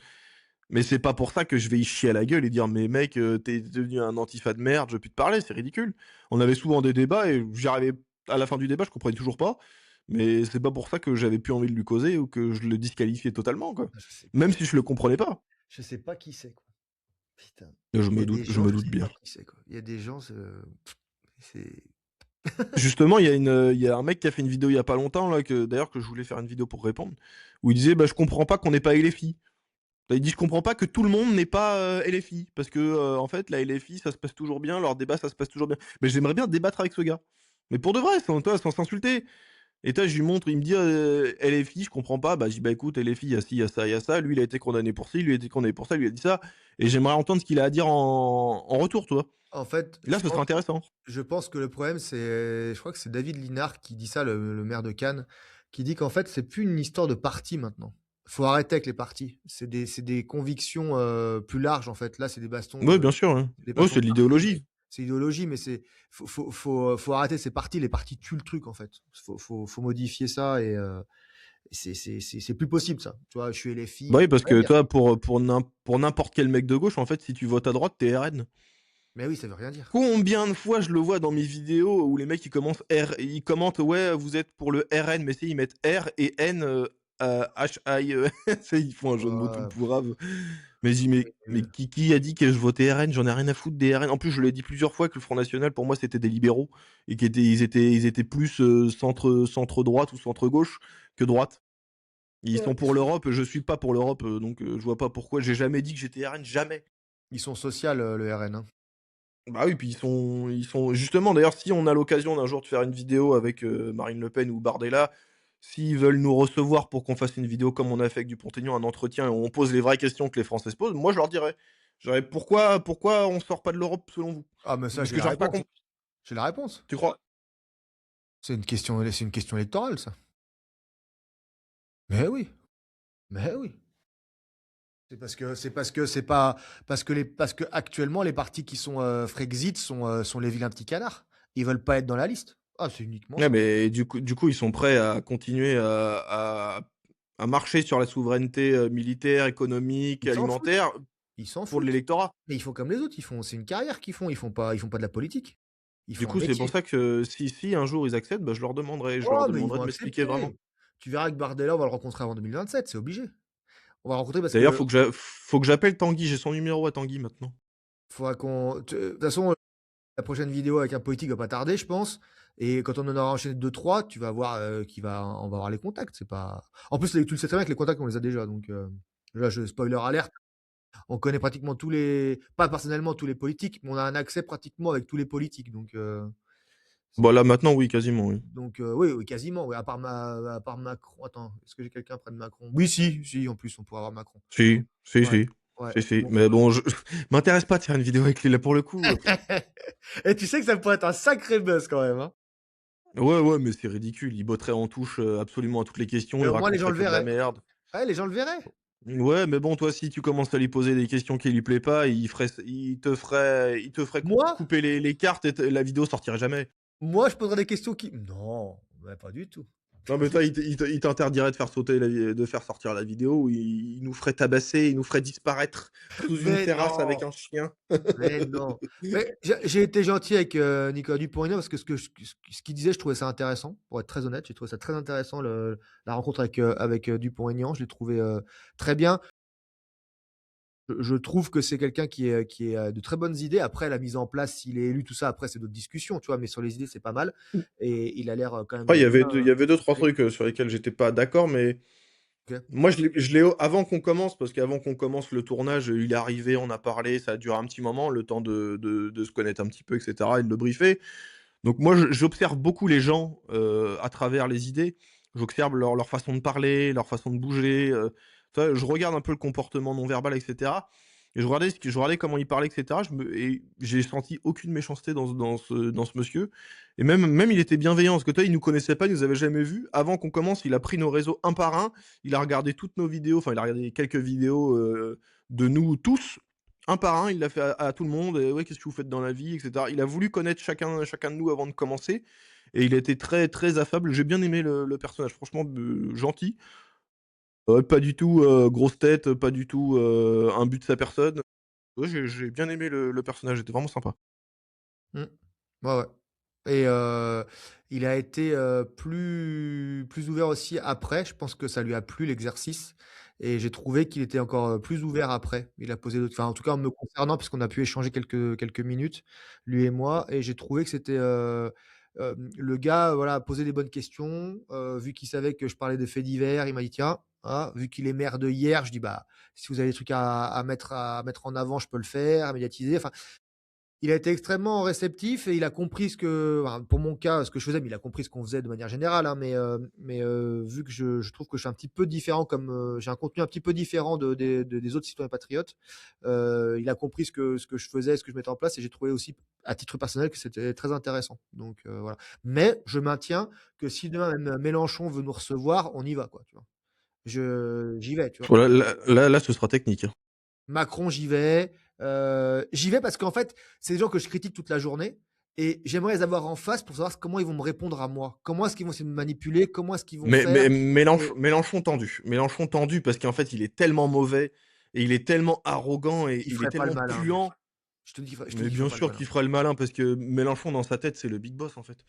Mais c'est pas pour ça que je vais y chier à la gueule et dire mais mec, t'es devenu un antifa de merde, je veux plus te parler, c'est ridicule. On avait souvent des débats et j'arrivais à la fin du débat, je comprenais toujours pas. Mais c'est pas pour ça que j'avais plus envie de lui causer ou que je le disqualifiais totalement, quoi. Je sais Même si je le comprenais pas. je sais pas qui c'est, quoi. Putain. Je Il y me a des doute je gens, me je doute sais bien. pas qui c'est, quoi. Il y a des gens, c'est Justement, il y a un mec qui a fait une vidéo il y a pas longtemps là, que d'ailleurs que je voulais faire une vidéo pour répondre, où il disait: «Bah, je comprends pas qu'on n'ait pas LFI». Bah, il dit: «Je comprends pas que tout le monde n'ait pas, LFI parce que, en fait, la LFI, ça se passe toujours bien, leurs débats, ça se passe toujours bien». Mais j'aimerais bien débattre avec ce gars. Mais pour de vrai, sans s'insulter. Et toi, je lui montre, il me dit: LFI, je comprends pas». Bah, je dis: «Bah, écoute, LFI, il y a ci, il y a ça, il y a ça. Lui, il a été condamné pour ci, lui, il a été condamné pour ça, lui, il a dit ça». Et j'aimerais entendre ce qu'il a à dire en retour, tu vois? en fait, Là, ce serait intéressant. je pense que le problème, c'est je crois que c'est David Linard qui dit ça, le maire de Cannes, qui dit qu'en fait, c'est plus une histoire de parti maintenant. Faut arrêter avec les partis. C'est des convictions, plus larges, en fait. Là, c'est Ouais, bien sûr, ouais. des Ouais, bastons c'est de de parti, mais l'idéologie. c'est idéologie, mais faut arrêter ces partis. Les partis tuent le truc, en fait. Faut modifier ça et c'est plus possible ça. Tu vois? Je suis Bah, LFI, oui, parce ouais, que toi, pour n'importe quel mec de gauche, en fait, si tu votes à droite, tu es RN. mais oui, ça veut rien dire. Combien de fois je le vois dans mes vidéos où les mecs ils commentent: «Ouais, vous êtes pour le RN», mais tu sais, ils mettent R et N, H-I, tu sais, ils font un jeu de mots tout Ouais, pourrave. Mais je dis: «Mais c'est nul. qui a dit que je votais RN? J'en ai rien à foutre des RN». En plus, je l'ai dit plusieurs fois que le Front national, pour moi, c'était des libéraux et ils étaient plus, centre droite ou centre gauche que droite. Ils Ouais. sont pour l'Europe, je suis pas pour l'Europe, donc je vois pas pourquoi. J'ai jamais dit que j'étais RN, jamais. Ils sont social, le RN, hein. Bah oui, puis ils sont justement d'ailleurs, si on a l'occasion d'un jour de faire une vidéo avec, Marine Le Pen ou Bardella, s'ils veulent nous recevoir pour qu'on fasse une vidéo comme on a fait avec Dupont-Aignan, un entretien où on pose les vraies questions que les Français se posent, moi je leur dirais. Je dirais: «Pourquoi on sort pas de l'Europe selon vous?» Ah mais ça, Parce j'ai que la j'arrive pas à réponse. comp J'ai la réponse. tu crois? C'est une question électorale, ça. Mais oui, mais oui. C'est parce que actuellement les partis qui sont, Frexit sont les vilains petits canards. Ils veulent pas être dans la liste. Ah, c'est uniquement Ouais, ça. mais du coup, ils sont prêts à continuer à marcher sur la souveraineté, militaire, économique, Ils s'en foutent. alimentaire Ils s'en pour foutent. l'électorat. Mais ils font comme les autres, c'est une carrière qu'ils font, ils font pas de la politique. Ils Du font un coup, c'est pour métier. ça que si un jour ils acceptent, bah, je leur Oh, mais ils demanderai vont de m'expliquer vraiment. accepter. Tu verras que Bardella, on va le rencontrer avant 2027, c'est obligé. On va le rencontrer parce D'ailleurs, que faut que j'appelle Tanguy, j'ai son numéro à Tanguy maintenant. faudra de toute façon, la prochaine vidéo avec un politique va pas tarder, je pense. Et quand on en aura enchaîné deux trois, tu vas voir on va avoir les contacts. C'est pas. En plus, tu le sais très bien que les contacts, on les a déjà. Donc là, spoiler alerte, on connaît pratiquement pas personnellement tous les politiques, mais on a un accès pratiquement avec tous les politiques. Bah, là maintenant, oui, quasiment, oui. Oui, oui, quasiment. Oui, à part Macron. Attends, est-ce que j'ai quelqu'un près de Macron? Oui, si, si. En plus, on pourrait avoir Macron. Si, si, Ouais, si. ouais. Si, si. Bon. Mais bon, je m'intéresse pas de faire une vidéo avec lui là pour le coup, Et tu sais que ça pourrait être un sacré buzz quand même, hein. ouais, ouais, mais c'est ridicule. Il botterait en touche, absolument à toutes les questions, Mais il au moins les gens raconterait le que de la verraient. merde. Ouais, les gens le verraient. Ouais, mais bon, toi, si tu commences à lui poser des questions qui lui plaît pas, il te ferait Moi? couper les cartes et la vidéo sortirait jamais. Moi, je poserais des questions qui non, bah, pas du tout. Non, Pas mais du toi, tout. il t'interdirait de faire sauter de faire sortir la vidéo, où il nous ferait tabasser, il nous ferait disparaître sous une Mais terrasse avec non, un chien. mais non. Mais j'ai été gentil avec, Nicolas Dupont-Aignan parce que ce qu'il disait, je trouvais ça intéressant. Pour être très honnête, j'ai trouvé ça très intéressant la rencontre avec, Dupont-Aignan. Je l'ai trouvé, très bien. Je trouve que c'est quelqu'un qui a de très bonnes idées. Après la mise en place, s'il est élu, tout ça, après c'est d'autres discussions, tu vois? Mais sur les idées, c'est pas mal et il a l'air, quand même, Ouais, bien il y avait deux-trois installé. trucs, sur lesquels j'étais pas d'accord, mais OK. moi, je l'ai avant qu'on commence, parce qu'avant qu'on commence le tournage, il est arrivé, on a parlé, ça a duré un petit moment, le temps de se connaître un petit peu et cetera et de le briefer. Donc moi, j'observe beaucoup les gens, à travers les idées. J'observe leur façon de parler, leur façon de bouger, tu vois? Je regarde un peu le comportement non verbal et cetera et je regardais comment il parlait et cetera. Et j'ai senti aucune méchanceté dans ce monsieur et même il était bienveillant parce que tu vois, il nous connaissait pas, il nous avait jamais vus. Avant qu'on commence, il a pris nos réseaux un par un, il a regardé toutes nos vidéos, enfin il a regardé quelques vidéos, de nous tous, un par un, il l'a fait à tout le monde et: «Ouais, qu'est-ce que vous faites dans la vie?» et cetera. Il a voulu connaître chacun de nous avant de commencer et il a été très, très affable. J'ai bien aimé le personnage, franchement, gentil, pas du tout, grosse tête, pas du tout, imbu de sa personne. Ouais, j'ai bien aimé le personnage, il était vraiment sympa. Mmh. Ouais, ouais et il a été, plus ouvert aussi après. Je pense que ça lui a plu l'exercice et j'ai trouvé qu'il était encore, plus ouvert après. Il a posé d'autres enfin, en tout cas, en me concernant, puisqu'on a pu échanger quelques minutes, lui et moi, et j'ai trouvé que c'était, le gars, voilà, posait des bonnes questions, vu qu'il savait que je parlais de faits divers, il m'a dit: «Tiens, ah, vu qu'il est maire de hier», je dis: «Bah, si vous avez des trucs à mettre en avant, je peux le faire, à médiatiser». Enfin, il a été extrêmement réceptif et il a compris ce que enfin, pour mon cas, ce que je faisais, mais il a compris ce qu'on faisait de manière générale, hein, mais vu que je trouve que je suis un petit peu différent comme, j'ai un contenu un petit peu différent des autres citoyens patriotes, il a compris ce que je faisais, ce que je mettais en place, et j'ai trouvé aussi, à titre personnel, que c'était très intéressant. Donc voilà. Mais je maintiens que si demain même Mélenchon veut nous recevoir, on y va, quoi, tu vois? J'y vais, tu vois? Voilà, là, ce sera technique, hein. Macron, j'y vais parce qu'en fait, c'est des gens que je critique toute la journée, et j'aimerais les avoir en face pour savoir comment ils vont me répondre à moi. Comment est-ce qu'ils vont essayer de me manipuler? Comment est-ce qu'ils vont Mais faire? Mélenchon Et Mélenchon tendu. Mélenchon tendu parce qu'en fait, il est tellement mauvais et il est tellement arrogant et il il est ferait pas le tellement malin, mec. puant. Je te dis Mais qu'il ferait bien pas le sûr malin. qu'il fera le malin parce que Mélenchon dans sa tête, c'est le big boss, en fait.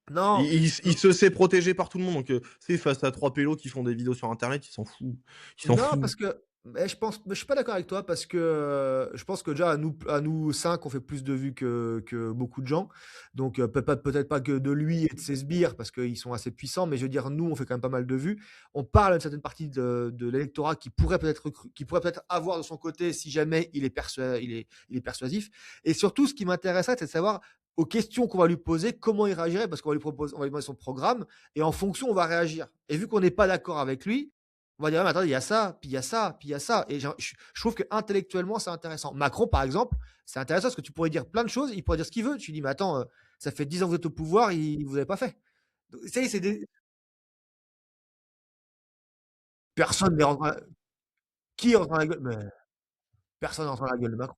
Non, Il se sait protégé par tout le monde, donc tu sais, face à 3 pélos qui font des vidéos sur internet, il s'en fout. Il s'en non, fout. parce que je suis pas d'accord avec toi parce que, je pense que déjà à nous 5, on fait plus de vues que beaucoup de gens. Donc, peut-être pas que de lui et de ses sbires parce qu'ils sont assez puissants, mais je veux dire, nous, on fait quand même pas mal de vues. On parle à une certaine partie de l'électorat qui pourrait peut-être avoir de son côté si jamais il est persuasif. Et surtout, ce qui m'intéresserait, c'est de savoir, aux questions qu'on va lui poser, comment il réagirait, parce on va lui demander son programme, et en fonction, on va réagir. Et vu qu'on n'est pas d'accord avec lui, on va dire: «Ah mais attendez, il y a ça, puis il y a ça, puis il y a ça», et je trouve qu'intellectuellement, c'est intéressant. Macron, par exemple, c'est intéressant parce que tu pourrais dire plein de choses, il pourrait dire ce qu'il veut. Tu dis: «Mais attends, ça fait 10 ans que vous êtes au pouvoir, vous avez pas fait». Donc tu sais, c'est des personne n'est rentré qui rentre dans la gueule? Mais personne ne rentre dans la gueule de Macron.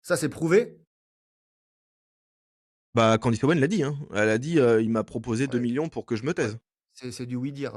Ça, c'est prouvé. Bah, Candice Owen l'a dit, hein. Elle a dit, «Il m'a proposé 2 Ouais, 000 000 pour que je me ouais. taise» C'est du oui-dire,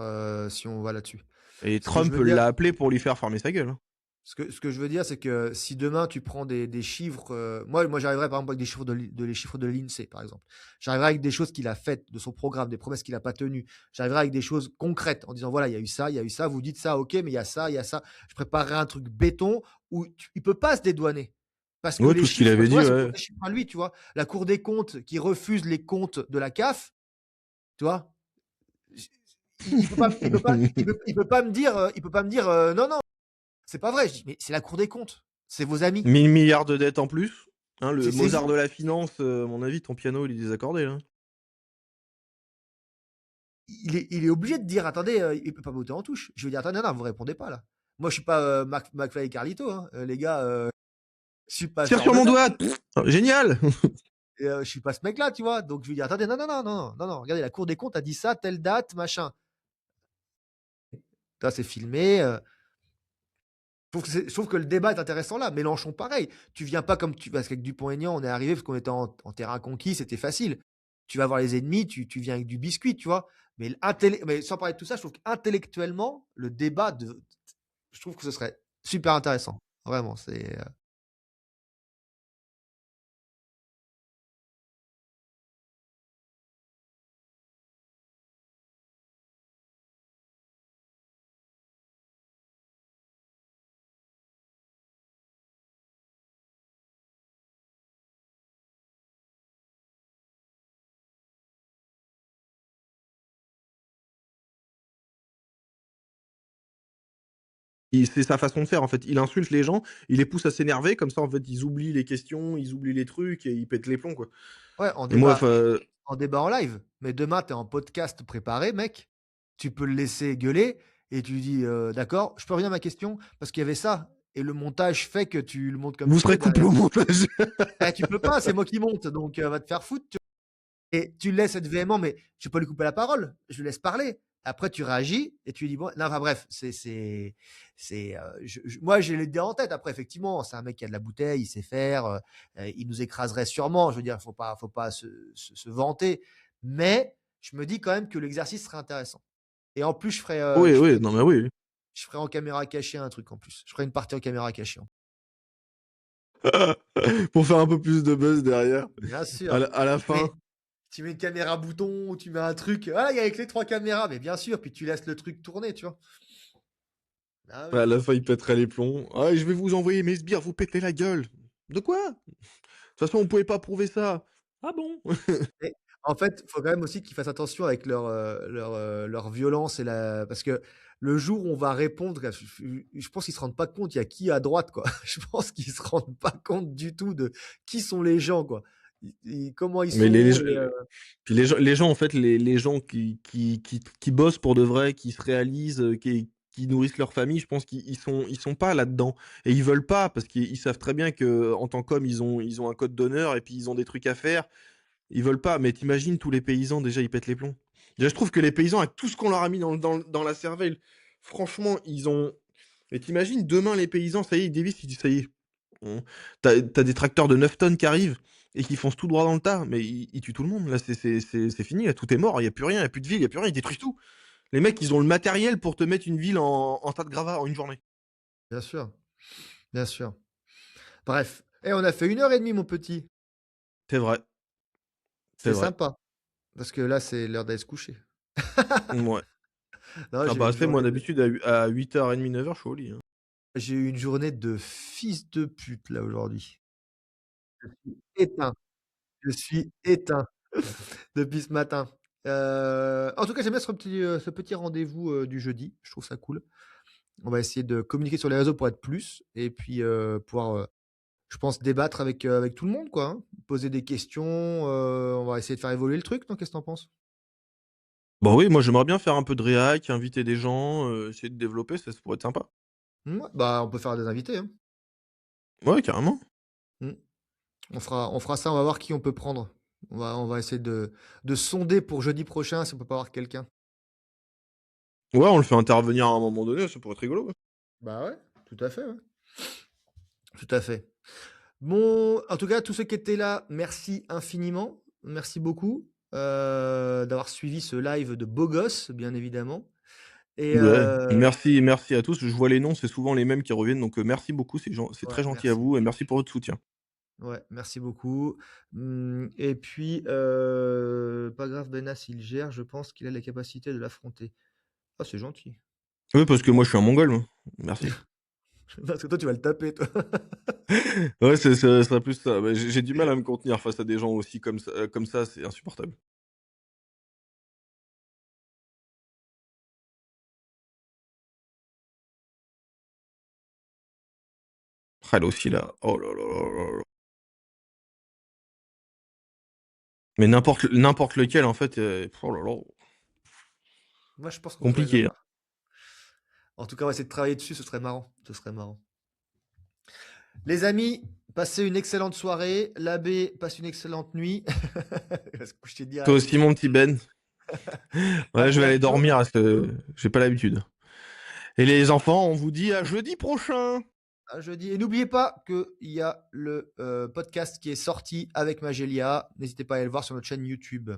si on va là-dessus. et Ce que je Trump veux dire l'a appelé pour lui faire fermer sa gueule, hein. Ce que je veux dire, c'est que si demain tu prends des chiffres, moi j'arriverais par exemple avec des chiffres les chiffres de l'INSEE, par exemple. J'arriverais avec des choses qu'il a faites de son programme, des promesses qu'il a pas tenues. J'arriverais avec des choses concrètes en disant: «Voilà, il y a eu ça, vous dites ça, OK, mais il y a ça, il y a ça». Je préparerais un truc béton où il peut pas se dédouaner. Parce que Ouais, les tout ce qu'il chiffres, avait tu vois, dit, ce sont ouais. des chiffres à lui, tu vois? La Cour des comptes qui refuse les comptes de la CAF, tu vois? J il peut pas me dire, «Non, non, c'est pas vrai». Je dis: «Mais c'est la Cour des comptes, c'est vos amis». 1 000 000 de dettes en plus, hein, le C'est Mozart vous. de la finance, à mon avis, ton piano, il est désaccordé, là. Il est obligé de dire: «Attendez, il peut pas voter en touche». Je veux dire: «Attendez, non, vous répondez pas là». Moi, je suis pas, McFly et Carlito, hein, les gars, je suis pas «Tire sort sur de mon tête, doigt!» Génial! et je suis pas ce mec-là, tu vois? Donc je lui dis: «Attendez, non, non, non, non, non, non, non, regardez, la Cour des comptes a dit ça, telle date, machin». Ça, c'est filmé, je trouve que le débat est intéressant là. Mélenchon, pareil. Tu viens pas comme tu parce qu'avec Dupont-Aignan, on est arrivé parce qu'on était en terrain conquis, c'était facile. Tu vas voir les ennemis, tu viens avec du biscuit, tu vois? Mais sans parler de tout ça, je trouve qu'intellectuellement, le débat je trouve que ce serait super intéressant. Vraiment, C'est sa façon de faire, en fait. Il insulte les gens, il les pousse à s'énerver, comme ça, en fait, ils oublient les questions, ils oublient les trucs et ils pètent les plombs, quoi. ouais, Et moi, enfin, en débat en live. Mais demain, tu es en podcast préparé, mec. Tu peux le laisser gueuler et tu lui dis: «D'accord, je peux revenir à ma question? Parce qu'il y avait ça», et le montage fait que tu le montes comme vous tu serez veux coupé derrière. au montage. Eh, tu peux pas, c'est moi qui monte, donc va te faire foutre, tu vois? Et tu le laisses être véhément, mais je vais pas lui couper la parole, je le laisse parler. Après tu réagis et tu lui dis: «Bon», non, enfin bref, moi j'ai l'idée en tête. Après effectivement, c'est un mec qui a de la bouteille, il sait faire, il nous écraserait sûrement. Je veux dire, faut pas se vanter, mais je me dis quand même que l'exercice serait intéressant. Et en plus, Oui, oui, non mais oui. je ferai en caméra cachée un truc en plus. Je ferai une partie en caméra cachée. Pour faire un peu plus de buzz derrière, Bien à sûr. la Tu mets fin. tu mets une caméra bouton ou tu mets un truc. Ah, il y a avec les 3 caméras, mais bien sûr, puis tu laisses le truc tourner, tu vois? Ah À oui. la fin, il pèterait les plombs. «Ah, je vais vous envoyer mes sbires vous péter la gueule». «De quoi? De toute façon, on pouvait pas prouver ça». «Ah bon?» Mais en fait, il faut quand même aussi qu'ils fassent attention avec leur violence et la parce que le jour où on va répondre, je pense qu'ils se rendent pas compte, il y a qui à droite, quoi. Je pense qu'ils se rendent pas compte du tout de qui sont les gens, quoi. Comment ils Mais sont puis les gens, en fait, les gens qui bossent pour de vrai, qui se réalisent, qui nourrissent leur famille, je pense qu'ils sont pas là-dedans et ils veulent pas parce qu'ils savent très bien qu'en tant qu'hommes, ils ont un code d'honneur et puis ils ont des trucs à faire. Ils veulent pas, mais tu tous les paysans, déjà, ils pètent les plombs. Déjà, je trouve que les paysans, avec tout ce qu'on leur a mis dans la cervelle, franchement, ils ont mais tu demain, les paysans, ça y est, ils dévissent, ils disent: «Ça y est, on» tu des tracteurs de 9 tonnes qui arrivent et qui foncent tout droit dans le tas, mais ils tuent tout le monde. Là, c'est fini, là, tout est mort, il y a plus rien, il y a plus de ville, il y a plus rien, ils détruisent tout. Les mecs, ils ont le matériel pour te mettre une ville en tas de gravats en une journée. bien sûr, bien sûr. Bref, on a fait 1 heure et demie, mon petit. C'est vrai, c'est C'est vrai. sympa parce que là, c'est l'heure d'aller se coucher. Mouais. Non, Ah bah, c'est moi d'habitude à 8h30, 9h, je suis au lit, hein. j'ai eu une journée de fils de pute, là, aujourd'hui. Je suis éteint. Je suis éteint depuis ce matin. En tout cas, j'aime bien ce petit rendez-vous, du jeudi. Je trouve ça cool. On va essayer de communiquer sur les réseaux pour être plus et puis, pouvoir, je pense débattre avec tout le monde, quoi, hein. Poser des questions, on va essayer de faire évoluer le truc, non? Qu'est-ce que tu en penses? Bah oui, moi j'aimerais bien faire un peu de réac, inviter des gens, essayer de développer, ça pourrait être sympa. Mouais, bah, on peut faire des invités, hein. Ouais, carrément. Mmh. On fera ça, on va voir qui on peut prendre. On va essayer de sonder pour jeudi prochain si on peut pas avoir quelqu'un. Ouais, on le fait intervenir à un moment donné, ça pourrait être rigolo, ouais. Bah, ouais, tout à fait, ouais. Tout à fait. Bon, en tout cas, tous ceux qui étaient là, merci infiniment. Merci beaucoup, d'avoir suivi ce live de beaux gosses, bien évidemment et Ouais, merci à tous. Je vois les noms, c'est souvent les mêmes qui reviennent, donc merci beaucoup, c'est ouais, très gentil à merci vous et beaucoup. merci pour votre soutien. Ouais, merci beaucoup. Et puis, pas grave, Benas, il gère, je pense qu'il a les capacités de l'affronter. Ah, c'est gentil. Oui, parce que moi je suis un mongol, moi. Merci. Parce que toi, tu vas le taper, toi. Ouais, ça serait plus ça. Bah, j'ai du mal à me contenir face à des gens aussi comme ça, c'est insupportable. Ah, là aussi là, oh là là là là là. Mais n'importe lequel en fait, oh là là, Moi, je pense qu'on pourrait les compliqué, hein. avoir. En tout cas, on va essayer de travailler dessus, ce serait marrant. Ce serait marrant. Les amis, passez une excellente soirée. L'abbé, passe une excellente nuit. Il va se coucher Toi direct. aussi mon petit Ben. À Ouais, je vais aller bientôt. dormir parce que j'ai pas l'habitude. Et les enfants, on vous dit à jeudi prochain! À jeudi. Et n'oubliez pas qu'il y a le podcast qui est sorti avec Magélia. N'hésitez pas à aller le voir sur notre chaîne YouTube.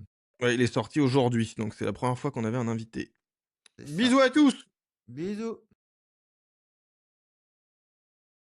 Ouais, il est sorti aujourd'hui, donc c'est la première fois qu'on avait un invité. C'est ça. Bisous à tous! Bisous.